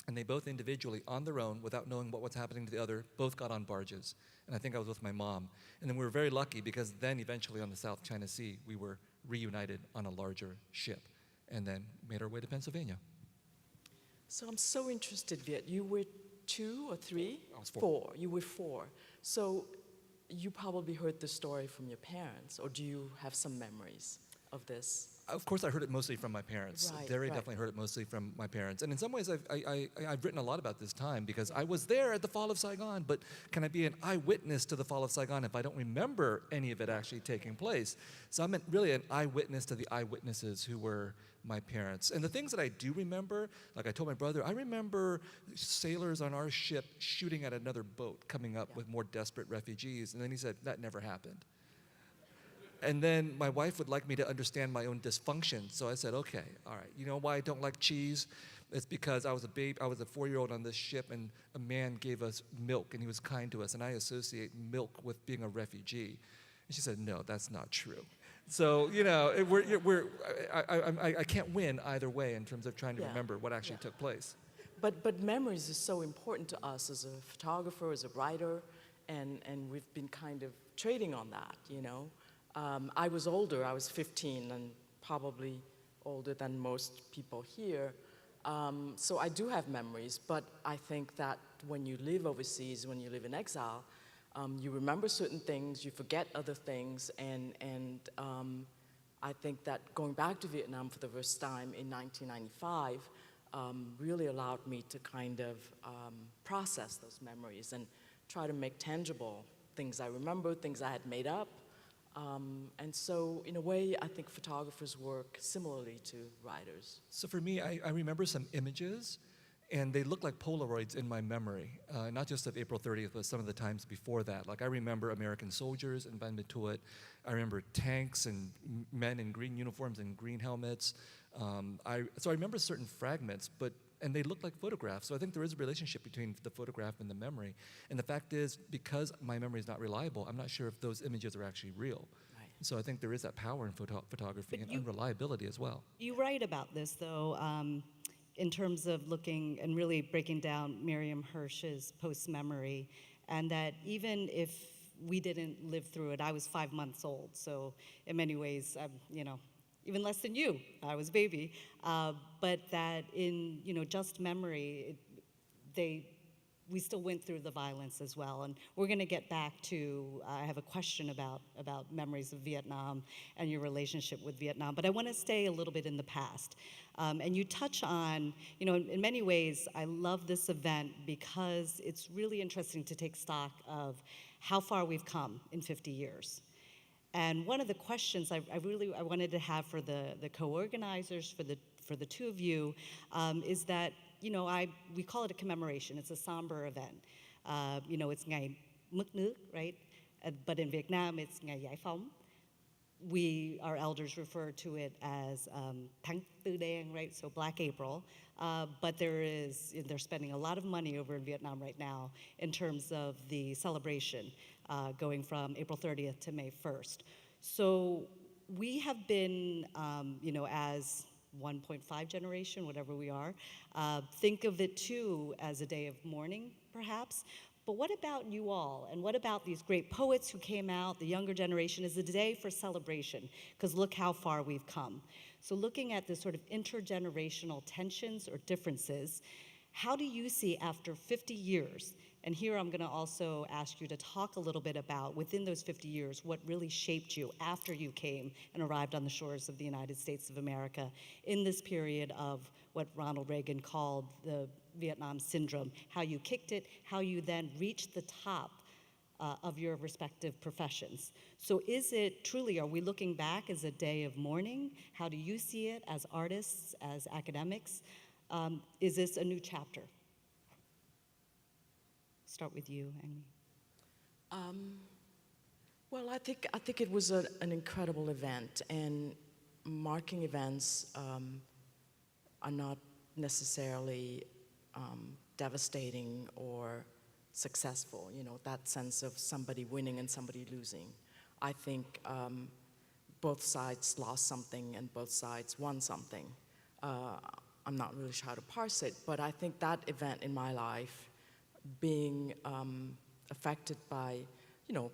And they both individually, on their own, without knowing what was happening to the other, both got on barges. And I think I was with my mom. And then we were very lucky because then eventually on the South China Sea, we were reunited on a larger ship and then made our way to Pennsylvania. So I'm so interested, Viet. You were 2 or 3? I was 4. You were 4. So you probably heard the story from your parents, or do you have some memories of this? Of course, I heard it mostly from my parents. Right, Very right. definitely heard it mostly from my parents. And in some ways, I've written a lot about this time because I was there at the fall of Saigon, but can I be an eyewitness to the fall of Saigon if I don't remember any of it actually taking place? So I'm really an eyewitness to the eyewitnesses who were my parents. And the things that I do remember, like I told my brother, I remember sailors on our ship shooting at another boat coming up with more desperate refugees. And then he said, that never happened. And then my wife would like me to understand my own dysfunction. So I said, okay, all right. You know why I don't like cheese? It's because I was a babe. I was a 4-year-old on this ship, and a man gave us milk, and he was kind to us. And I associate milk with being a refugee. And she said, no, that's not true. So, you know, I can't win either way in terms of trying to remember what actually took place. But memories is so important to us as a photographer, as a writer, and we've been kind of trading on that, you know. I was older, I was 15, and probably older than most people here. So I do have memories, but I think that when you live overseas, when you live in exile, you remember certain things, you forget other things, and I think that going back to Vietnam for the first time in 1995 really allowed me to kind of process those memories and try to make tangible things I remember, things I had made up. And so, in a way, I think photographers work similarly to writers. So for me, I remember some images, and they look like Polaroids in my memory, not just of April 30th, but some of the times before that. Like I remember American soldiers in Ban Ma Thuột. I remember tanks and men in green uniforms and green helmets. So I remember certain fragments, and they look like photographs. So I think there is a relationship between the photograph and the memory. And the fact is, because my memory is not reliable, I'm not sure if those images are actually real. Right. So I think there is that power in photography and unreliability as well. You write about this, though, in terms of looking and really breaking down Miriam Hirsch's post-memory, and that even if we didn't live through it, I was 5 months old, so in many ways, you know, even less than you, I was a baby, but that in, you know, just memory, we still went through the violence as well. And we're gonna get back to, I have a question about memories of Vietnam and your relationship with Vietnam, but I wanna stay a little bit in the past. And you touch on, you know, in many ways, I love this event because it's really interesting to take stock of how far we've come in 50 years. And one of the questions I wanted to have for the co-organizers, for the two of you, is that, you know, we call it a commemoration. It's a somber event. You know, it's Ngày Mất Nước, right? But in Vietnam, it's Ngày Giải Phóng. Our elders refer to it as Tháng Tư Đen, right? So Black April. But they're spending a lot of money over in Vietnam right now in terms of the celebration going from April 30th to May 1st. So we have been, you know, as 1.5 generation, whatever we are, think of it too as a day of mourning, perhaps. But what about you all? And what about these great poets who came out, the younger generation, is a day for celebration, because look how far we've come. So looking at this sort of intergenerational tensions or differences, how do you see after 50 years, and here I'm gonna also ask you to talk a little bit about, within those 50 years, what really shaped you after you came and arrived on the shores of the United States of America in this period of what Ronald Reagan called the Vietnam syndrome, how you kicked it, how you then reached the top of your respective professions. So is it truly, are we looking back as a day of mourning? How do you see it as artists, as academics? Is this a new chapter? Start with you, Amy. Well, I think it was an incredible event, and marking events are not necessarily devastating or successful, you know, that sense of somebody winning and somebody losing. I think both sides lost something and both sides won something. I'm not really sure how to parse it, but I think that event in my life, being affected by, you know,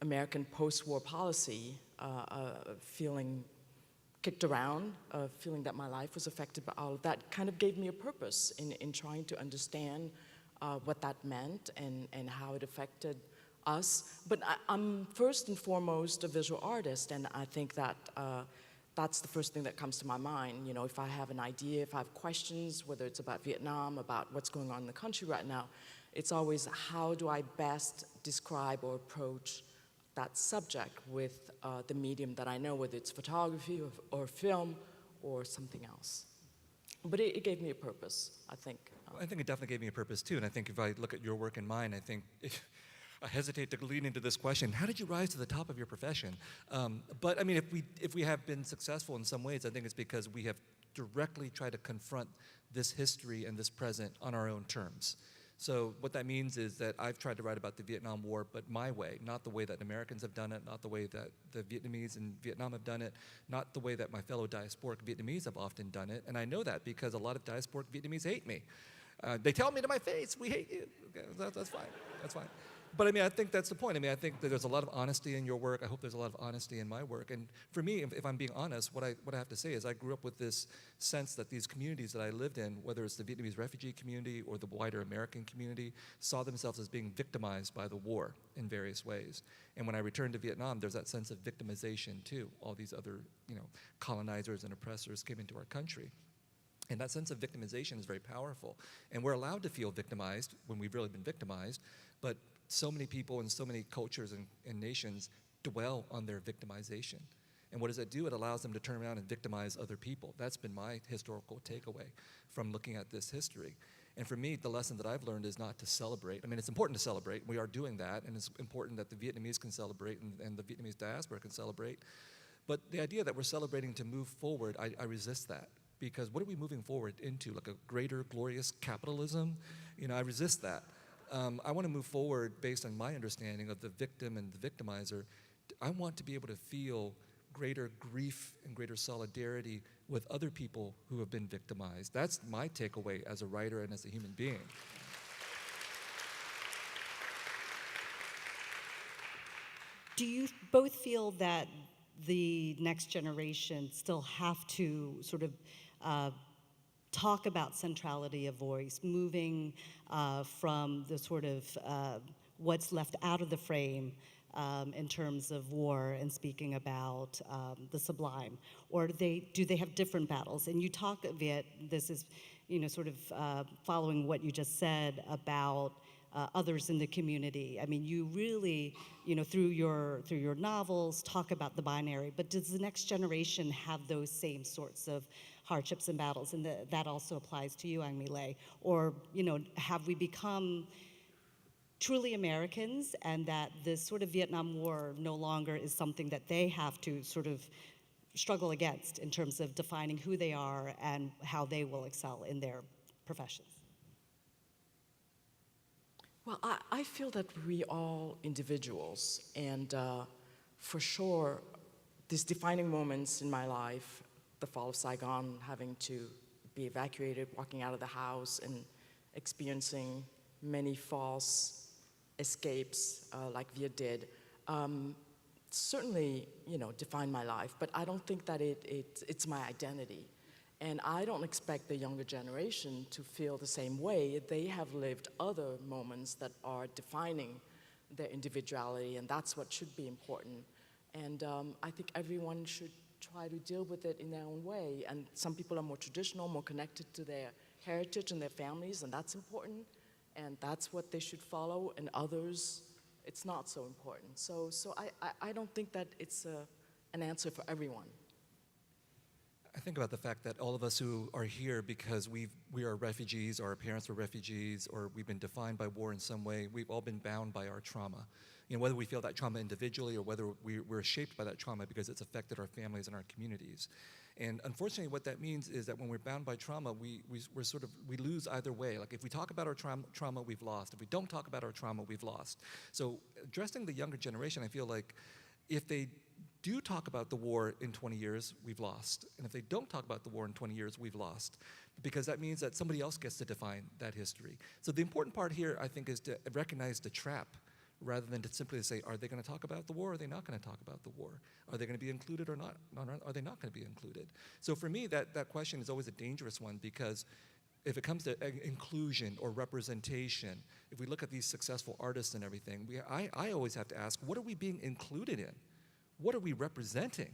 American post-war policy, feeling kicked around, feeling that my life was affected by all of that, kind of gave me a purpose in trying to understand what that meant and how it affected us. But I'm first and foremost a visual artist, and I think that that's the first thing that comes to my mind. You know, if I have an idea, if I have questions, whether it's about Vietnam, about what's going on in the country right now, it's always how do I best describe or approach that subject with the medium that I know, whether it's photography or film or something else. But it gave me a purpose, I think. I think it definitely gave me a purpose too, and I think if I look at your work and mine, I think I hesitate to lean into this question. How did you rise to the top of your profession? But I mean, if we have been successful in some ways, I think it's because we have directly tried to confront this history and this present on our own terms. So what that means is that I've tried to write about the Vietnam War, but my way, not the way that Americans have done it, not the way that the Vietnamese in Vietnam have done it, not the way that my fellow diasporic Vietnamese have often done it. And I know that because a lot of diasporic Vietnamese hate me. They tell me to my face, we hate you. Okay, that's fine, that's fine. But I mean, I think that's the point. I mean, I think that there's a lot of honesty in your work. I hope there's a lot of honesty in my work. And for me, if I'm being honest, what I have to say is I grew up with this sense that these communities that I lived in, whether it's the Vietnamese refugee community or the wider American community, saw themselves as being victimized by the war in various ways. And when I returned to Vietnam, there's that sense of victimization too. All these other, colonizers and oppressors came into our country. And that sense of victimization is very powerful. And we're allowed to feel victimized when we've really been victimized, but so many people and so many cultures and nations dwell on their victimization. And what does that do? It allows them to turn around and victimize other people. That's been my historical takeaway from looking at this history. And for me, the lesson that I've learned is not to celebrate. I mean, it's important to celebrate. We are doing that, and it's important that the Vietnamese can celebrate and the Vietnamese diaspora can celebrate. But the idea that we're celebrating to move forward, I resist that. Because what are we moving forward into? Like a greater, glorious capitalism? I resist that. I want to move forward based on my understanding of the victim and the victimizer. I want to be able to feel greater grief and greater solidarity with other people who have been victimized. That's my takeaway as a writer and as a human being. Do you both feel that the next generation still have to sort of talk about centrality of voice, moving from the sort of what's left out of the frame in terms of war and speaking about the sublime? Or do they have different battles? And you talk, Viet, this is sort of following what you just said about others in the community. I mean, you really, through your novels, talk about the binary, but does the next generation have those same sorts of hardships and battles? And that also applies to you, Anh My Lê. Or, have we become truly Americans and that this sort of Vietnam War no longer is something that they have to sort of struggle against in terms of defining who they are and how they will excel in their professions? Well, I feel that we all individuals, and for sure, these defining moments in my life, the fall of Saigon, having to be evacuated, walking out of the house, and experiencing many false escapes like Viet did, certainly, defined my life. But I don't think that it's my identity. And I don't expect the younger generation to feel the same way. They have lived other moments that are defining their individuality, and that's what should be important. And I think everyone should try to deal with it in their own way. And some people are more traditional, more connected to their heritage and their families, and that's important. And that's what they should follow, and others, it's not so important. So I don't think that it's an answer for everyone. I think about the fact that all of us who are here because we are refugees, or our parents were refugees, or we've been defined by war in some way, we've all been bound by our trauma. Whether we feel that trauma individually or whether we're shaped by that trauma because it's affected our families and our communities. And unfortunately, what that means is that when we're bound by trauma, we lose either way. Like if we talk about our trauma, we've lost. If we don't talk about our trauma, we've lost. So addressing the younger generation, I feel like if they do talk about the war in 20 years, we've lost. And if they don't talk about the war in 20 years, we've lost. Because that means that somebody else gets to define that history. So the important part here, I think, is to recognize the trap rather than to simply say, are they going to talk about the war or are they not going to talk about the war? Are they going to be included or not? Are they not going to be included? So for me, that question is always a dangerous one because if it comes to inclusion or representation, if we look at these successful artists and everything, I always have to ask, what are we being included in? What are we representing?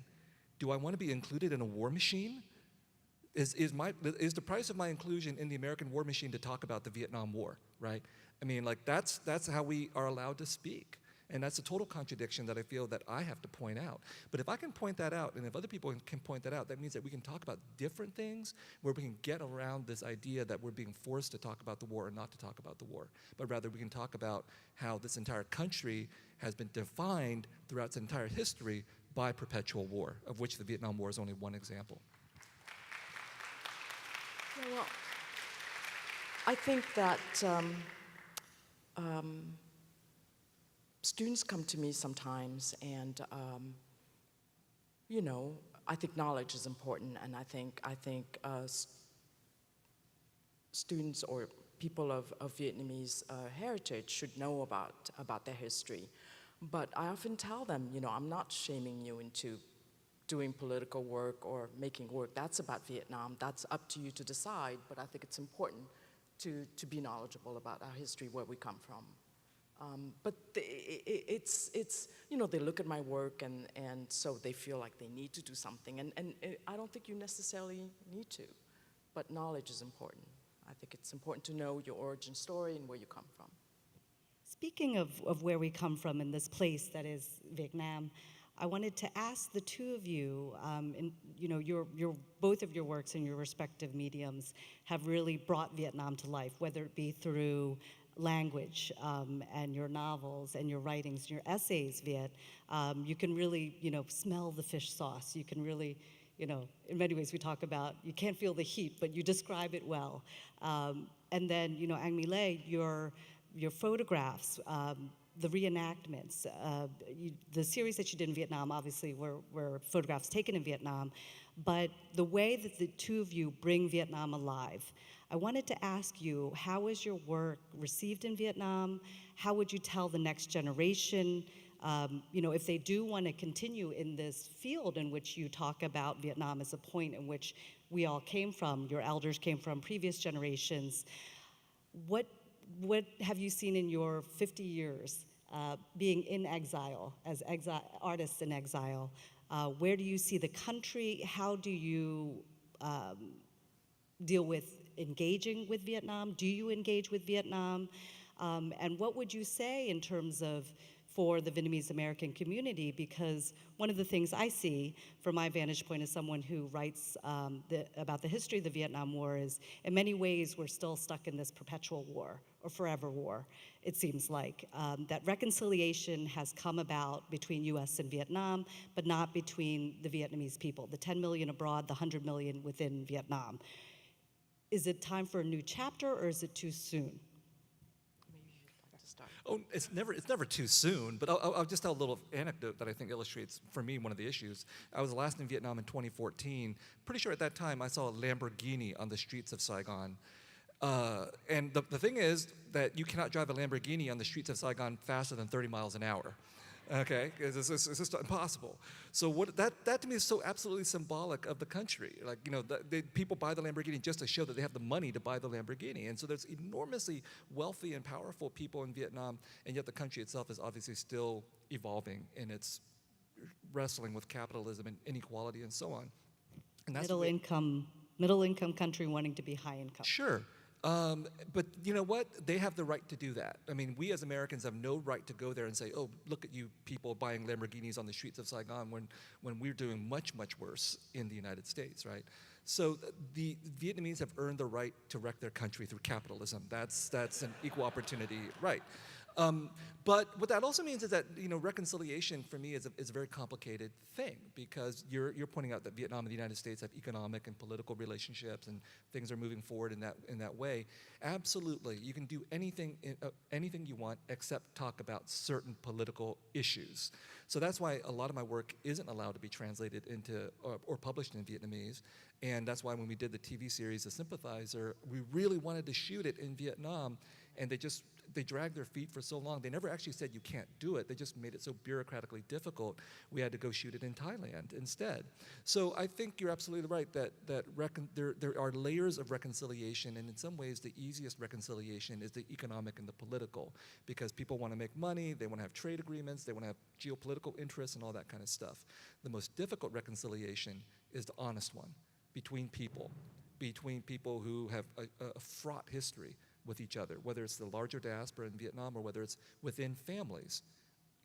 Do I want to be included in a war machine? Is the price of my inclusion in the American war machine to talk about the Vietnam War, right? I mean, like that's how we are allowed to speak. And that's a total contradiction that I feel that I have to point out. But if I can point that out, and if other people can point that out, that means that we can talk about different things where we can get around this idea that we're being forced to talk about the war or not to talk about the war. But rather we can talk about how this entire country has been defined throughout its entire history by perpetual war, of which the Vietnam War is only one example. Yeah, well, I think that students come to me sometimes, and you know, I think knowledge is important, and I think students or people of Vietnamese heritage should know about their history. But I often tell them, you know, I'm not shaming you into doing political work or making work. That's about Vietnam. That's up to you to decide. But I think it's important to be knowledgeable about our history, where we come from. But it's you know, they look at my work and so they feel like they need to do something. And I don't think you necessarily need to, but knowledge is important. I think it's important to know your origin story and where you come from. Speaking of where we come from in this place that is Vietnam, I wanted to ask the two of you, you know, both of your works in your respective mediums have really brought Vietnam to life, whether it be through language and your novels and your writings and your essays, Viet. You can really, you know, smell the fish sauce. You can really, you know, in many ways we talk about, you can't feel the heat, but you describe it well. And then, you know, Anh My Lê, your photographs, the reenactments, the series that you did in Vietnam obviously were photographs taken in Vietnam, but the way that the two of you bring Vietnam alive, I wanted to ask you, how is your work received in Vietnam? How would you tell the next generation, you know, if they do want to continue in this field in which you talk about Vietnam as a point in which we all came from, your elders came from, previous generations, what have you seen in your 50 years being in exile, as artists in exile? Where do you see the country? How do you deal with engaging with Vietnam? Do you engage with Vietnam? And what would you say in terms of for the Vietnamese American community? Because one of the things I see from my vantage point as someone who writes about the history of the Vietnam War is, in many ways, we're still stuck in this perpetual war, or forever war, it seems like. That reconciliation has come about between US and Vietnam, but not between the Vietnamese people, the 10 million abroad, the 100 million within Vietnam. Is it time for a new chapter, or is it too soon? Oh, it's never too soon, but I'll just tell a little anecdote that I think illustrates, for me, one of the issues. I was last in Vietnam in 2014. Pretty sure at that time I saw a Lamborghini on the streets of Saigon. And the thing is that you cannot drive a Lamborghini on the streets of Saigon faster than 30 miles an hour. Okay, it's just impossible. So that to me is so absolutely symbolic of the country. Like, you know, people buy the Lamborghini just to show that they have the money to buy the Lamborghini. And so there's enormously wealthy and powerful people in Vietnam, and yet the country itself is obviously still evolving in its wrestling with capitalism and inequality and so on. And that's middle income country wanting to be high income. Sure. But you know what? They have the right to do that. I mean, we as Americans have no right to go there and say, oh, look at you people buying Lamborghinis on the streets of Saigon when we're doing much, much worse in the United States, right? So the Vietnamese have earned the right to wreck their country through capitalism. That's an equal opportunity right. But what that also means is that, you know, reconciliation for me is a very complicated thing, because you're pointing out that Vietnam and the United States have economic and political relationships and things are moving forward in that way. Absolutely, you can do anything you want except talk about certain political issues. So that's why a lot of my work isn't allowed to be translated into or published in Vietnamese. And that's why when we did the TV series The Sympathizer, we really wanted to shoot it in Vietnam, and they dragged their feet for so long. They never actually said you can't do it. They just made it so bureaucratically difficult. We had to go shoot it in Thailand instead. So I think you're absolutely right that there are layers of reconciliation, and in some ways the easiest reconciliation is the economic and the political, because people want to make money, they want to have trade agreements, they want to have geopolitical interests and all that kind of stuff. The most difficult reconciliation is the honest one, between people who have a fraught history with each other, whether it's the larger diaspora in Vietnam or whether it's within families.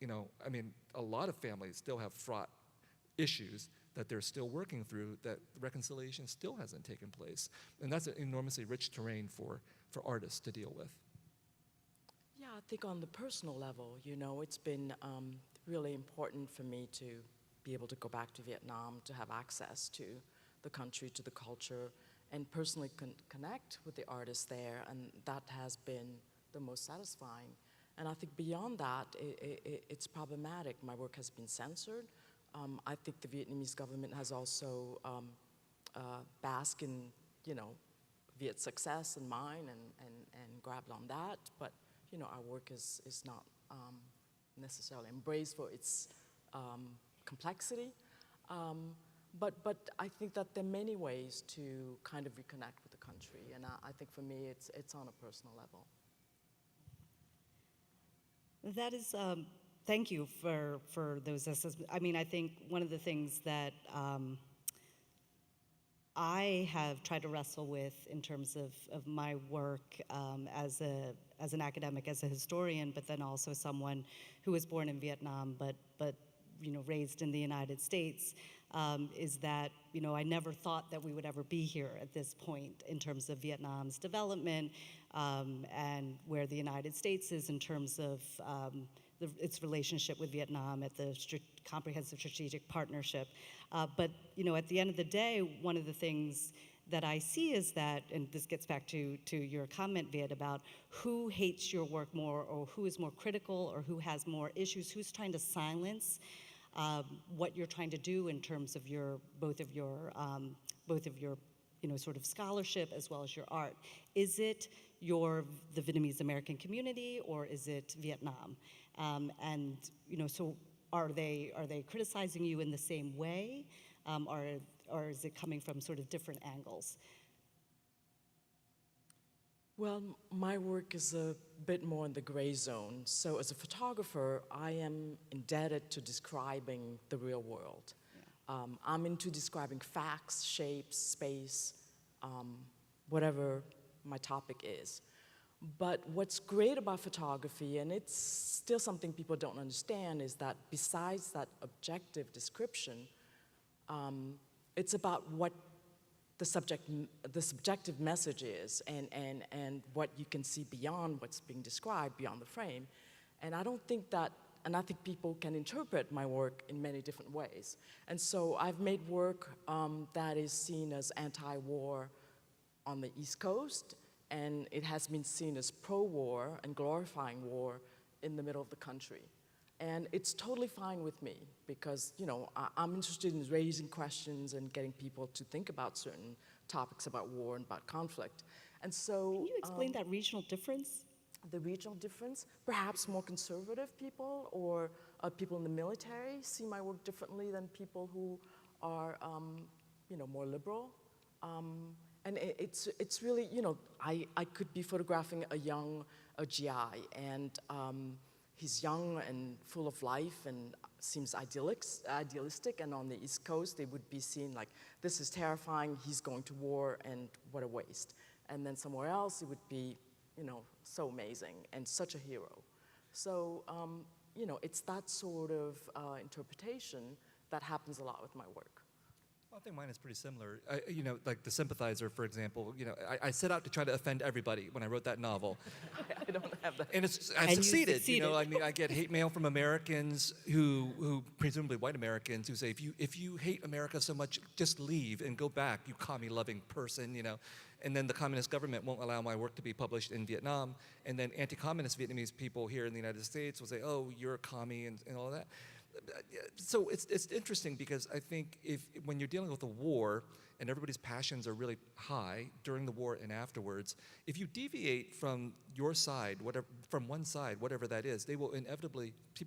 I mean, a lot of families still have fraught issues that they're still working through, that reconciliation still hasn't taken place. And that's an enormously rich terrain for artists to deal with. Yeah, I think on the personal level, it's been really important for me to be able to go back to Vietnam, to have access to the country, to the culture, and personally connect with the artists there, and that has been the most satisfying. And I think beyond that, it's problematic. My work has been censored. I think the Vietnamese government has also basked in, Viet's success and mine and grabbed on that, but, our work is not necessarily embraced for its complexity. But I think that there are many ways to kind of reconnect with the country, and I think for me, it's on a personal level. That is, thank you for those assessments. I mean, I think one of the things that I have tried to wrestle with in terms of my work as an academic, as a historian, but then also someone who was born in Vietnam, but raised in the United States, is that, I never thought that we would ever be here at this point in terms of Vietnam's development and where the United States is in terms of its relationship with Vietnam at the Comprehensive Strategic Partnership. But, at the end of the day, one of the things that I see is that, and this gets back to your comment, Viet, about who hates your work more, or who is more critical, or who has more issues, who's trying to silence what you're trying to do in terms of both of your sort of scholarship as well as your art. Is it the Vietnamese American community, or is it Vietnam? And so are they criticizing you in the same way, or is it coming from sort of different angles? Well, my work is a bit more in the gray zone. So as a photographer, I am indebted to describing the real world. Yeah. I'm into describing facts, shapes, space, whatever my topic is. But what's great about photography, and it's still something people don't understand, is that besides that objective description, it's about what the subjective message is, and what you can see beyond what's being described, beyond the frame. And I don't think that, and I think people can interpret my work in many different ways. And so I've made work that is seen as anti-war on the East Coast, and it has been seen as pro-war and glorifying war in the middle of the country. And it's totally fine with me, because I'm interested in raising questions and getting people to think about certain topics about war and about conflict. And so— Can you explain that regional difference? The regional difference? Perhaps more conservative people or people in the military see my work differently than people who are more liberal. And it's really, I could be photographing a GI, and he's young and full of life and seems idealistic, and on the East Coast they would be seen like, this is terrifying, he's going to war, and what a waste. And then somewhere else it would be, so amazing and such a hero. So, it's that sort of interpretation that happens a lot with my work. Well, I think mine is pretty similar. Like The Sympathizer, for example. I set out to try to offend everybody when I wrote that novel. I don't have that. And I succeeded. I get hate mail from Americans who presumably white Americans, who say, if you hate America so much, just leave and go back, you commie-loving person. And then the communist government won't allow my work to be published in Vietnam. And then anti-communist Vietnamese people here in the United States will say, oh, you're a commie and all that. So it's interesting, because I think when you're dealing with a war and everybody's passions are really high during the war and afterwards, if you deviate from your side, from one side, whatever that is, people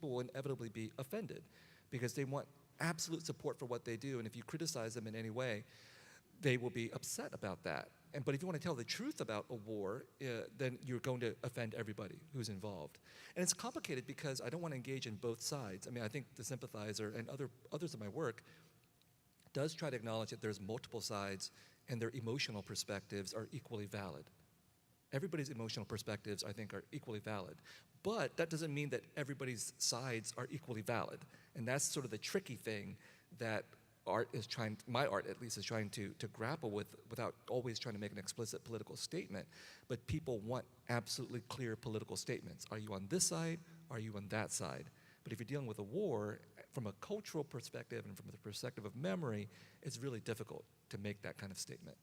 will inevitably be offended, because they want absolute support for what they do, and if you criticize them in any way, they will be upset about that. But if you want to tell the truth about a war, then you're going to offend everybody who's involved. And it's complicated, because I don't want to engage in both sides. I mean, I think The Sympathizer and others of my work does try to acknowledge that there's multiple sides and their emotional perspectives are equally valid. Everybody's emotional perspectives, I think, are equally valid. But that doesn't mean that everybody's sides are equally valid. And that's sort of the tricky thing that art is trying, my art at least, is trying to grapple with without always trying to make an explicit political statement. But people want absolutely clear political statements. Are you on this side? Are you on that side? But if you're dealing with a war, from a cultural perspective and from the perspective of memory, it's really difficult to make that kind of statement.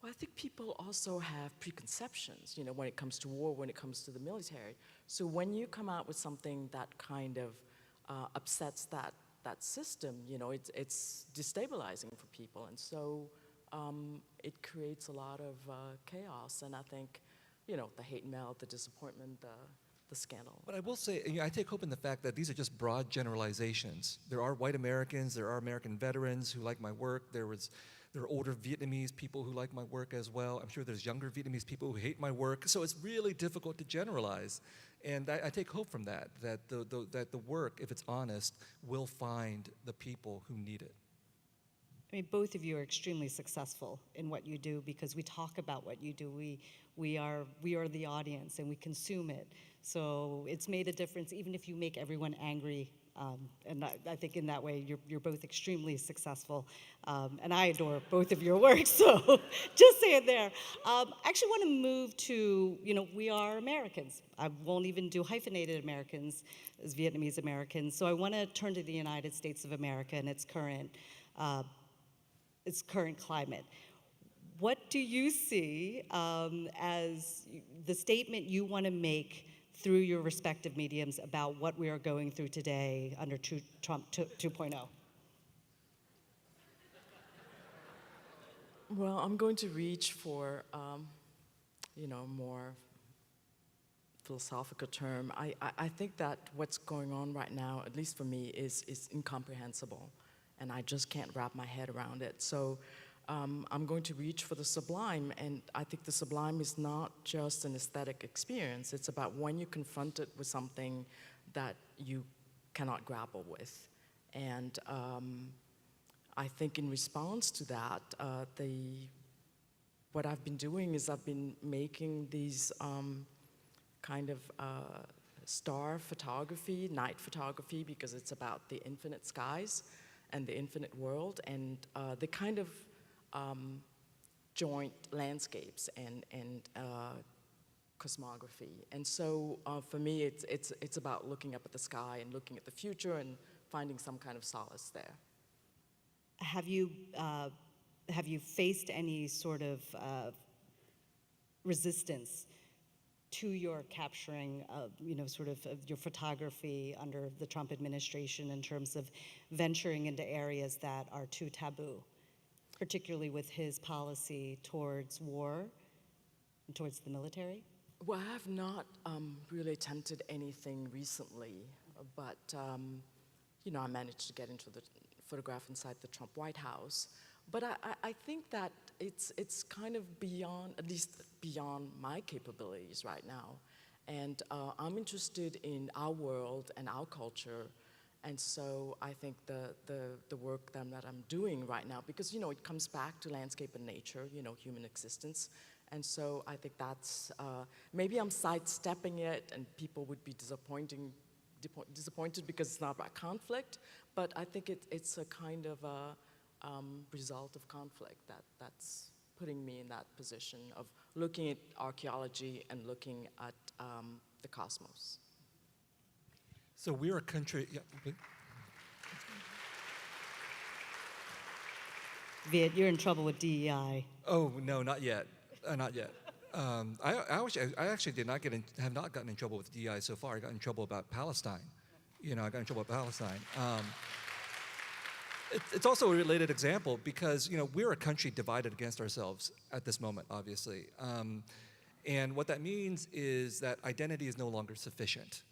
Well, I think people also have preconceptions, you know, when it comes to war, when it comes to the military. So when you come out with something that kind of upsets that system, you know, it's destabilizing for people. And so it creates a lot of chaos. And I think, you know, the hate mail, the disappointment, the scandal. But I will say, you know, I take hope in the fact that these are just broad generalizations. There are white Americans, there are American veterans who like my work, there are older Vietnamese people who like my work as well. I'm sure there's younger Vietnamese people who hate my work. So it's really difficult to generalize. And I take hope from that the work, if it's honest, will find the people who need it. I mean, both of you are extremely successful in what you do because we talk about what you do. We are the audience and we consume it. So it's made a difference even if you make everyone angry. And I think in that way, you're both extremely successful. And I adore both of your works, so just say it there. I actually want to move to, you know, we are Americans. I won't even do hyphenated Americans as Vietnamese Americans. So I want to turn to the United States of America and its current climate. What do you see as the statement you want to make through your respective mediums about what we are going through today under Trump 2.0? Well, I'm going to reach for, you know, more philosophical term. I think that what's going on right now, at least for me, is incomprehensible, and I just can't wrap my head around it. So I'm going to reach for the sublime, and I think the sublime is not just an aesthetic experience. It's about when you're confronted with something that you cannot grapple with. And I think in response to that, what I've been doing is I've been making these kind of star photography, night photography, because it's about the infinite skies and the infinite world, and the kind of joint landscapes and cosmography. And so for me, it's about looking up at the sky and looking at the future and finding some kind of solace there. Have you faced any sort of resistance to your capturing, you know, sort of your photography under the Trump administration in terms of venturing into areas that are too taboo, particularly with his policy towards war and towards the military? Well, I have not really attempted anything recently, but you know, I managed to get into the photograph inside the Trump White House. But I think that it's kind of beyond, at least beyond my capabilities right now. And I'm interested in our world and our culture. And so I think the work that I'm doing right now, because, you know, it comes back to landscape and nature, you know, human existence. And so I think that's, maybe I'm sidestepping it and people would be disappointed because it's not about conflict, but I think it's a kind of a result of conflict that's putting me in that position of looking at archaeology and looking at the cosmos. So we're a country. Yeah. Viet, you're in trouble with DEI. Oh no, not yet. Not yet. I actually have not gotten in trouble with DEI so far. I got in trouble about Palestine. You know, I got in trouble with Palestine. It's also a related example because, you know, we're a country divided against ourselves at this moment, obviously. And what that means is that identity is no longer sufficient,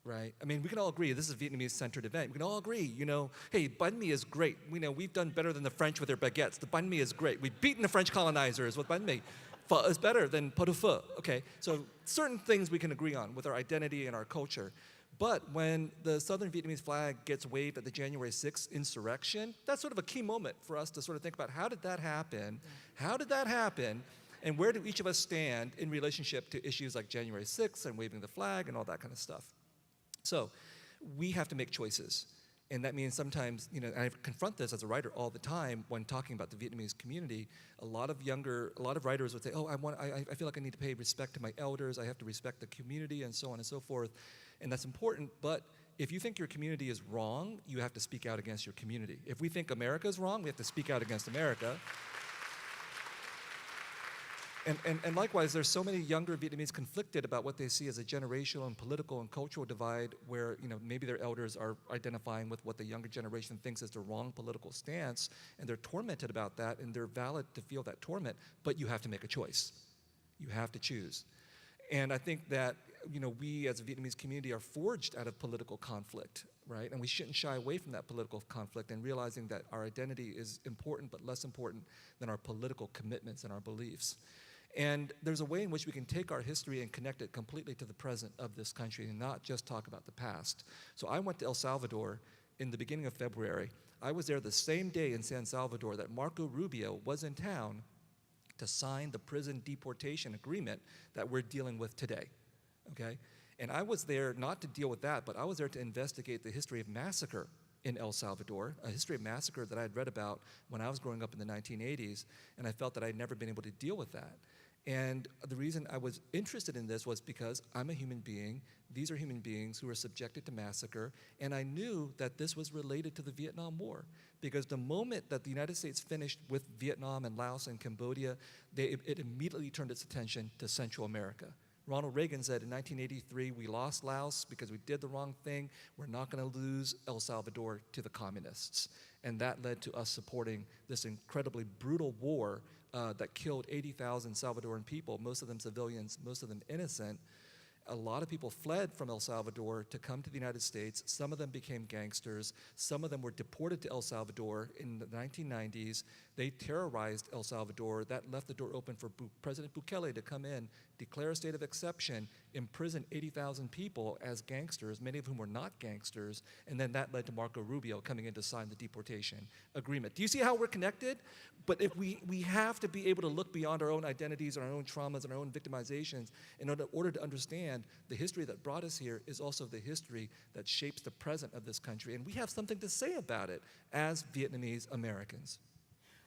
right? I mean, we can all agree this is a Vietnamese-centered event. We can all agree, you know, hey, banh mi is great. We know we've done better than the French with their baguettes. The banh mi is great. We've beaten the French colonizers with banh mi. Pho is better than pot au feu, okay? So certain things we can agree on with our identity and our culture. But when the Southern Vietnamese flag gets waved at the January 6th insurrection, that's sort of a key moment for us to sort of think about how did that happen? How did that happen? And where do each of us stand in relationship to issues like January 6th and waving the flag and all that kind of stuff? So we have to make choices. And that means sometimes, and I confront this as a writer all the time when talking about the Vietnamese community. A lot of writers would say, oh, I feel like I need to pay respect to my elders, I have to respect the community, and so on and so forth. And that's important, but if you think your community is wrong, you have to speak out against your community. If we think America is wrong, we have to speak out against America. And likewise, there's so many younger Vietnamese conflicted about what they see as a generational and political and cultural divide where, maybe their elders are identifying with what the younger generation thinks is the wrong political stance, and they're tormented about that, and they're valid to feel that torment, but you have to make a choice. You have to choose. And I think that, we as a Vietnamese community are forged out of political conflict, right? And we shouldn't shy away from that political conflict and realizing that our identity is important but less important than our political commitments and our beliefs. And there's a way in which we can take our history and connect it completely to the present of this country and not just talk about the past. So I went to El Salvador in the beginning of February. I was there the same day in San Salvador that Marco Rubio was in town to sign the prison deportation agreement that we're dealing with today, okay? And I was there not to deal with that, but I was there to investigate the history of massacre in El Salvador, a history of massacre that I had read about when I was growing up in the 1980s, and I felt that I'd never been able to deal with that. And the reason I was interested in this was because I'm a human being. These are human beings who were subjected to massacre, and I knew that this was related to the Vietnam War, because the moment that the United States finished with Vietnam and Laos and Cambodia, it immediately turned its attention to Central America. Ronald Reagan said in 1983, we lost Laos because we did the wrong thing. We're not going to lose El Salvador to the communists. And that led to us supporting this incredibly brutal war that killed 80,000 Salvadoran people, most of them civilians, most of them innocent. A lot of people fled from El Salvador to come to the United States. Some of them became gangsters. Some of them were deported to El Salvador in the 1990s. They terrorized El Salvador. That left the door open for President Bukele to come in, declare a state of exception, imprison 80,000 people as gangsters, many of whom were not gangsters, and then that led to Marco Rubio coming in to sign the deportation agreement. Do you see how we're connected? But if we have to be able to look beyond our own identities and our own traumas and our own victimizations in order to understand the history that brought us here is also the history that shapes the present of this country, and we have something to say about it as Vietnamese Americans.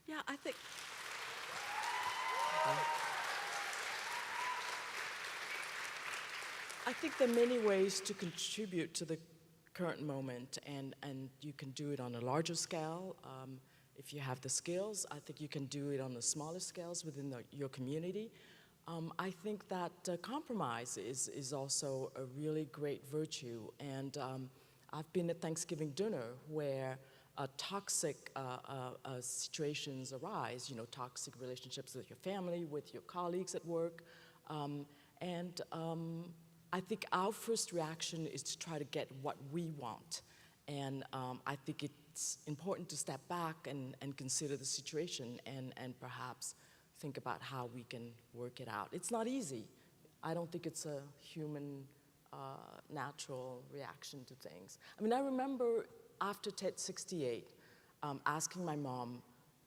Yeah, I think. I think there are many ways to contribute to the current moment, and you can do it on a larger scale. If you have the skills, I think you can do it on the smaller scales within your community. I think that compromise is also a really great virtue, and I've been at Thanksgiving dinner where toxic situations arise, toxic relationships with your family, with your colleagues at work, and I think our first reaction is to try to get what we want, and I think it's important to step back and consider the situation and perhaps think about how we can work it out. It's not easy. I don't think it's a human natural reaction to things. I mean, I remember after TED 68 asking my mom,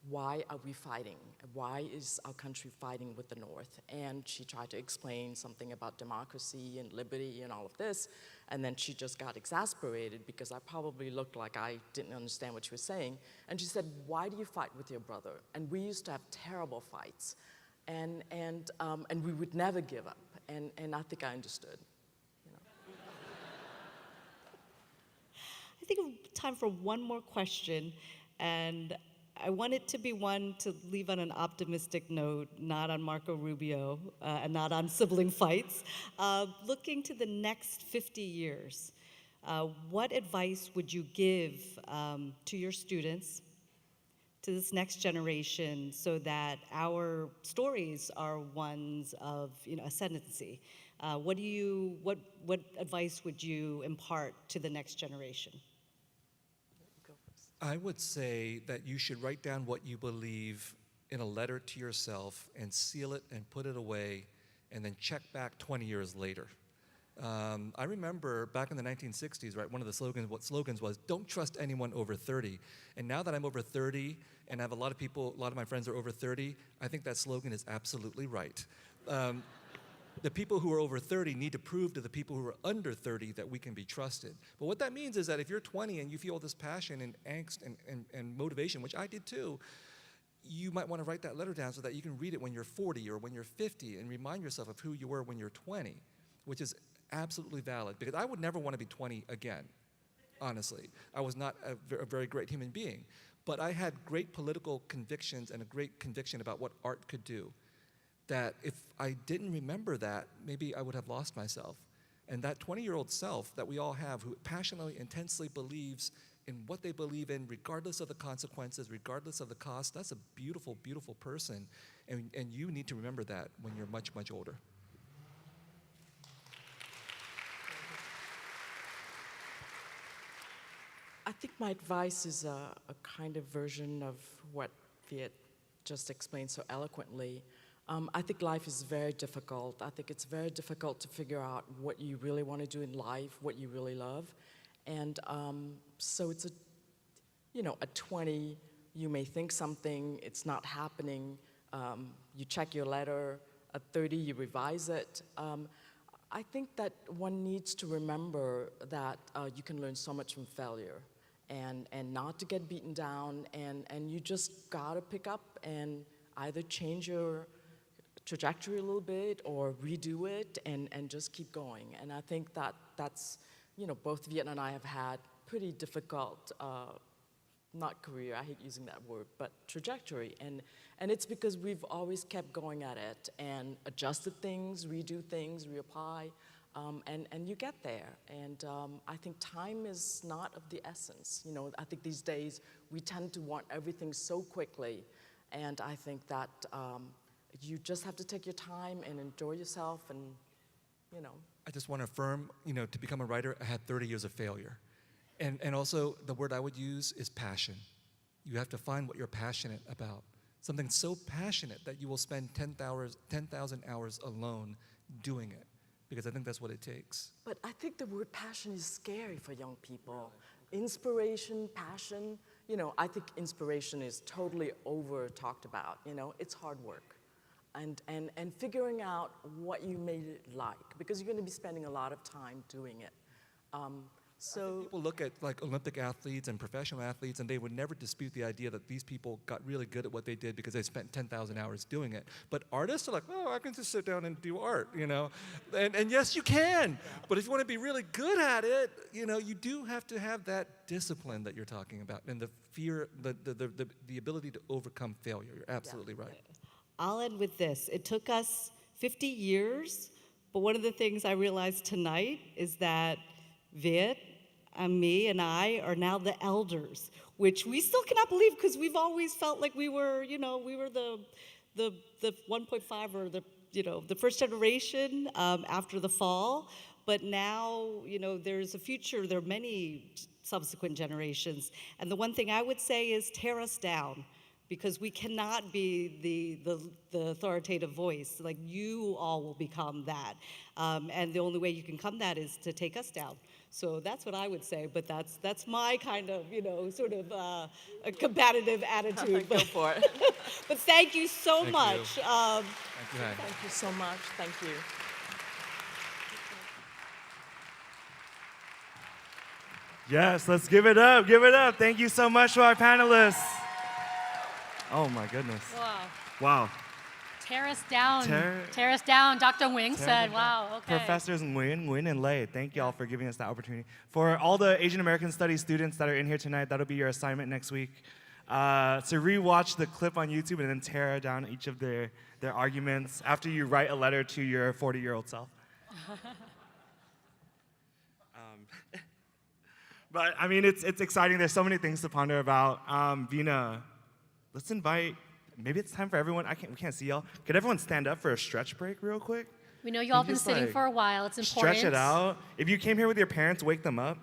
why are we fighting? Why is our country fighting with the North? And she tried to explain something about democracy and liberty and all of this, and then she just got exasperated because I probably looked like I didn't understand what she was saying. And she said, why do you fight with your brother? And we used to have terrible fights, and we would never give up. And I think I understood. I think time for one more question, and I want it to be one to leave on an optimistic note, not on Marco Rubio, and not on sibling fights. Looking to the next 50 years, what advice would you give to your students, to this next generation, so that our stories are ones of ascendancy? What advice would you impart to the next generation? I would say that you should write down what you believe in a letter to yourself and seal it and put it away and then check back 20 years later. I remember back in the 1960s, right, one of the slogans was, don't trust anyone over 30. And now that I'm over 30, and I have a lot of my friends are over 30, I think that slogan is absolutely right. The people who are over 30 need to prove to the people who are under 30 that we can be trusted. But what that means is that if you're 20 and you feel this passion and angst and motivation, which I did too, you might want to write that letter down so that you can read it when you're 40 or when you're 50 and remind yourself of who you were when you're 20, which is absolutely valid, because I would never want to be 20 again, honestly. I was not a very great human being, but I had great political convictions and a great conviction about what art could do, that if I didn't remember that, maybe I would have lost myself. And that 20-year-old self that we all have, who passionately, intensely believes in what they believe in, regardless of the consequences, regardless of the cost, that's a beautiful, beautiful person. And you need to remember that when you're much, much older. I think my advice is a kind of version of what Viet just explained so eloquently. I think life is very difficult. I think it's very difficult to figure out what you really want to do in life, what you really love. And so it's at 20, you may think something, it's not happening. You check your letter. At 30, you revise it. I think that one needs to remember that you can learn so much from failure, and not to get beaten down, and you just gotta pick up and either change your trajectory a little bit or redo it and just keep going. And I think that's, both Viet and I have had pretty difficult, not career, I hate using that word, but trajectory. And it's because we've always kept going at it and adjusted things, redo things, reapply, and you get there. And I think time is not of the essence. I think these days we tend to want everything so quickly, and I think that you just have to take your time and enjoy yourself, and I just want to affirm, to become a writer, I had 30 years of failure. And also, the word I would use is passion. You have to find what you're passionate about. Something so passionate that you will spend 10,000 hours alone doing it, because I think that's what it takes. But I think the word passion is scary for young people. Inspiration, passion, I think inspiration is totally over talked about. It's hard work. And figuring out what you made it like, because you're going to be spending a lot of time doing it. So people look at like Olympic athletes and professional athletes, and they would never dispute the idea that these people got really good at what they did because they spent 10,000 hours doing it. But artists are like, oh, I can just sit down and do art, And yes, you can. But if you want to be really good at it, you do have to have that discipline that you're talking about, and the fear, the ability to overcome failure. You're absolutely right. I'll end with this. It took us 50 years, but one of the things I realized tonight is that Viet and me and I are now the elders, which we still cannot believe, because we've always felt like we were the 1.5 or the first generation after the fall. But now, there's a future. There are many subsequent generations. And the one thing I would say is tear us down, because we cannot be the authoritative voice. Like, you all will become that. And the only way you can come that is to take us down. So that's what I would say, but that's my kind of, sort of a combative attitude. Go for it. But thank you so much. Thank you so much. Thank you. Yes, let's give it up. Give it up. Thank you so much to our panelists. Oh my goodness. Wow. Tear us down. Tear us down, Dr. Nguyen said. Wow, okay. Professors Nguyen, and Lei, thank you all for giving us that opportunity. For all the Asian American Studies students that are in here tonight, that'll be your assignment next week. To rewatch the clip on YouTube and then tear down each of their arguments after you write a letter to your 40-year-old self. But I mean, it's exciting. There's so many things to ponder about. Vina, let's invite. Maybe it's time for everyone. We can't see y'all. Could everyone stand up for a stretch break real quick? We know you all been sitting for a while. It's important. Stretch it out. If you came here with your parents, wake them up.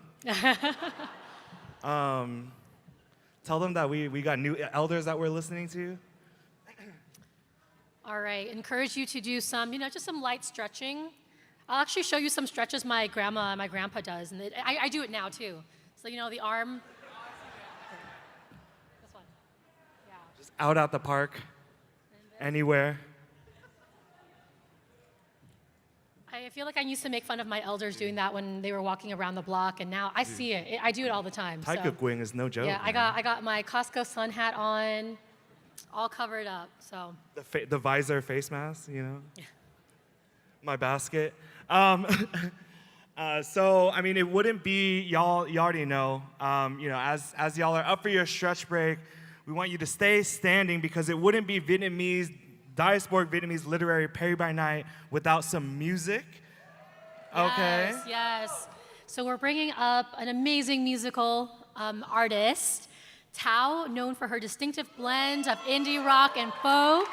Tell them that we got new elders that we're listening to. All right. Encourage you to do some, just some light stretching. I'll actually show you some stretches my grandma and my grandpa does, and I do it now too. So the arm. This one. Yeah. Just out at the park, anywhere. I feel like I used to make fun of my elders doing that when they were walking around the block, and now I see it. I do it all the time. Tai Kwing is no joke. Yeah, I got my Costco sun hat on, all covered up. So. The visor face mask, Yeah. My basket. So I mean, it wouldn't be y'all. You already know. As y'all are up for your stretch break, we want you to stay standing because it wouldn't be Diasporic Vietnamese Literary Perry by Night without some music. Okay. Yes. So we're bringing up an amazing musical artist, Thao, known for her distinctive blend of indie rock and folk,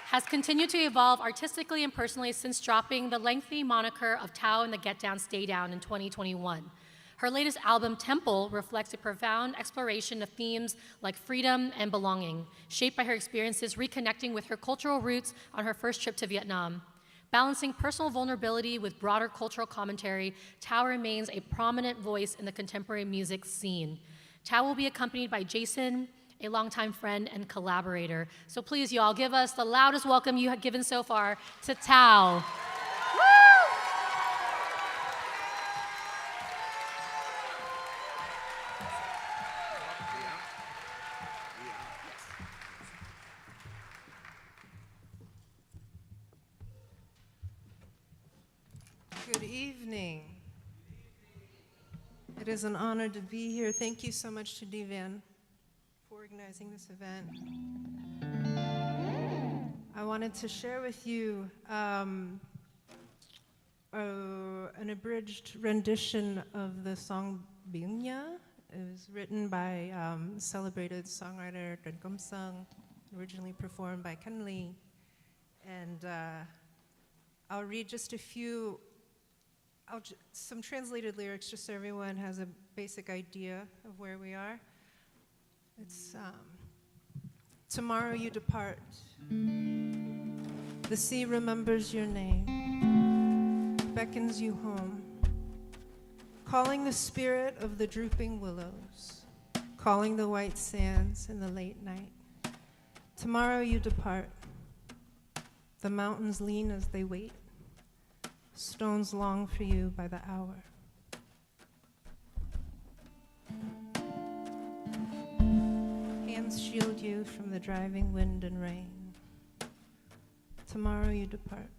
has continued to evolve artistically and personally since dropping the lengthy moniker of Thao and the Get Down, Stay Down in 2021. Her latest album, Temple, reflects a profound exploration of themes like freedom and belonging, shaped by her experiences reconnecting with her cultural roots on her first trip to Vietnam. Balancing personal vulnerability with broader cultural commentary, Thao remains a prominent voice in the contemporary music scene. Thao will be accompanied by Jason, a longtime friend and collaborator. So please, y'all, give us the loudest welcome you have given so far to Thao. Good evening. It is an honor to be here. Thank you so much to DVAN for organizing this event. I wanted to share with you an abridged rendition of the song Biếng Nhớ. It was written by celebrated songwriter Tran Công, originally performed by Thanh Ly. And I'll read just a few some translated lyrics just so everyone has a basic idea of where we are. It's tomorrow you depart. The sea remembers your name, beckons you home, calling the spirit of the drooping willows, calling the white sands in the late night. Tomorrow you depart. The mountains lean as they wait. Stones long for you by the hour. Hands shield you from the driving wind and rain. Tomorrow you depart.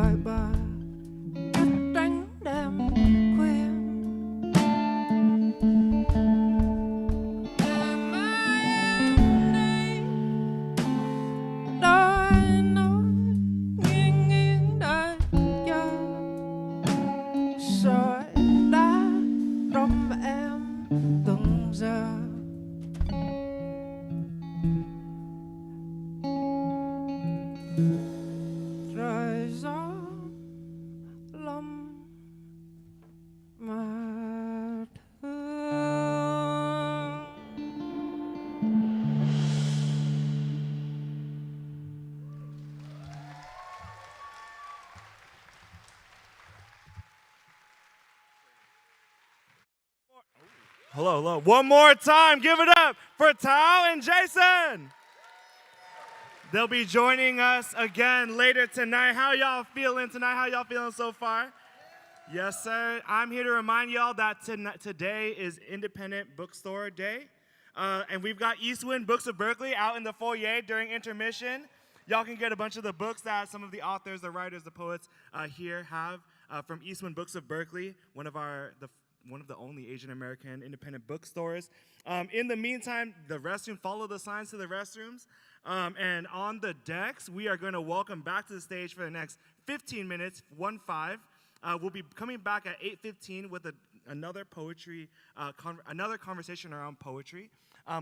gọi bà cất tránh đêm khuya. Đời nói nghiêng nghiêng đời chờ sỏi đá rом em từng giờ. Trời gió lâm mà thương. Hello, hello. One more time, give it up for Thao and Jason. They'll be joining us again later tonight. How y'all feeling tonight? How y'all feeling so far? Yes, sir. I'm here to remind y'all that today is Independent Bookstore Day. And we've got Eastwind Books of Berkeley out in the foyer during intermission. Y'all can get a bunch of the books that some of the authors, the writers, the poets here have from Eastwind Books of Berkeley, one of the only Asian American independent bookstores. In the meantime, follow the signs to the restrooms. And on the decks, we are going to welcome back to the stage for the next 15 minutes, 1-5. We'll be coming back at 8:15 with another conversation around poetry.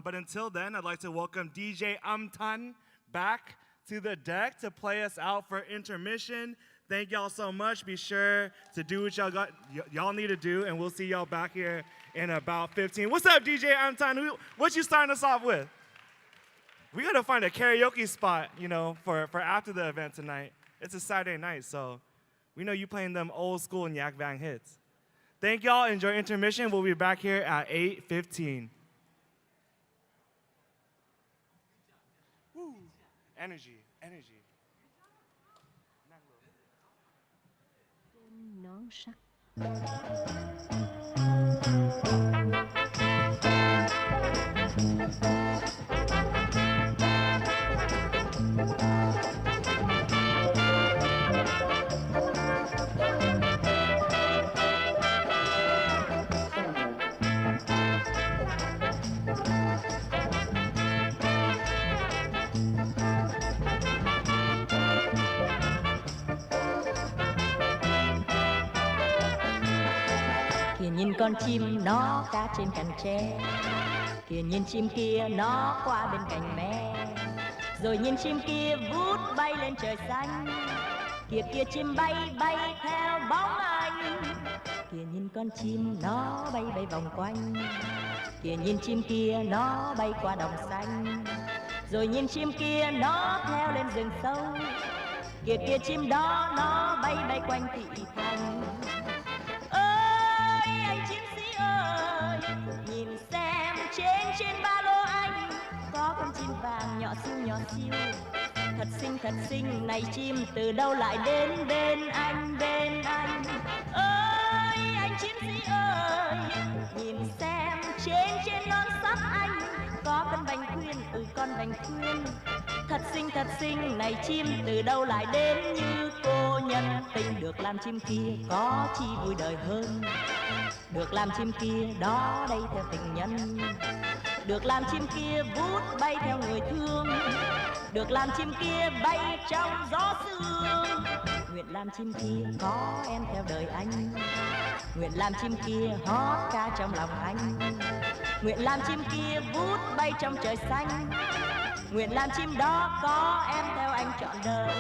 But until then, I'd like to welcome DJ Tan back to the deck to play us out for intermission. Thank y'all so much. Be sure to do what y'all need to do, and we'll see y'all back here in about 15. What's up, DJ Tan? What you starting us off with? We gotta find a karaoke spot, for after the event tonight. It's a Saturday night, so we know you playing them old school Yak Vang hits. Thank y'all. Enjoy intermission. We'll be back here at 8:15. Woo. Energy. Nón sắc. Nhìn con chim nó ca trên cành tre, kìa nhìn chim kia nó qua bên cạnh mé, rồi nhìn chim kia vút bay lên trời xanh, kìa kia chim bay bay theo bóng anh, kìa nhìn con chim nó bay bay vòng quanh, kìa nhìn chim kia nó bay qua đồng xanh, rồi nhìn chim kia nó theo lên rừng sâu, kìa kia chim đó nó bay bay quanh thị thành. Nhìn xem trên ba lô anh có con chim vàng nhỏ xinh thật xinh này chim từ đâu lại đến bên anh ơi anh chim sĩ ơi, nhìn xem trên non sắt anh có con vành khuyên con vành khuyên thật xinh này chim từ đâu lại đến như cô nhân tình, được làm chim kia có chi vui đời hơn, được làm chim kia đó đây theo tình nhân, được làm chim kia vút bay theo người thương, được làm chim kia bay trong gió sương, nguyện làm chim kia có em theo đời anh, nguyện làm chim kia hót ca trong lòng anh, nguyện làm chim kia vút bay trong trời xanh, nguyện làm chim đó có em theo anh trọn đời.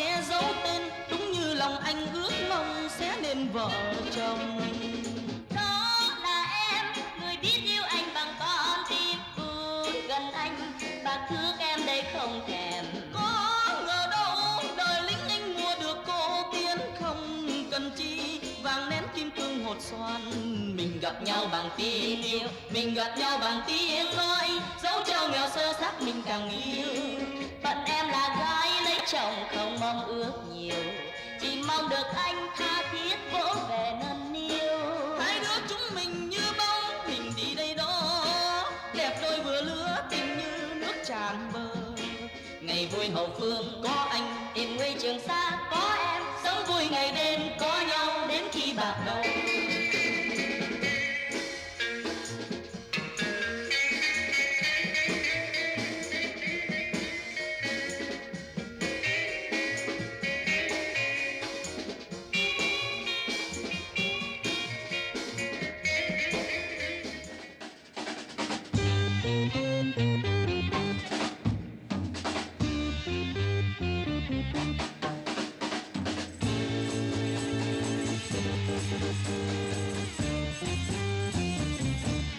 nghe dấu tên, đúng như lòng anh ước mong sẽ nên vợ chồng. Đó là em, người biết yêu anh bằng con tim. Gần anh, bạc thước em đây không thèm. Có ngờ đâu đời lính anh mua được cô tiên, không cần chi vàng nén kim cương hột xoan. Mình gặp nhau bằng tình yêu, mình gặp nhau bằng tiếng nói, dẫu cho nghèo sơ xác mình càng yêu. Phận em là gái lấy chồng không mong ước nhiều, chỉ mong được anh tha thiết vỗ về nâng niu. Hai đứa chúng mình như bóng hình đi đây đó, đẹp đôi vừa lứa tình như nước tràn bờ. Ngày vui hậu phương có anh, Yên nguy Trường Sa có em, sống vui ngày đêm có nhau đến khi bạc đầu.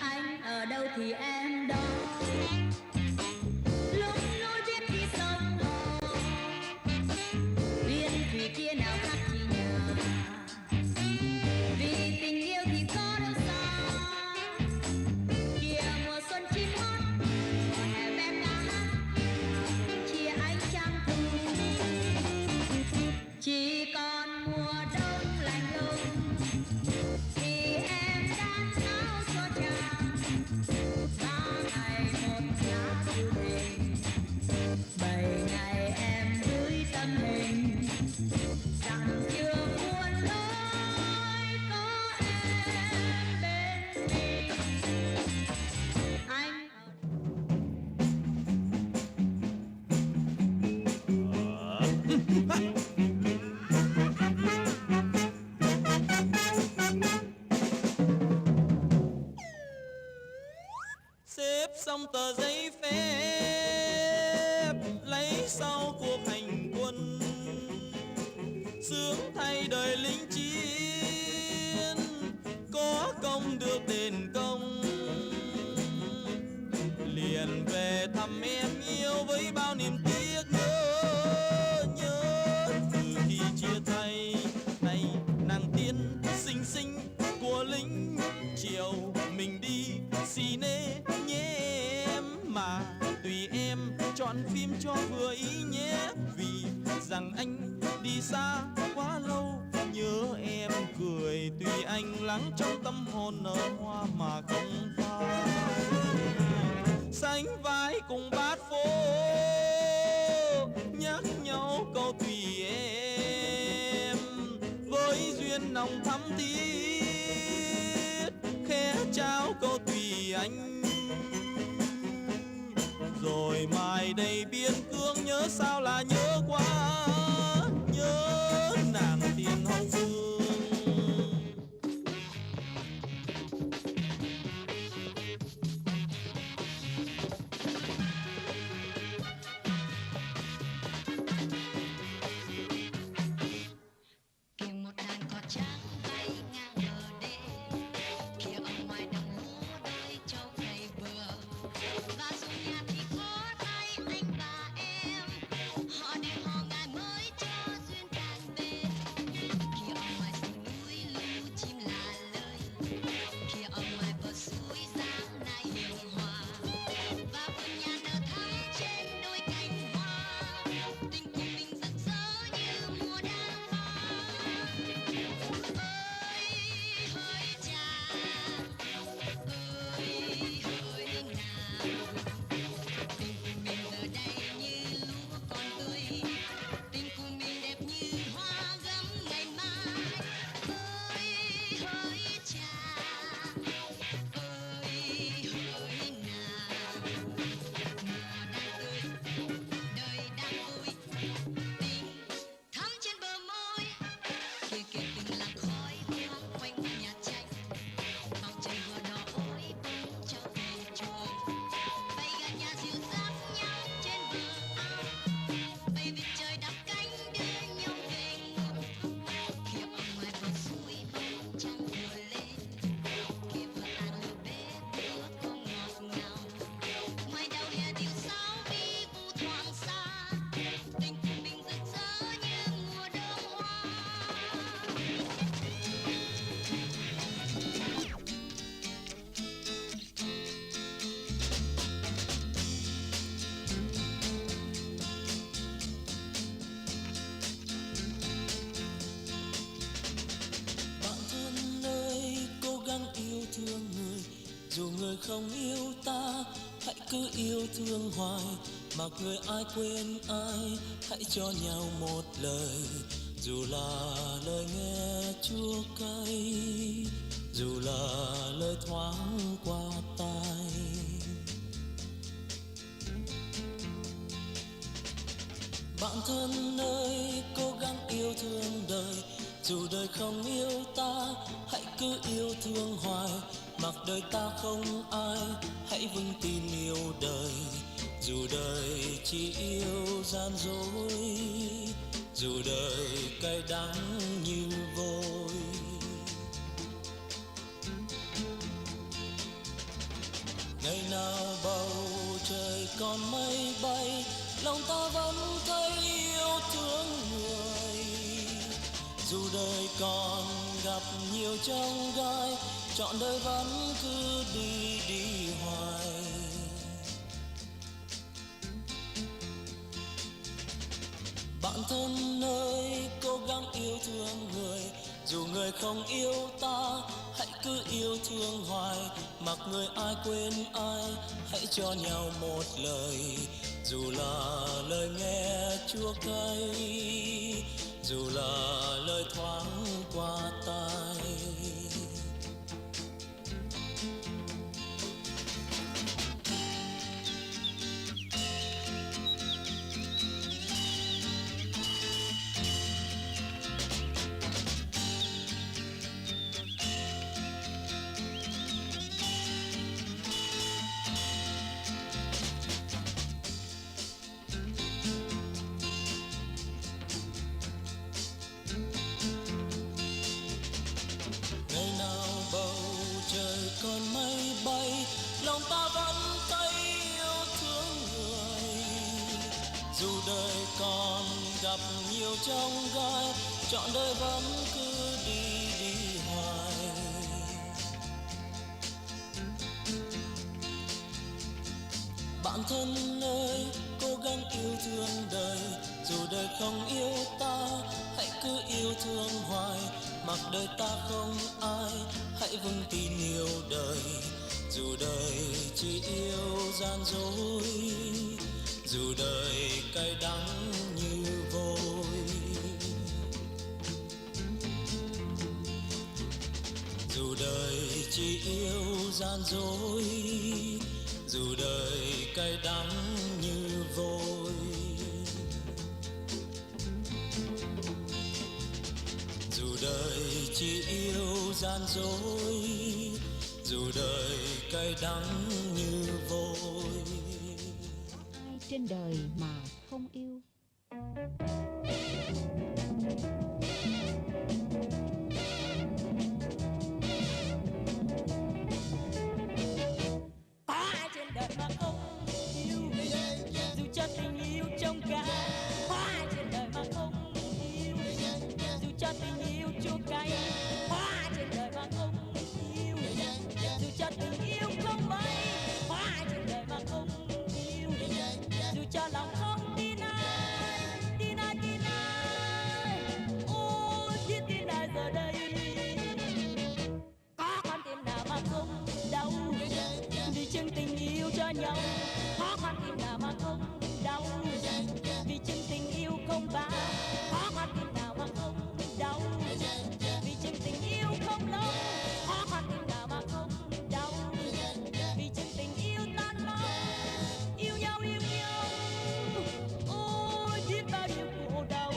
anh ở đâu thì em đó. Lúc nối biết đi sông hồ, viên thủy kia nào khác chi nhờ. Vì tình yêu thì có đâu xa, kia mùa xuân chim hót, mùa hè ve ca hát, chia ánh trăng thu. Chỉ còn mùa đông lạnh lùng thì em đã áo xóa tràn. 3 ngày một lá thư tình, 7 ngày em gửi tâm hình, rằng chưa buồn lối có em bên mình. Anh Xếp xong tờ giấy phép, lấy sau cuộc hành quân, sướng thay đời lính chiến, có công được đền công. Liền về thăm em yêu với bao niềm tiếc nhớ từ khi chia tay. Này nàng tiên xinh xinh của lính, chiều mình đi xì nê nhé em, mà tùy em chọn phim cho vừa ý nhé. Vì rằng anh đi xa quá lâu, nhớ em cười, tùy anh lắng trong tâm hồn nở hoa mà không phai. Sánh vai cùng bát phố, nhắc nhau câu tùy em, với duyên nồng thắm thiết, khẽ trao câu tùy anh. Rồi mai đây biên cương nhớ sao là nhớ quá, nhớ nàng tiên hậu phương. và dù nhà thì có tay anh và em, họ đều hò ngài mơ dù người không yêu ta, hãy cứ yêu thương hoài, mặc người ai quên ai, hãy cho nhau một lời, dù là lời nghe chua cay, dù là lời thoáng qua tai. Bạn thân ơi, cố gắng yêu thương đời, dù đời không yêu ta, hãy cứ yêu thương hoài, mặc đời ta không ai, hãy vững tin yêu đời, dù đời chỉ yêu gian dối, dù đời cay đắng như vôi. Ngày nào bầu trời còn mây bay, lòng ta vẫn thấy yêu thương người, dù đời còn gặp nhiều chông gai, trọn đời vẫn cứ đi đi hoài. Bạn thân ơi, cố gắng yêu thương người, dù người không yêu ta, hãy cứ yêu thương hoài, mặc người ai quên ai, hãy cho nhau một lời, dù là lời nghe chua cay, dù là lời thoáng qua tai. Còn mây bay, lòng ta vẫn thấy yêu thương người, dù đời còn gặp nhiều chông gai, trọn đời vẫn cứ đi đi hoài. Bạn thân ơi, cố gắng yêu thương đời, dù đời không yêu ta, hãy cứ yêu thương hoài, mặc đời ta không ai, hãy vững tin yêu đời, dù đời chỉ yêu gian dối, dù đời cay đắng như vôi, dù đời chỉ yêu gian dối, dù đời cay đắng như vôi. Dù đời chỉ yêu gian dối, dù đời cay đắng như vôi. Ai trên đời mà không yêu? Có ai trên đời mà không yêu, dù cho tình yêu trong gai. Có ai trên đời mà không yêu, dù cho tình yêu chua cay. Có ai trên đời mà không yêu, dù cho tình yêu không mấy. Có ai trên đời mà không yêu, dù cho lòng không tin ai, tin ai, tin ai. Ôi biết tin ai giờ đây. Có con tim nào mà không đau, vì chân tình yêu cho nhau. Có con tim nào mà không đau, vì chân tình yêu không bao. Có con tim nào mà không đau, vì chân tình yêu không lâu. Có con tim nào mà không đau, vì chân tình yêu tan mau. Yêu nhau, ôi biết bao nhiêu khổ đau.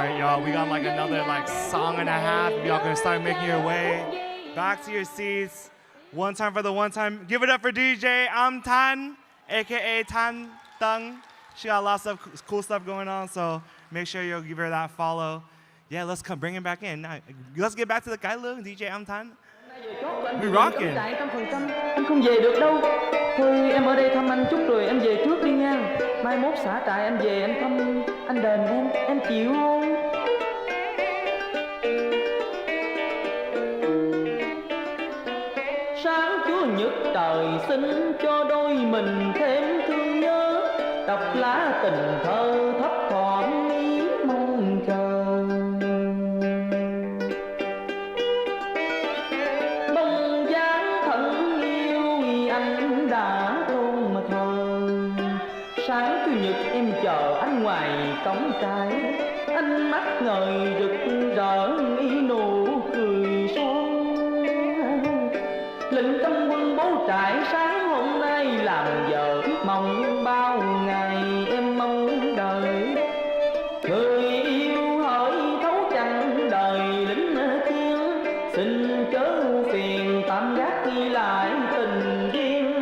right, y'all, we got like another like song and a half. Y'all gonna start making your way back to your seats. One time for the one time. Give it up for DJ Thanh, aka Thanh Tung. She got lots of cool stuff going on, so make sure you'll give her that follow. Yeah, let's come bring him back in. Now, let's get back to the Cải Lương, DJ Thanh. We rocking. Anh không về được đâu. Thôi em ở đây thăm anh chút rồi em về trước đi nha. Mai mốt xả trại anh về anh thăm anh đền em chịu không? Sáng Chúa Nhật trời xin cho đôi mình thêm thương nhớ. Đọc lá tình thơ thấp thỏm ý mong chờ. Bông dáng thân yêu anh đã ôm thờ. Sáng Chủ nhật em chờ anh ngoài cổng trại. Ánh mắt ngời rực rỡ ý nụ cười son. Lệnh trong quân bố trại sáng hôm nay làm giờ mong bao ngày em mong đợi. Người yêu hỡi thấu chẳng đời lính chiến. Xin chớ phiền tạm gác ghi lại tình duyên.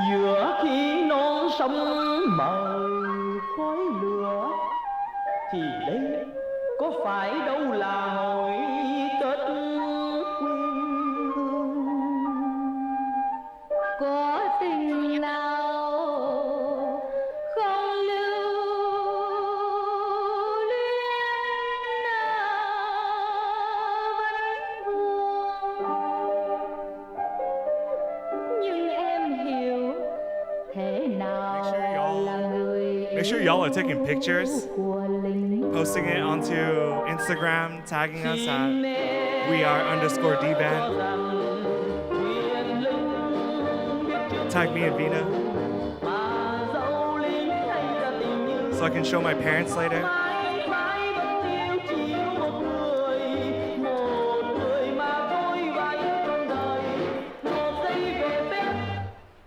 Giữa khi non sông mờ khói lửa thì đây có phải đâu là hồi kết quên hương. Có tình nào không lưu luyến vẫn vương. Nhưng em hiểu thế nào là người Make sure y'all are taking pictures, posting it onto Instagram, tagging us at @weare_DVAN. Tag me and Vina so I can show my parents later.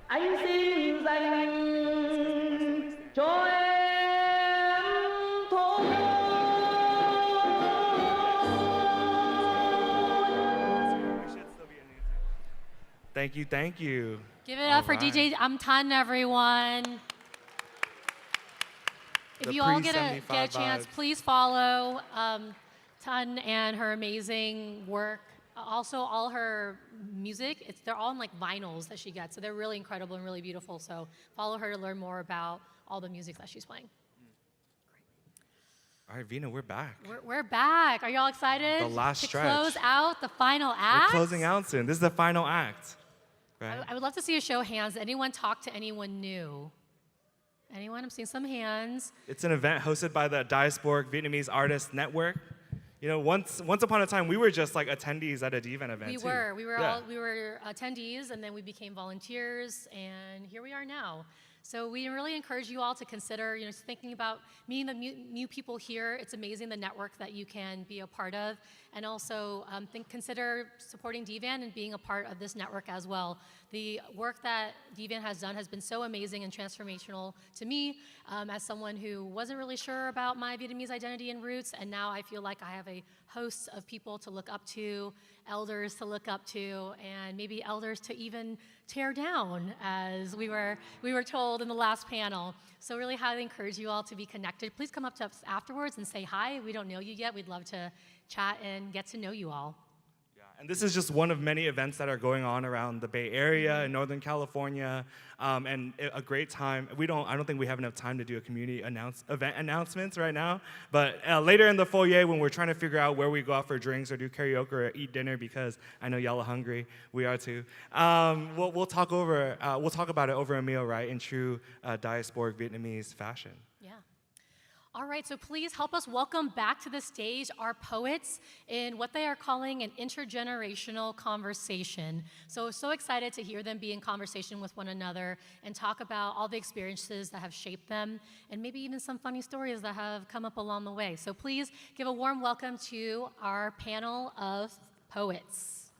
Anh xin dành cho em thôi. Thank you, thank you. Give it up for DJ Thanh, everyone. If The you all get a pre-75 chance, vibes. please follow Thanh and her amazing work. Also, all her music, they're all in like vinyls that she gets, so they're really incredible and really beautiful. So follow her to learn more about all the music that she's playing. All right, Vina, we're back. We're back. Are y'all excited The last to stretch. close out the final We're act? closing out soon. This is the final act. Right? I would love to see a show of hands. Anyone talk to anyone new? Anyone? I'm seeing some hands. It's an event hosted by the Diasporic Vietnamese Artists Network. You know, once upon a time, we were just like attendees at a DVAN event. We too. were we were attendees, and then we became volunteers, and here we are now. So we really encourage you all to consider, thinking about meeting the new people here. It's amazing the network that you can be a part of, and also consider supporting DVAN and being a part of this network as well. The work that DVAN has done has been so amazing and transformational to me as someone who wasn't really sure about my Vietnamese identity and roots, and now I feel like I have a host of people to look up to, elders to look up to, and maybe elders to even tear down, as we were told in the last panel. So really highly encourage you all to be connected. Please come up to us afterwards and say hi. We don't know you yet. We'd love to chat and get to know you all. And this is just one of many events that are going on around the Bay Area in Northern California, and a great time. I don't think we have enough time to do a community event announcements right now, but later in the foyer when we're trying to figure out where we go out for drinks or do karaoke or eat dinner, because I know y'all are hungry, we are too. We'll talk about it over a meal, right, in true diasporic Vietnamese fashion. Yeah. All right, so please help us welcome back to the stage our poets in what they are calling an intergenerational conversation. So excited to hear them be in conversation with one another and talk about all the experiences that have shaped them and maybe even some funny stories that have come up along the way. So please give a warm welcome to our panel of poets.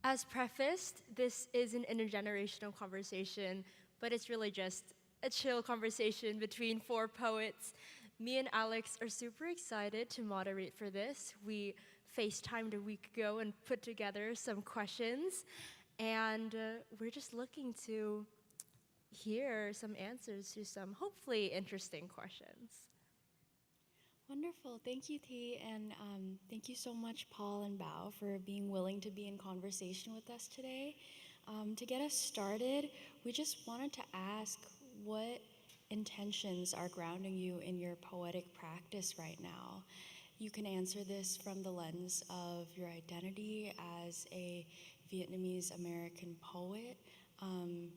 As prefaced, this is an intergenerational conversation, but it's really just a chill conversation between 4 poets. Me and Alex are super excited to moderate for this. We FaceTimed a week ago and put together some questions, and we're just looking to hear some answers to some hopefully interesting questions. Wonderful. Thank you, T. And thank you so much, Paul and Bao, for being willing to be in conversation with us today. To get us started, we just wanted to ask what intentions are grounding you in your poetic practice right now. You can answer this from the lens of your identity as a Vietnamese American poet.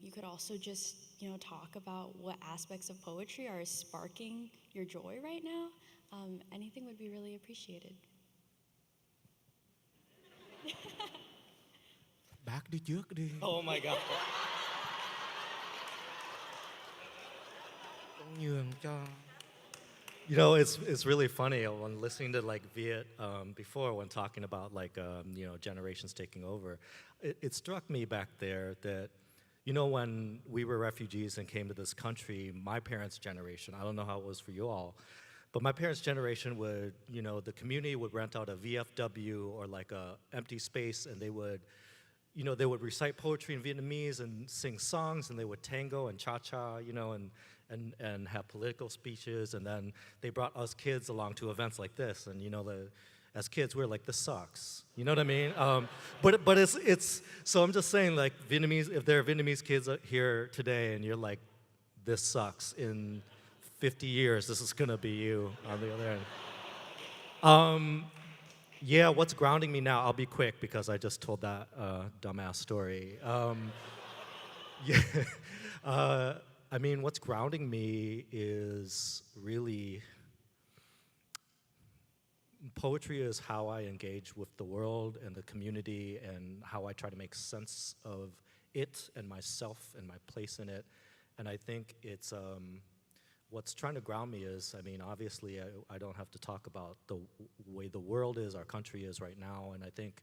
You could also just, talk about what aspects of poetry are sparking your joy right now. Anything would be really appreciated. Bác đi trước đi. Oh my God. Con nhường cho. It's really funny when listening to Viet before when talking about generations taking over. It struck me back there that when we were refugees and came to this country, my parents' generation, I don't know how it was for you all, but my parents' generation would, the community would rent out a VFW or a empty space, and they would recite poetry in Vietnamese and sing songs, and they would tango and cha-cha, and have political speeches, and then they brought us kids along to events like this, and as kids we're like, this sucks, you know what I mean? But it's so I'm just saying, Vietnamese, if there are Vietnamese kids here today and you're like, this sucks, in 50 years this is gonna be you on the other end. Yeah, what's grounding me now? I'll be quick because I just told that dumbass story. What's grounding me is really, poetry is how I engage with the world and the community and how I try to make sense of it and myself and my place in it. And I think it's, what's trying to ground me is, obviously I don't have to talk about the way the world is, our country is right now, and I think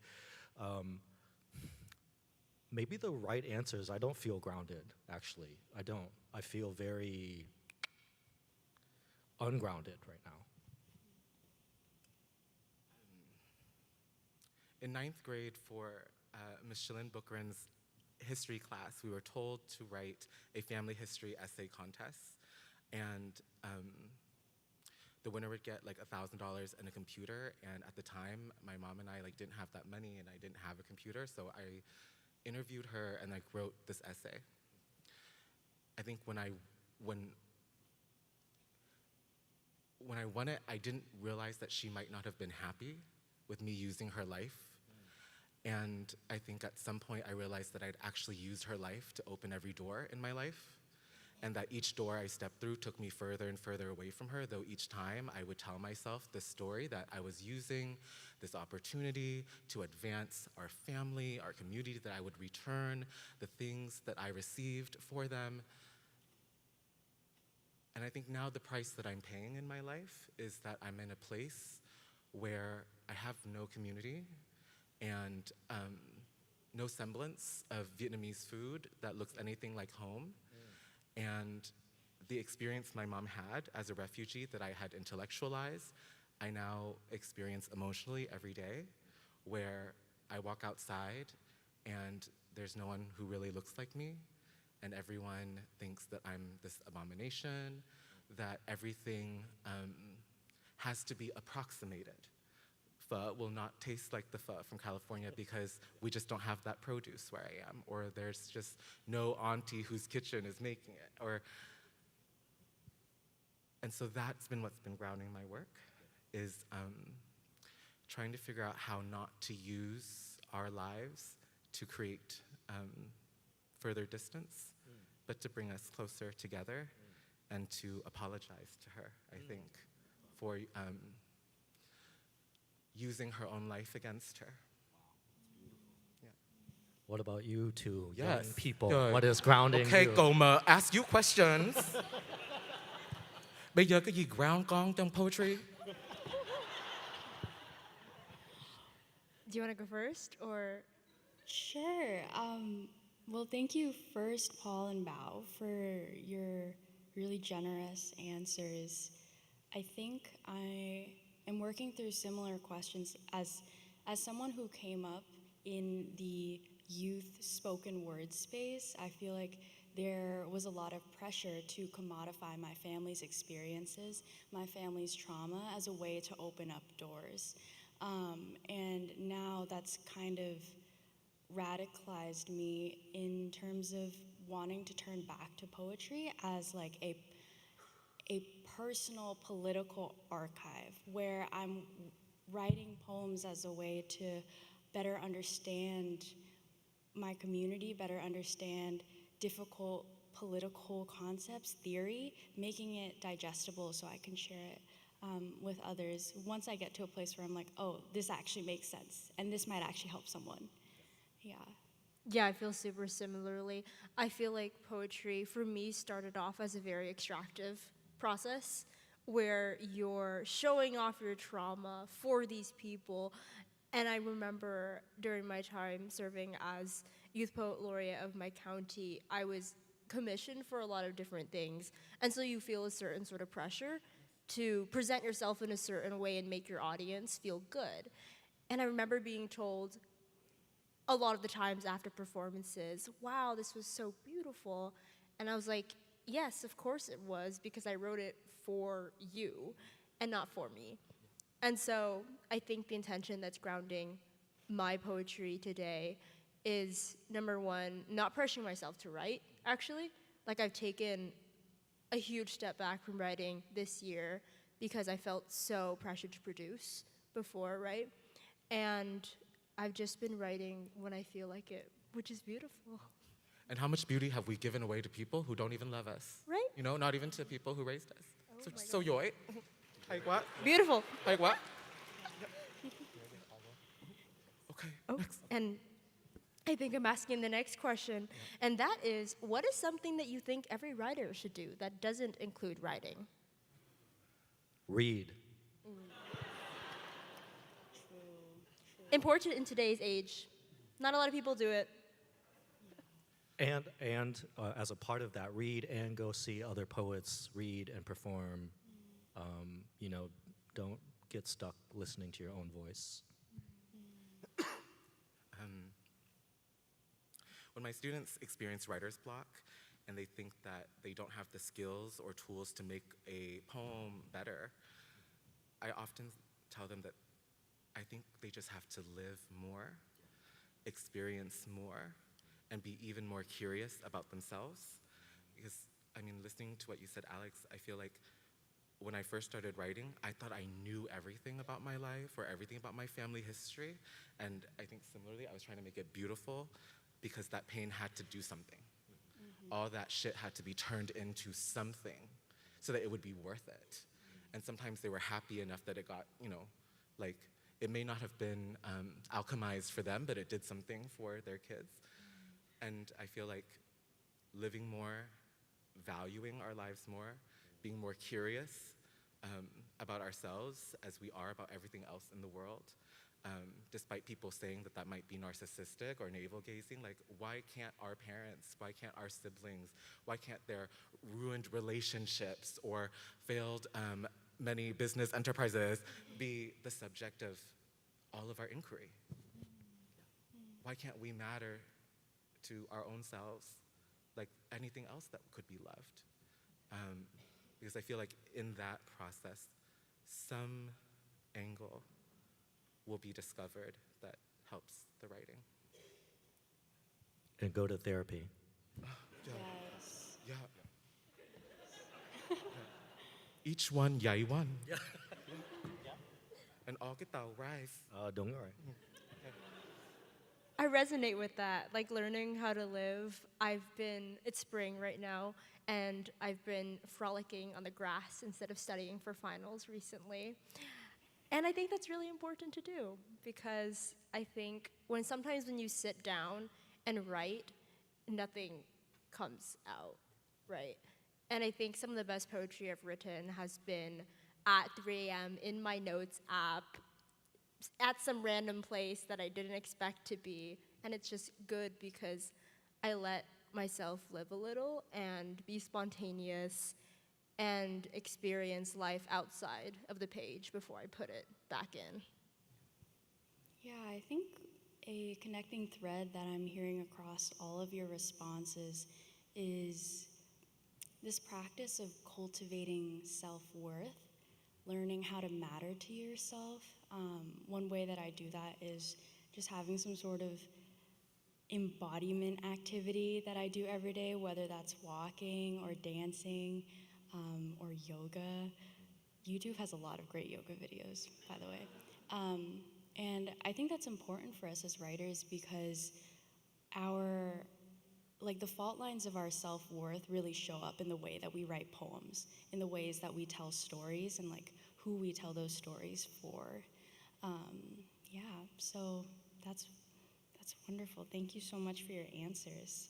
maybe the right answer is I don't feel grounded, actually. I don't. I feel very ungrounded right now. In 9th grade for Ms. Shilin Bukrin's history class, we were told to write a family history essay contest. And the winner would get $1,000 and a computer. And at the time, my mom and I didn't have that money, and I didn't have a computer. So I interviewed her and wrote this essay. I think when I won it, I didn't realize that she might not have been happy with me using her life. And I think at some point I realized that I'd actually used her life to open every door in my life, and that each door I stepped through took me further and further away from her, though each time I would tell myself this story that I was using this opportunity to advance our family, our community, that I would return the things that I received for them. And I think now the price that I'm paying in my life is that I'm in a place where I have no community and no semblance of Vietnamese food that looks anything like home. And the experience my mom had as a refugee that I had intellectualized, I now experience emotionally every day, where I walk outside and there's no one who really looks like me, and everyone thinks that I'm this abomination, that everything has to be approximated. Pho will not taste like the pho from California because we just don't have that produce where I am, or there's just no auntie whose kitchen is making it, and so that's been what's been grounding my work, is trying to figure out how not to use our lives to create further distance, but to bring us closer together, and to apologize to her, I think, for using her own life against her. Yeah. What about you two Yes. young people? Good. What is grounding Okay, you? Goma, ask you questions. Bây giờ cái gì ground con trong poetry? Do you want to go first, or? Sure. Well, thank you first, Paul and Bao, for your really generous answers. I think I am working through similar questions as someone who came up in the youth spoken word space. I feel like there was a lot of pressure to commodify my family's experiences, my family's trauma, as a way to open up doors. And now that's kind of radicalized me in terms of wanting to turn back to poetry as like a personal political archive where I'm writing poems as a way to better understand my community, better understand difficult political concepts, theory, making it digestible so I can share it with others. Once I get to a place where I'm like, oh, this actually makes sense, and this might actually help someone. Yeah. Yeah, I feel super similarly. I feel like poetry, for me, started off as a very extractive process where you're showing off your trauma for these people. And I remember during my time serving as Youth Poet Laureate of my county, I was commissioned for a lot of different things. And so you feel a certain sort of pressure to present yourself in a certain way and make your audience feel good. And I remember being told a lot of the times after performances, wow, this was so beautiful. And I was like, yes, of course it was, because I wrote it for you and not for me. And so I think the intention that's grounding my poetry today is, number one, not pressuring myself to write, actually. Like, I've taken a huge step back from writing this year because I felt so pressured to produce before, right? And I've just been writing when I feel like it, which is beautiful. And how much beauty have we given away to people who don't even love us? Right? You know, not even to people who raised us. So yoy. Like what? Beautiful. Like what? Okay. Oh, and I think I'm asking the next question, and that is, what is something that you think every writer should do that doesn't include writing? Read. Important in today's age. Not a lot of people do it. And as a part of that, read and go see other poets read and perform. You know, don't get stuck listening to your own voice. When my students experience writer's block and they think that they don't have the skills or tools to make a poem better, I often tell them that I think they just have to live more, experience more, and be even more curious about themselves. Because, I mean, listening to what you said, Alex, I feel like when I first started writing, I thought I knew everything about my life or everything about my family history. And I think similarly, I was trying to make it beautiful because that pain had to do something. All that shit had to be turned into something so that it would be worth it. And sometimes they were happy enough that it got, you know, like, it may not have been alchemized for them, but it did something for their kids. And I feel like living more, valuing our lives more, being more curious about ourselves as we are about everything else in the world, despite people saying that that might be narcissistic or navel-gazing. Like, why can't our parents, why can't our siblings, why can't their ruined relationships or failed many business enterprises be the subject of all of our inquiry? Why can't we matter to our own selves like anything else that could be loved? Because I feel like in that process, some angle will be discovered that helps the writing. And go to therapy. Yes. Yeah. Each one, yay one. Yeah. And all get tao rise. Don't worry. I resonate with that, like learning how to live. It's spring right now, and I've been frolicking on the grass instead of studying for finals recently. And I think that's really important to do, because I think sometimes when you sit down and write, nothing comes out, right? And I think some of the best poetry I've written has been at 3 a.m. in my notes app, at some random place that I didn't expect to be, And it's just good because I let myself live a little and be spontaneous and experience life outside of the page before I put it back in. Yeah, I think a connecting thread that I'm hearing across all of your responses is this practice of cultivating self-worth, learning how to matter to yourself. One way that I do that is just having some sort of embodiment activity that I do every day, whether that's walking or dancing or yoga. YouTube has a lot of great yoga videos, by the way. And I think that's important for us as writers because the fault lines of our self-worth really show up in the way that we write poems, in the ways that we tell stories and who we tell those stories for. So that's wonderful. Thank you so much for your answers.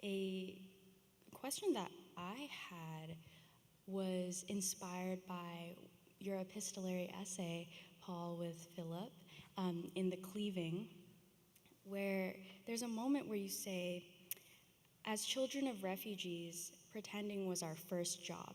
A question that I had was inspired by your epistolary essay, Paul, with Philip, in The Cleaving, where there's a moment where you say, as children of refugees, pretending was our first job.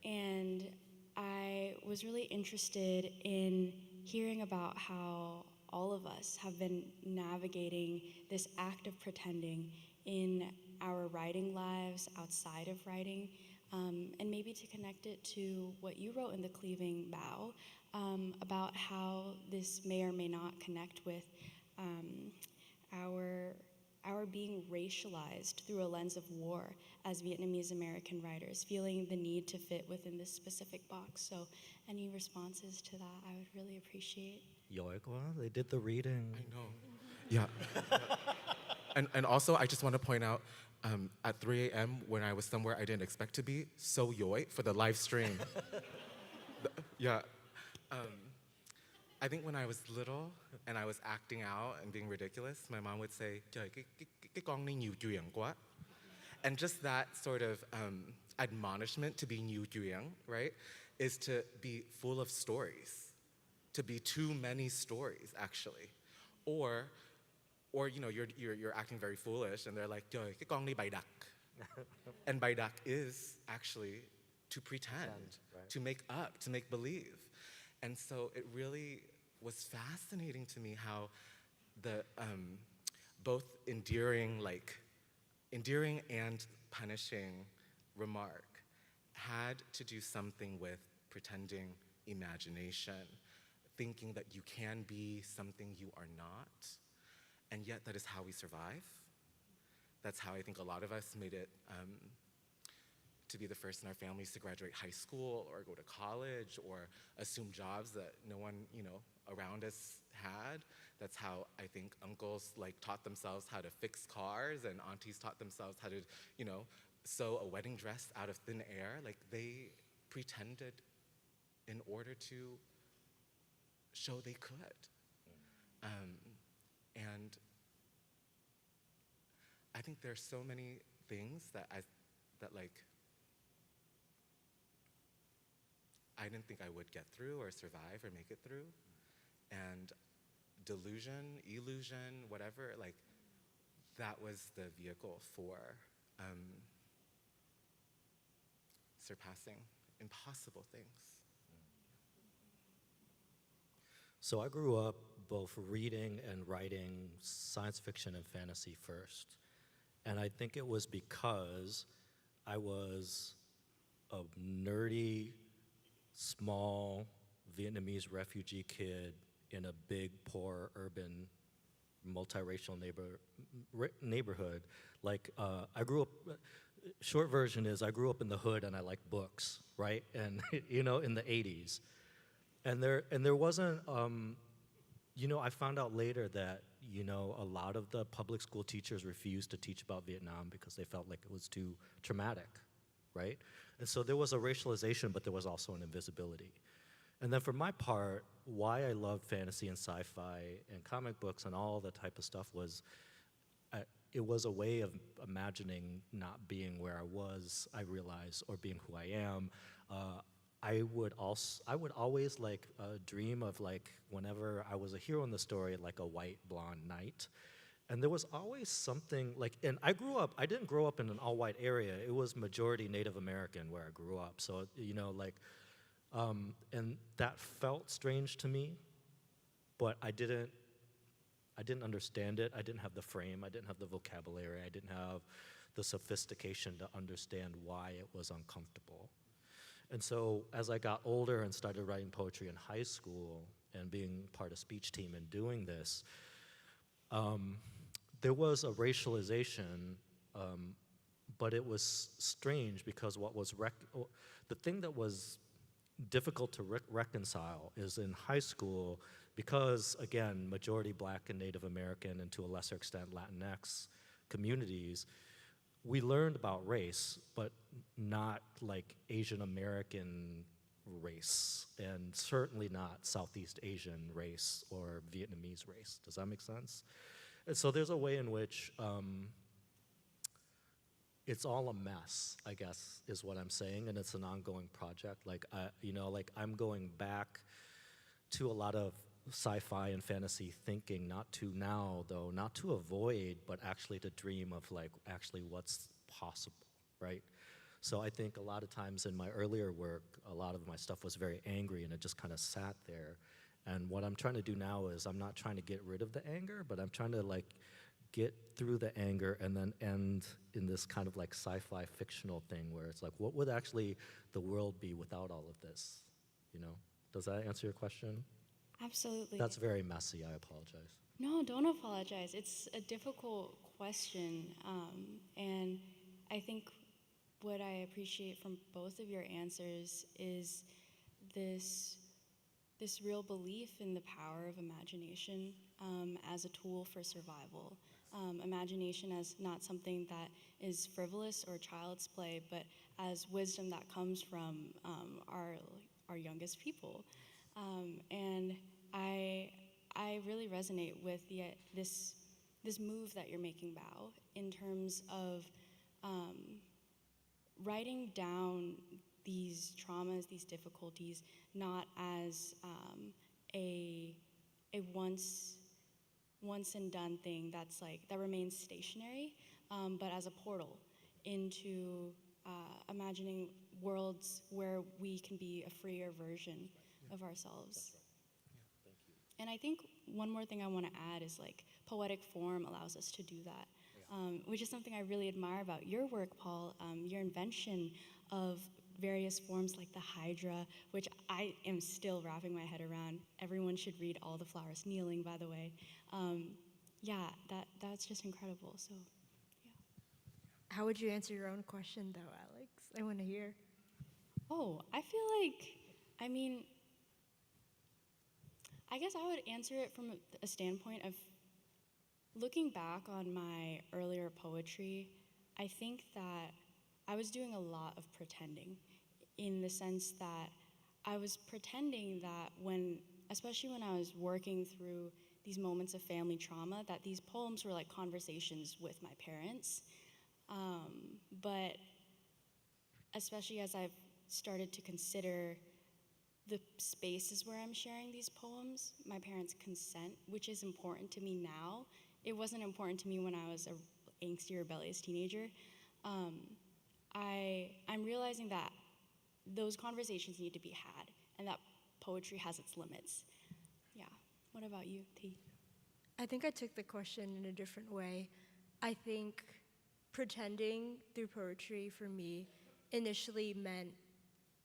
And I was really interested in hearing about how all of us have been navigating this act of pretending in our writing lives, outside of writing, and maybe to connect it to what you wrote in The Cleaving, Bao, about how this may or may not connect with our being racialized through a lens of war as Vietnamese American writers, feeling the need to fit within this specific box. So any responses to that, I would really appreciate. Giỏi quá, they did the reading. I know. Yeah. And also, I just want to point out, at 3 a.m. when I was somewhere I didn't expect to be, so yoi for the live stream. Yeah. I think when I was little and I was acting out and being ridiculous, my mom would say, "Trời, cái con này nhiều chuyện quá." And just that sort of admonishment to be nhiều chuyện, right, is to be full of stories, to be too many stories, actually. Or you're acting very foolish and they're like, "Trời, cái con này bày đặt." And bày đặt is actually to pretend, right? To make up, to make believe. And so it really was fascinating to me how the both endearing and punishing remark had to do something with pretending imagination, thinking that you can be something you are not, and yet that is how we survive. That's how I think a lot of us made it to be the first in our families to graduate high school or go to college or assume jobs that no one, around us had. That's how I think uncles taught themselves how to fix cars and aunties taught themselves how to, sew a wedding dress out of thin air. They pretended in order to show they could. And I think there's so many things that I didn't think I would get through or survive or make it through. And delusion, illusion, whatever, that was the vehicle for surpassing impossible things. So I grew up both reading and writing science fiction and fantasy first. And I think it was because I was a nerdy, small Vietnamese refugee kid in a big, poor, urban, multiracial neighborhood. I grew up, short version is I grew up in the hood and I liked books, right? And, in the 80s. And there wasn't, I found out later that, a lot of the public school teachers refused to teach about Vietnam because they felt like it was too traumatic, right? And so there was a racialization, but there was also an invisibility. And then for my part, why I loved fantasy and sci-fi and comic books and all that type of stuff was, it was a way of imagining not being where I was, I realized, or being who I am. I would always like dream of like whenever I was a hero in the story, like a white blonde knight. And there was always something like, and I didn't grow up in an all-white area. It was majority Native American where I grew up. So, you know, like, and that felt strange to me, but I didn't understand it. I didn't have the frame. I didn't have the vocabulary. I didn't have the sophistication to understand why it was uncomfortable. And so as I got older and started writing poetry in high school and being part of speech team and doing this, there was a racialization, but it was strange because the thing that was difficult to reconcile is in high school, because again, majority Black and Native American and to a lesser extent Latinx communities, we learned about race, but not like Asian American race, and certainly not Southeast Asian race or Vietnamese race. Does that make sense? And so there's a way in which it's all a mess, I guess, is what I'm saying, and it's an ongoing project. Like, you know, like I'm going back to a lot of sci-fi and fantasy thinking, not to avoid, but actually to dream of like actually what's possible, right? So I think a lot of times in my earlier work, a lot of my stuff was very angry and it just kind of sat there. And what I'm trying to do now is I'm not trying to get rid of the anger, but I'm trying to like get through the anger and then end in this kind of like sci-fi fictional thing where it's like, what would actually the world be without all of this, you know? Does that answer your question? Absolutely. That's very messy, I apologize. No, don't apologize. It's a difficult question. And I think what I appreciate from both of your answers is this real belief in the power of imagination as a tool for survival. Imagination as not something that is frivolous or child's play, but as wisdom that comes from our youngest people. And I really resonate with this move that you're making, Bao, in terms of writing down these traumas, these difficulties, not as a once and done thing that remains stationary, but as a portal into imagining worlds where we can be a freer version of ourselves. And I think one more thing I want to add is like poetic form allows us to do that, which is something I really admire about your work, Paul, your invention of various forms like the hydra, which I am still wrapping my head around. Everyone should read All the Flowers Kneeling, by the way. Yeah, that's just incredible, so yeah. How would you answer your own question though, Alex? I want to hear. Oh, I feel like, I mean, I guess I would answer it from a standpoint of looking back on my earlier poetry. I think that I was doing a lot of pretending, in the sense that I was pretending that especially when I was working through these moments of family trauma, that these poems were like conversations with my parents. But especially as I've started to consider the spaces where I'm sharing these poems, my parents' consent, which is important to me now. It wasn't important to me when I was a angsty, rebellious teenager. I'm realizing that those conversations need to be had, and that poetry has its limits. Yeah. What about you, T? I think I took the question in a different way. I think pretending through poetry for me initially meant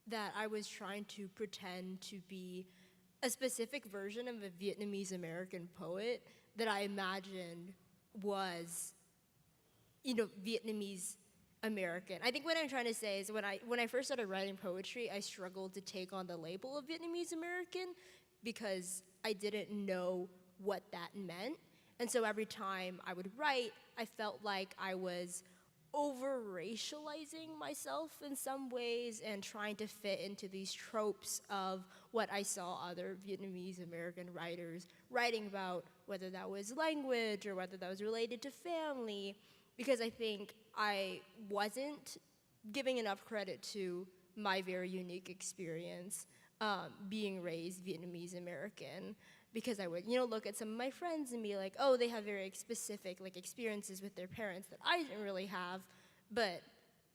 that I was trying to pretend to be a specific version of a Vietnamese American poet that I imagined was, Vietnamese American. I think what I'm trying to say is when I first started writing poetry, I struggled to take on the label of Vietnamese American because I didn't know what that meant. And so every time I would write, I felt like I was over-racializing myself in some ways and trying to fit into these tropes of what I saw other Vietnamese American writers writing about, whether that was language or whether that was related to family, because I think I wasn't giving enough credit to my very unique experience being raised Vietnamese American, because I would, look at some of my friends and be like, oh, they have very specific experiences with their parents that I didn't really have, but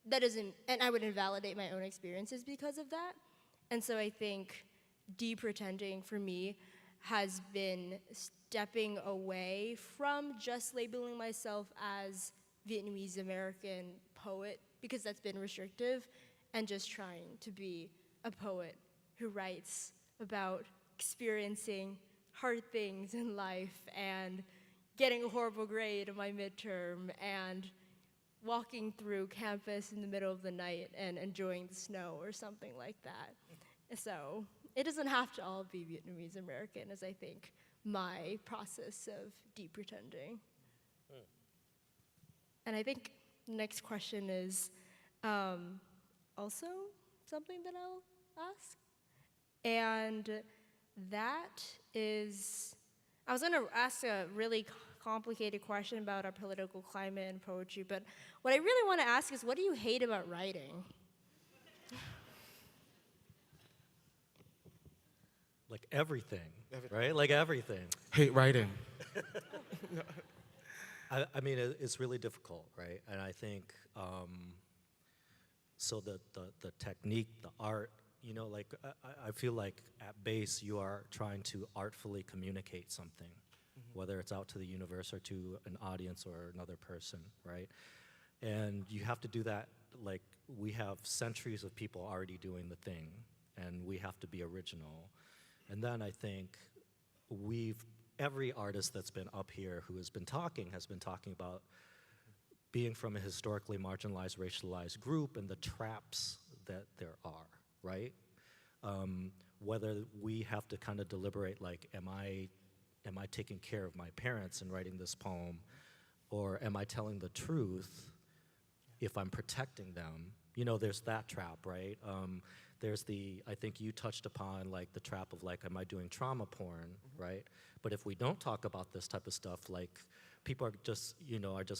that doesn't, and I would invalidate my own experiences because of that. And so I think de-pretending for me has been stepping away from just labeling myself as Vietnamese American poet, because that's been restrictive, and just trying to be a poet who writes about experiencing hard things in life and getting a horrible grade in my midterm and walking through campus in the middle of the night and enjoying the snow or something like that. So it doesn't have to all be Vietnamese American, as I think my process of de-pretending. And I think the next question is also something that I'll ask. And that is, I was gonna ask a really complicated question about our political climate and poetry, but what I really wanna ask is, what do you hate about writing? Like everything, right? Like everything. Hate writing. I mean, it's really difficult, right? And I think, so the technique, the art, I feel like at base you are trying to artfully communicate something, whether it's out to the universe or to an audience or another person, right? And you have to do that, like, we have centuries of people already doing the thing, and we have to be original. And then I think every artist that's been up here who has been talking about being from a historically marginalized, racialized group and the traps that there are, right? Whether we have to kind of deliberate, like, am I taking care of my parents in writing this poem, or am I telling the truth if I'm protecting them? There's that trap, right? There's I think you touched upon, like, the trap of, like, am I doing trauma porn, right? But if we don't talk about this type of stuff, like, people are just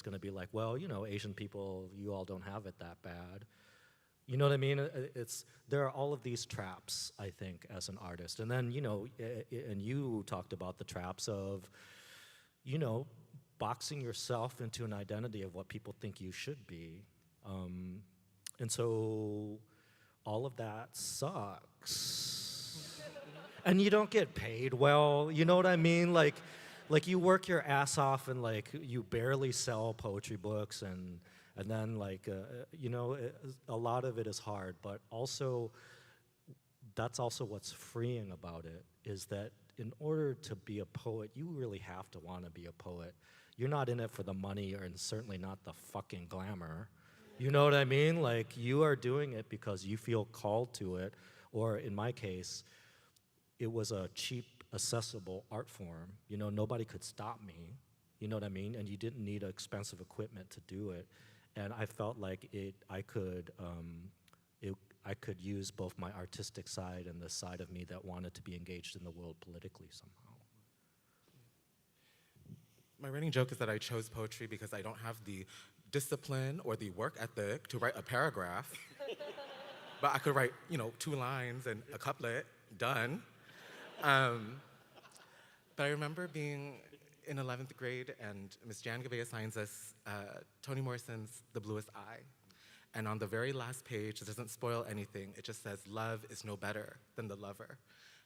gonna be like, well, Asian people, you all don't have it that bad. You know what I mean? There are all of these traps, I think, as an artist. And then, and you talked about the traps of, boxing yourself into an identity of what people think you should be. And so all of that sucks. And you don't get paid well, you know what I mean? Like you work your ass off and, like, you barely sell poetry books, and then, like, a lot of it is hard, but also that's also what's freeing about it, is that in order to be a poet, you really have to want to be a poet. You're not in it for the money, and certainly not the fucking glamour. You know what I mean? Like, you are doing it because you feel called to it, or in my case, it was a cheap, accessible art form. Nobody could stop me, you know what I mean? And you didn't need expensive equipment to do it. And I felt like I could use both my artistic side and the side of me that wanted to be engaged in the world politically somehow. My running joke is that I chose poetry because I don't have the discipline or the work ethic to write a paragraph. But I could write, 2 lines and a couplet, done. But I remember being in 11th grade, and Ms. Jan Gabay assigns us Toni Morrison's The Bluest Eye. And on the very last page, it doesn't spoil anything, it just says, love is no better than the lover.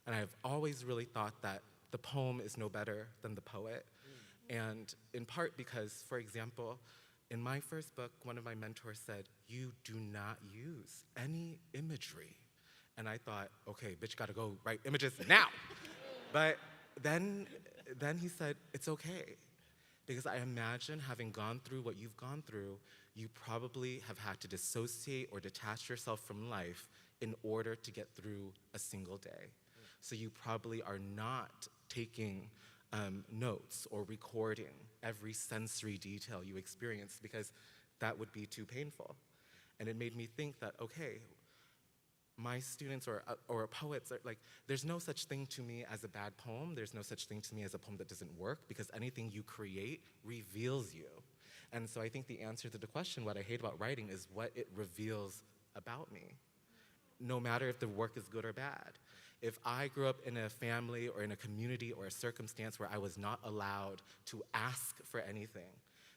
And I've always really thought that the poem is no better than the poet. And in part because, for example, in my first book, one of my mentors said, you do not use any imagery. And I thought, okay, bitch, gotta go write images now. But then he said, it's okay. Because I imagine, having gone through what you've gone through, you probably have had to dissociate or detach yourself from life in order to get through a single day. So you probably are not taking notes or recording every sensory detail you experience, because that would be too painful. And it made me think that, okay, my students or poets are like, there's no such thing to me as a bad poem. There's no such thing to me as a poem that doesn't work, because anything you create reveals you. And so I think the answer to the question, what I hate about writing, is what it reveals about me. no matter if the work is good or bad. If I grew up in a family or in a community or a circumstance where I was not allowed to ask for anything,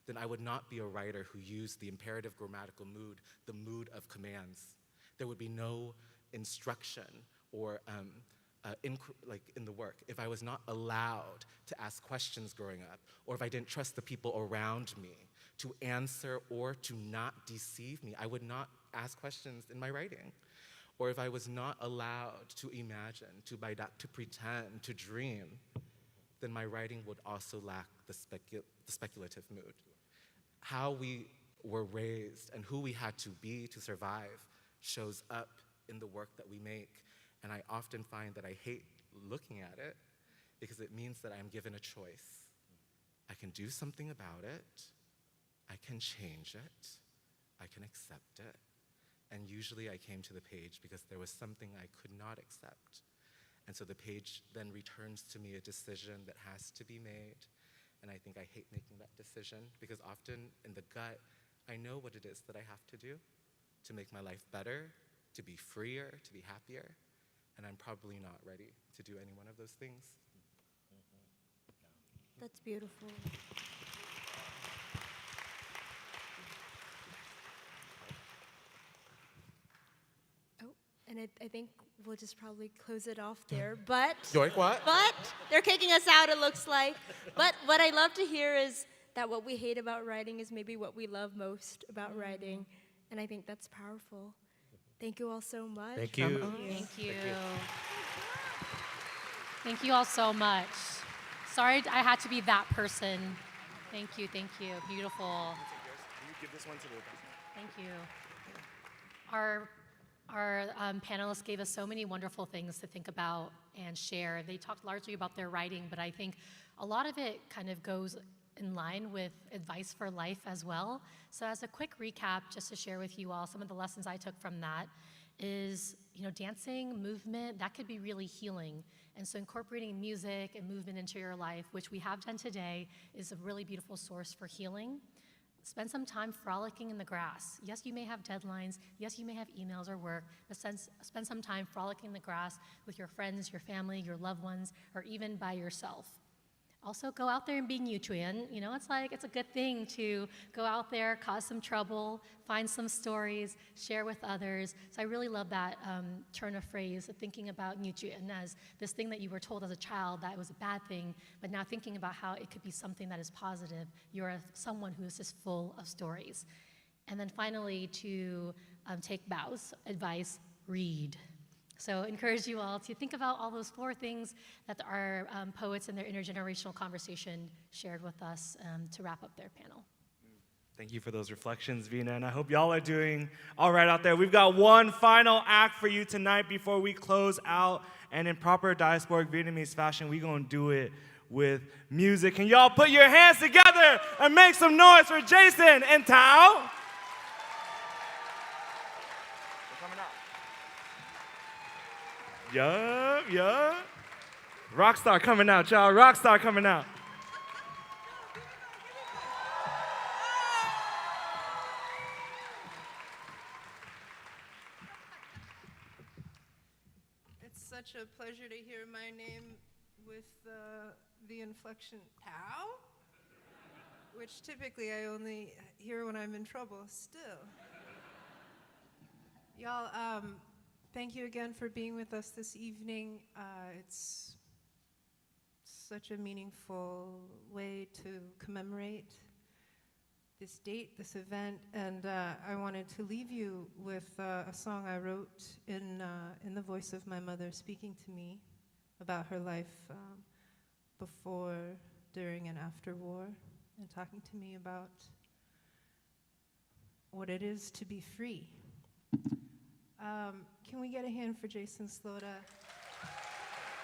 then I would not be a writer who used the imperative grammatical mood, the mood of commands. There would be no instruction or in the work. If I was not allowed to ask questions growing up, or if I didn't trust the people around me to answer or to not deceive me, I would not ask questions in my writing. Or if I was not allowed to imagine, to pretend, to dream, then my writing would also lack the speculative mood. How we were raised and who we had to be to survive shows up in the work that we make. And I often find that I hate looking at it because it means that I'm given a choice. I can do something about it, I can change it, I can accept it. And usually I came to the page because there was something I could not accept. And so the page then returns to me a decision that has to be made. And I think I hate making that decision because often in the gut, I know what it is that I have to do to make my life better, to be freer, to be happier. And I'm probably not ready to do any one of those things. That's beautiful. And I think we'll just probably close it off there. But what? But they're kicking us out, it looks like. But what I love to hear is that what we hate about writing is maybe what we love most about writing. And I think that's powerful. Thank you all so much. Thank you. Thank you. Thank you all so much. Sorry I had to be that person. Thank you, beautiful. Can you give this one to the Thank you. Our panelists gave us so many wonderful things to think about and share. They talked largely about their writing, but I think a lot of it kind of goes in line with advice for life as well. So as a quick recap, just to share with you all some of the lessons I took from that is, dancing, movement, that could be really healing. And so incorporating music and movement into your life, which we have done today, is a really beautiful source for healing. Spend some time frolicking in the grass. Yes, you may have deadlines. Yes, you may have emails or work, but spend some time frolicking in the grass with your friends, your family, your loved ones, or even by yourself. Also, go out there and be Nhu Truyện. It's a good thing to go out there, cause some trouble, find some stories, share with others. So I really love that turn of phrase, thinking about Nhu Truyện as this thing that you were told as a child that it was a bad thing, but now thinking about how it could be something that is positive. You're someone who is just full of stories. And then finally, to take Bao's advice, read. So encourage you all to think about all those 4 things that our poets in their intergenerational conversation shared with us to wrap up their panel. Thank you for those reflections, Vina, and I hope y'all are doing all right out there. We've got one final act for you tonight before we close out, and in proper diasporic Vietnamese fashion, we're gonna do it with music. Can y'all put your hands together and make some noise for Jason and Thao? Yeah. Rockstar coming out, y'all. Rockstar coming out. It's such a pleasure to hear my name with the inflection Thao, which typically I only hear when I'm in trouble still. Y'all, thank you again for being with us this evening. It's such a meaningful way to commemorate this date, this event, and I wanted to leave you with a song I wrote in the voice of my mother, speaking to me about her life before, during, and after war, and talking to me about what it is to be free. Can we get a hand for Jason Slota?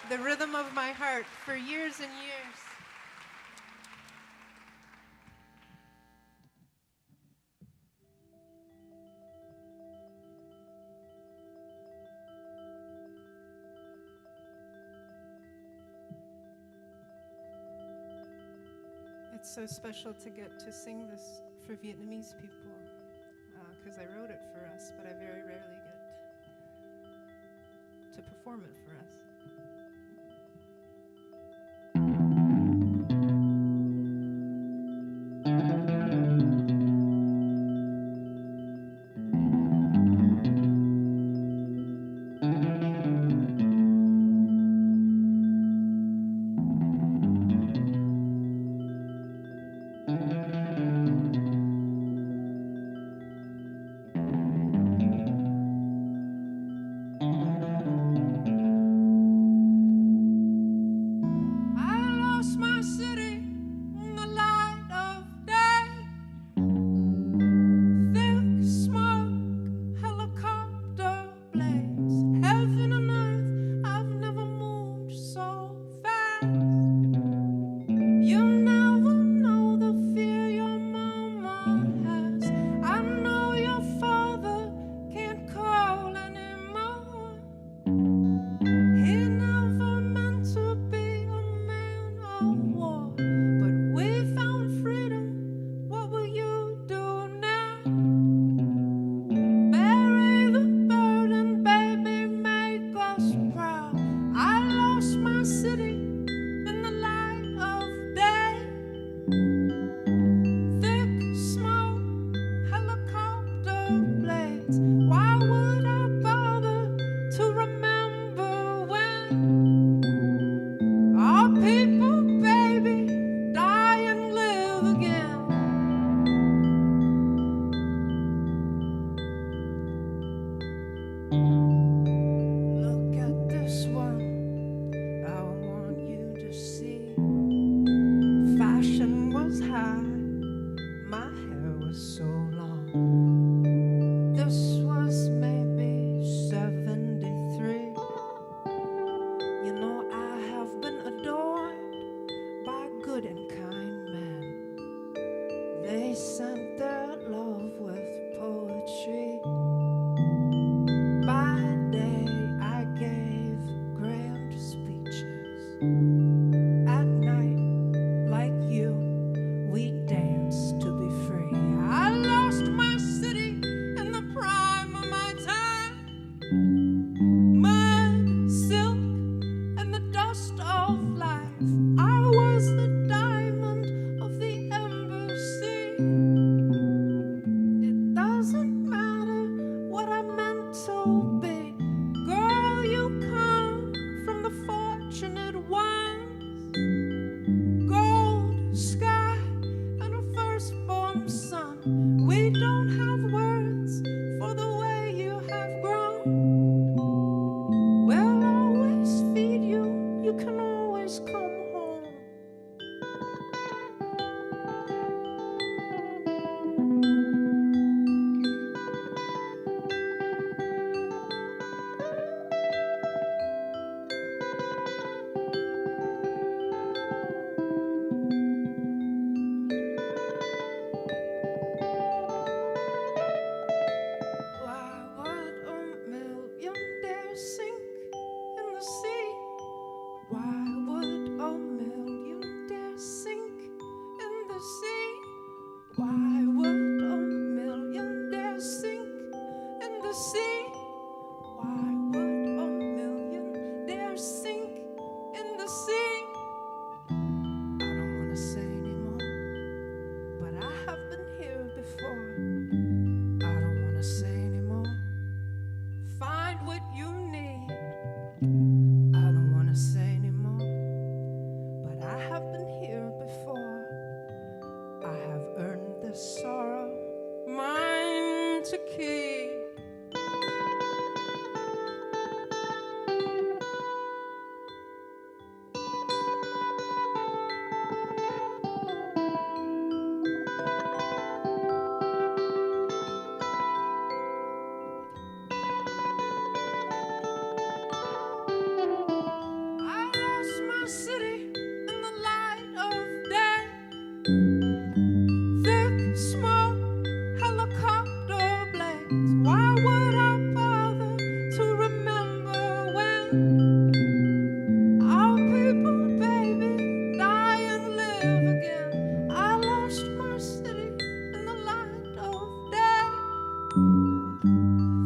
The rhythm of my heart for years and years. It's so special to get to sing this for Vietnamese people, because I wrote it for us, but I very rarely get perform it for us.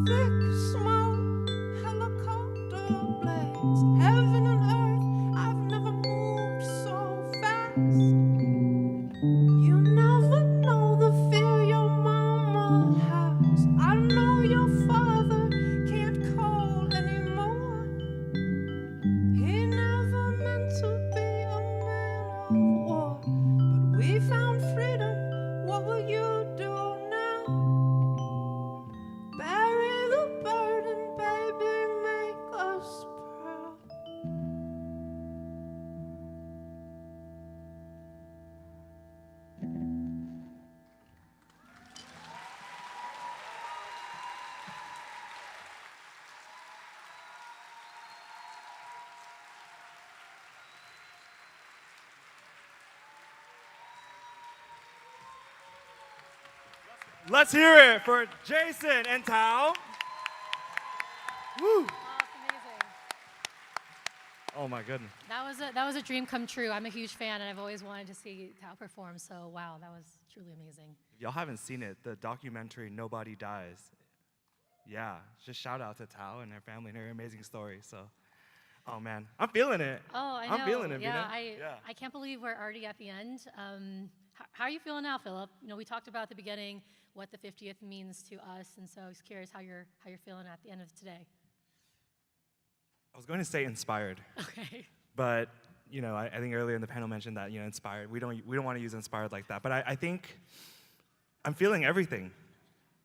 Thick smoke, helicopter blades. Let's hear it for Jason and Thao. Woo. Oh my goodness. That was a dream come true. I'm a huge fan, and I've always wanted to see Thao perform. So wow, that was truly amazing. Y'all haven't seen it, the documentary Nobody Dies. Yeah, just shout out to Thao and her family and her amazing story. So, oh man, I'm feeling it. Oh, I know. I'm feeling it. Yeah, Vina. I can't believe we're already at the end. How are you feeling now, Philip? You know, we talked about at the beginning what the 50th means to us, and so I was curious how you're feeling at the end of today. I was going to say inspired. Okay. But you know, I think earlier in the panel mentioned that, you know, inspired. We don't want to use inspired like that. But I think I'm feeling everything.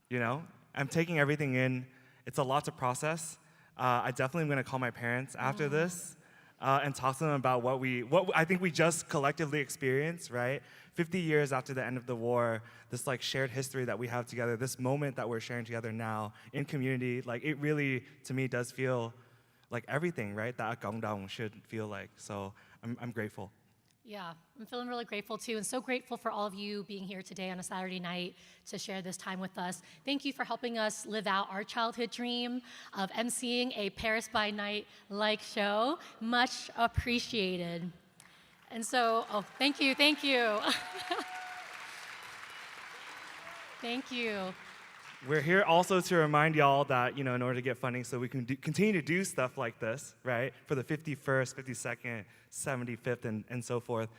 You know, I'm taking everything in. It's a lot to process. I definitely am going to call my parents after this and talk to them about what I think we just collectively experienced, right? 50 years after the end of the war, this like shared history that we have together, this moment that we're sharing together now in community, like it really, to me, does feel like everything, right? That a Gangdong should feel like. So I'm grateful. Yeah, I'm feeling really grateful too, and so grateful for all of you being here today on a Saturday night to share this time with us. Thank you for helping us live out our childhood dream of emceeing a Paris by Night-like show. Much appreciated. And so, oh, thank you. Thank you. We're here also to remind y'all that, you know, in order to get funding so we can continue to do stuff like this, right, for the 51st, 52nd, 75th, and so forth,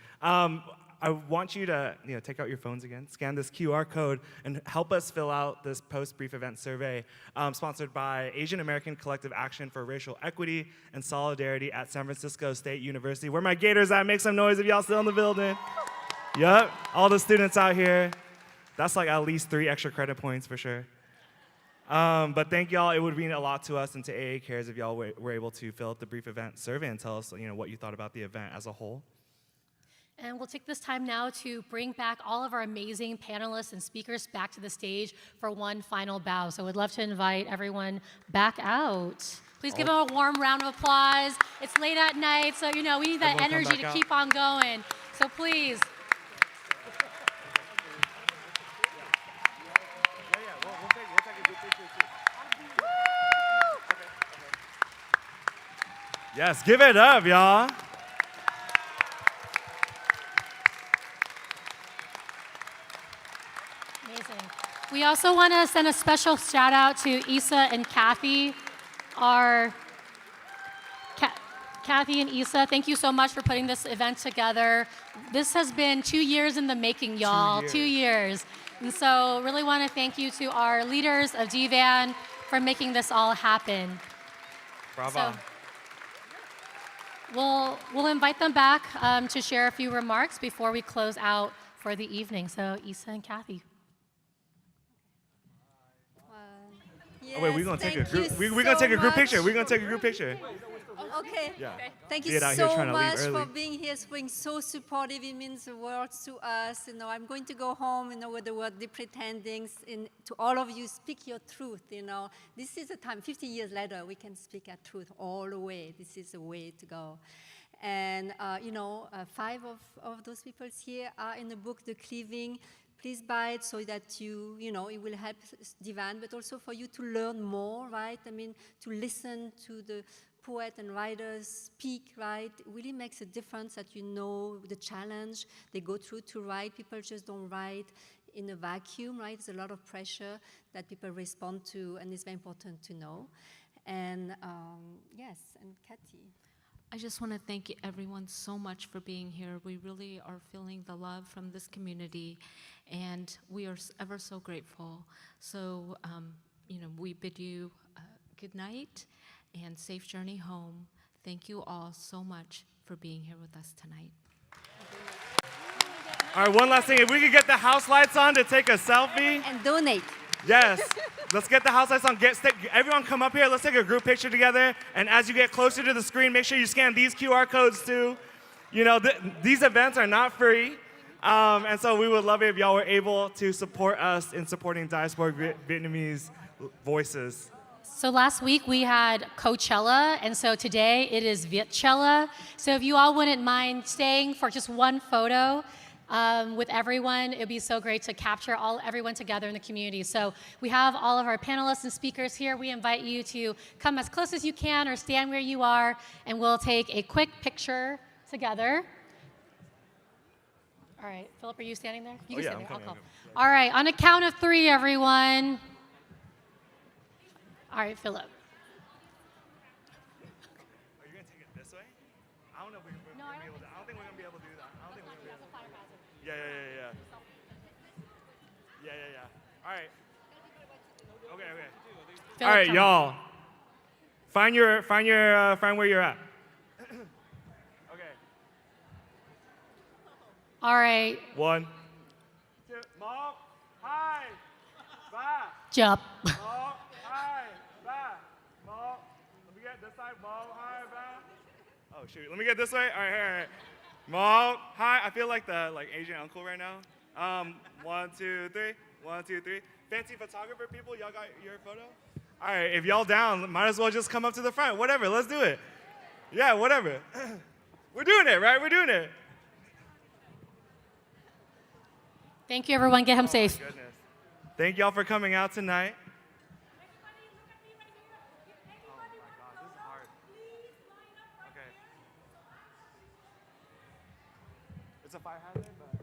I want you to, you know, take out your phones again, scan this QR code, and help us fill out this post-brief event survey sponsored by Asian American Collective Action for Racial Equity and Solidarity at San Francisco State University. Where my Gators at? Make some noise if y'all still in the building. Yep, all the students out here. That's like at least 3 extra credit points for sure. But thank y'all. It would mean a lot to us and to AA Cares if y'all were able to fill out the brief event survey and tell us, you know, what you thought about the event as a whole. And we'll take this time now to bring back all of our amazing panelists and speakers back to the stage for one final bow. So we'd love to invite everyone back out. Please give them a warm round of applause. It's late at night, so you know we need that energy to keep on going. So please. Yes, give it up, y'all. Amazing. We also want to send a special shout out to Issa and Kathy, Kathy and Issa, thank you so much for putting this event together. This has been 2 years in the making, y'all. 2 years. And so really want to thank you to our leaders of DVAN for making this all happen. Bravo. So, we'll invite them back to share a few remarks before we close out for the evening. So Issa and Kathy. Yes, oh wait, we're gonna take a group. We're gonna take a group picture. We're gonna take a group picture. Okay. Yeah. Thank See you it out here so trying to leave much early. for being here, for being so supportive. It means the world to us. You know, I'm going to go home, you know, with the word the pretendings. To all of you, speak your truth. You know, this is a time. 50 years later, we can speak our truth all the way. This is the way to go. And you know, 5 of those people here are in the book, The Cleaving. Please buy it so that you know, it will help DVAN, but also for you to learn more, right? I mean, to listen to the poet and writers speak, right? It really makes a difference that you know the challenge they go through to write. People just don't write in a vacuum, right? There's a lot of pressure that people respond to, and it's very important to know. And yes, and Kathy. I just want to thank everyone so much for being here. We really are feeling the love from this community, and we are ever so grateful. So, you know, we bid you good night and safe journey home. Thank you all so much for being here with us tonight. All right, one last thing. If we could get the house lights on to take a selfie. And donate. Yes. Let's get the house lights on. Everyone come up here. Let's take a group picture together. And as you get closer to the screen, make sure you scan these QR codes too. You know, these events are not free. And so we would love it if y'all were able to support us in supporting Diasporic Vietnamese voices. So last week we had Coachella, and so today it is Vietchella. So if you all wouldn't mind staying for just one photo, with everyone. It would be so great to capture everyone together in the community. So we have all of our panelists and speakers here. We invite you to come as close as you can or stand where you are, and we'll take a quick picture together. All right, Philip, are you standing there? You can stand there. I'll call. All right, on a count of 3, everyone. All right, Philip. Are you going to take it this way? I don't know if we're going to be able to. I don't think we're going to be able to do that. I don't think we're going to be able to. Yeah. All right. Okay. All right, y'all. Find where you're at. Okay. All right. 1, 2, Mo, hi, ba. Jump. Mo, hi, ba. Mo, let me get this side. Mo, hi, ba. Oh shoot, let me get this way. All right. Mo, hi. I feel like the Asian uncle right now. 1, 2, 3. 1, 2, 3. Fancy photographer people, y'all got your photo? All right, if y'all down, might as well just come up to the front. Whatever, let's do it. Yeah, whatever. We're doing it, right? We're doing it. Thank you, everyone. Get home safe. My goodness. Thank y'all for coming out tonight. Oh my God, this is hard. Okay. It's a fire hazard, but.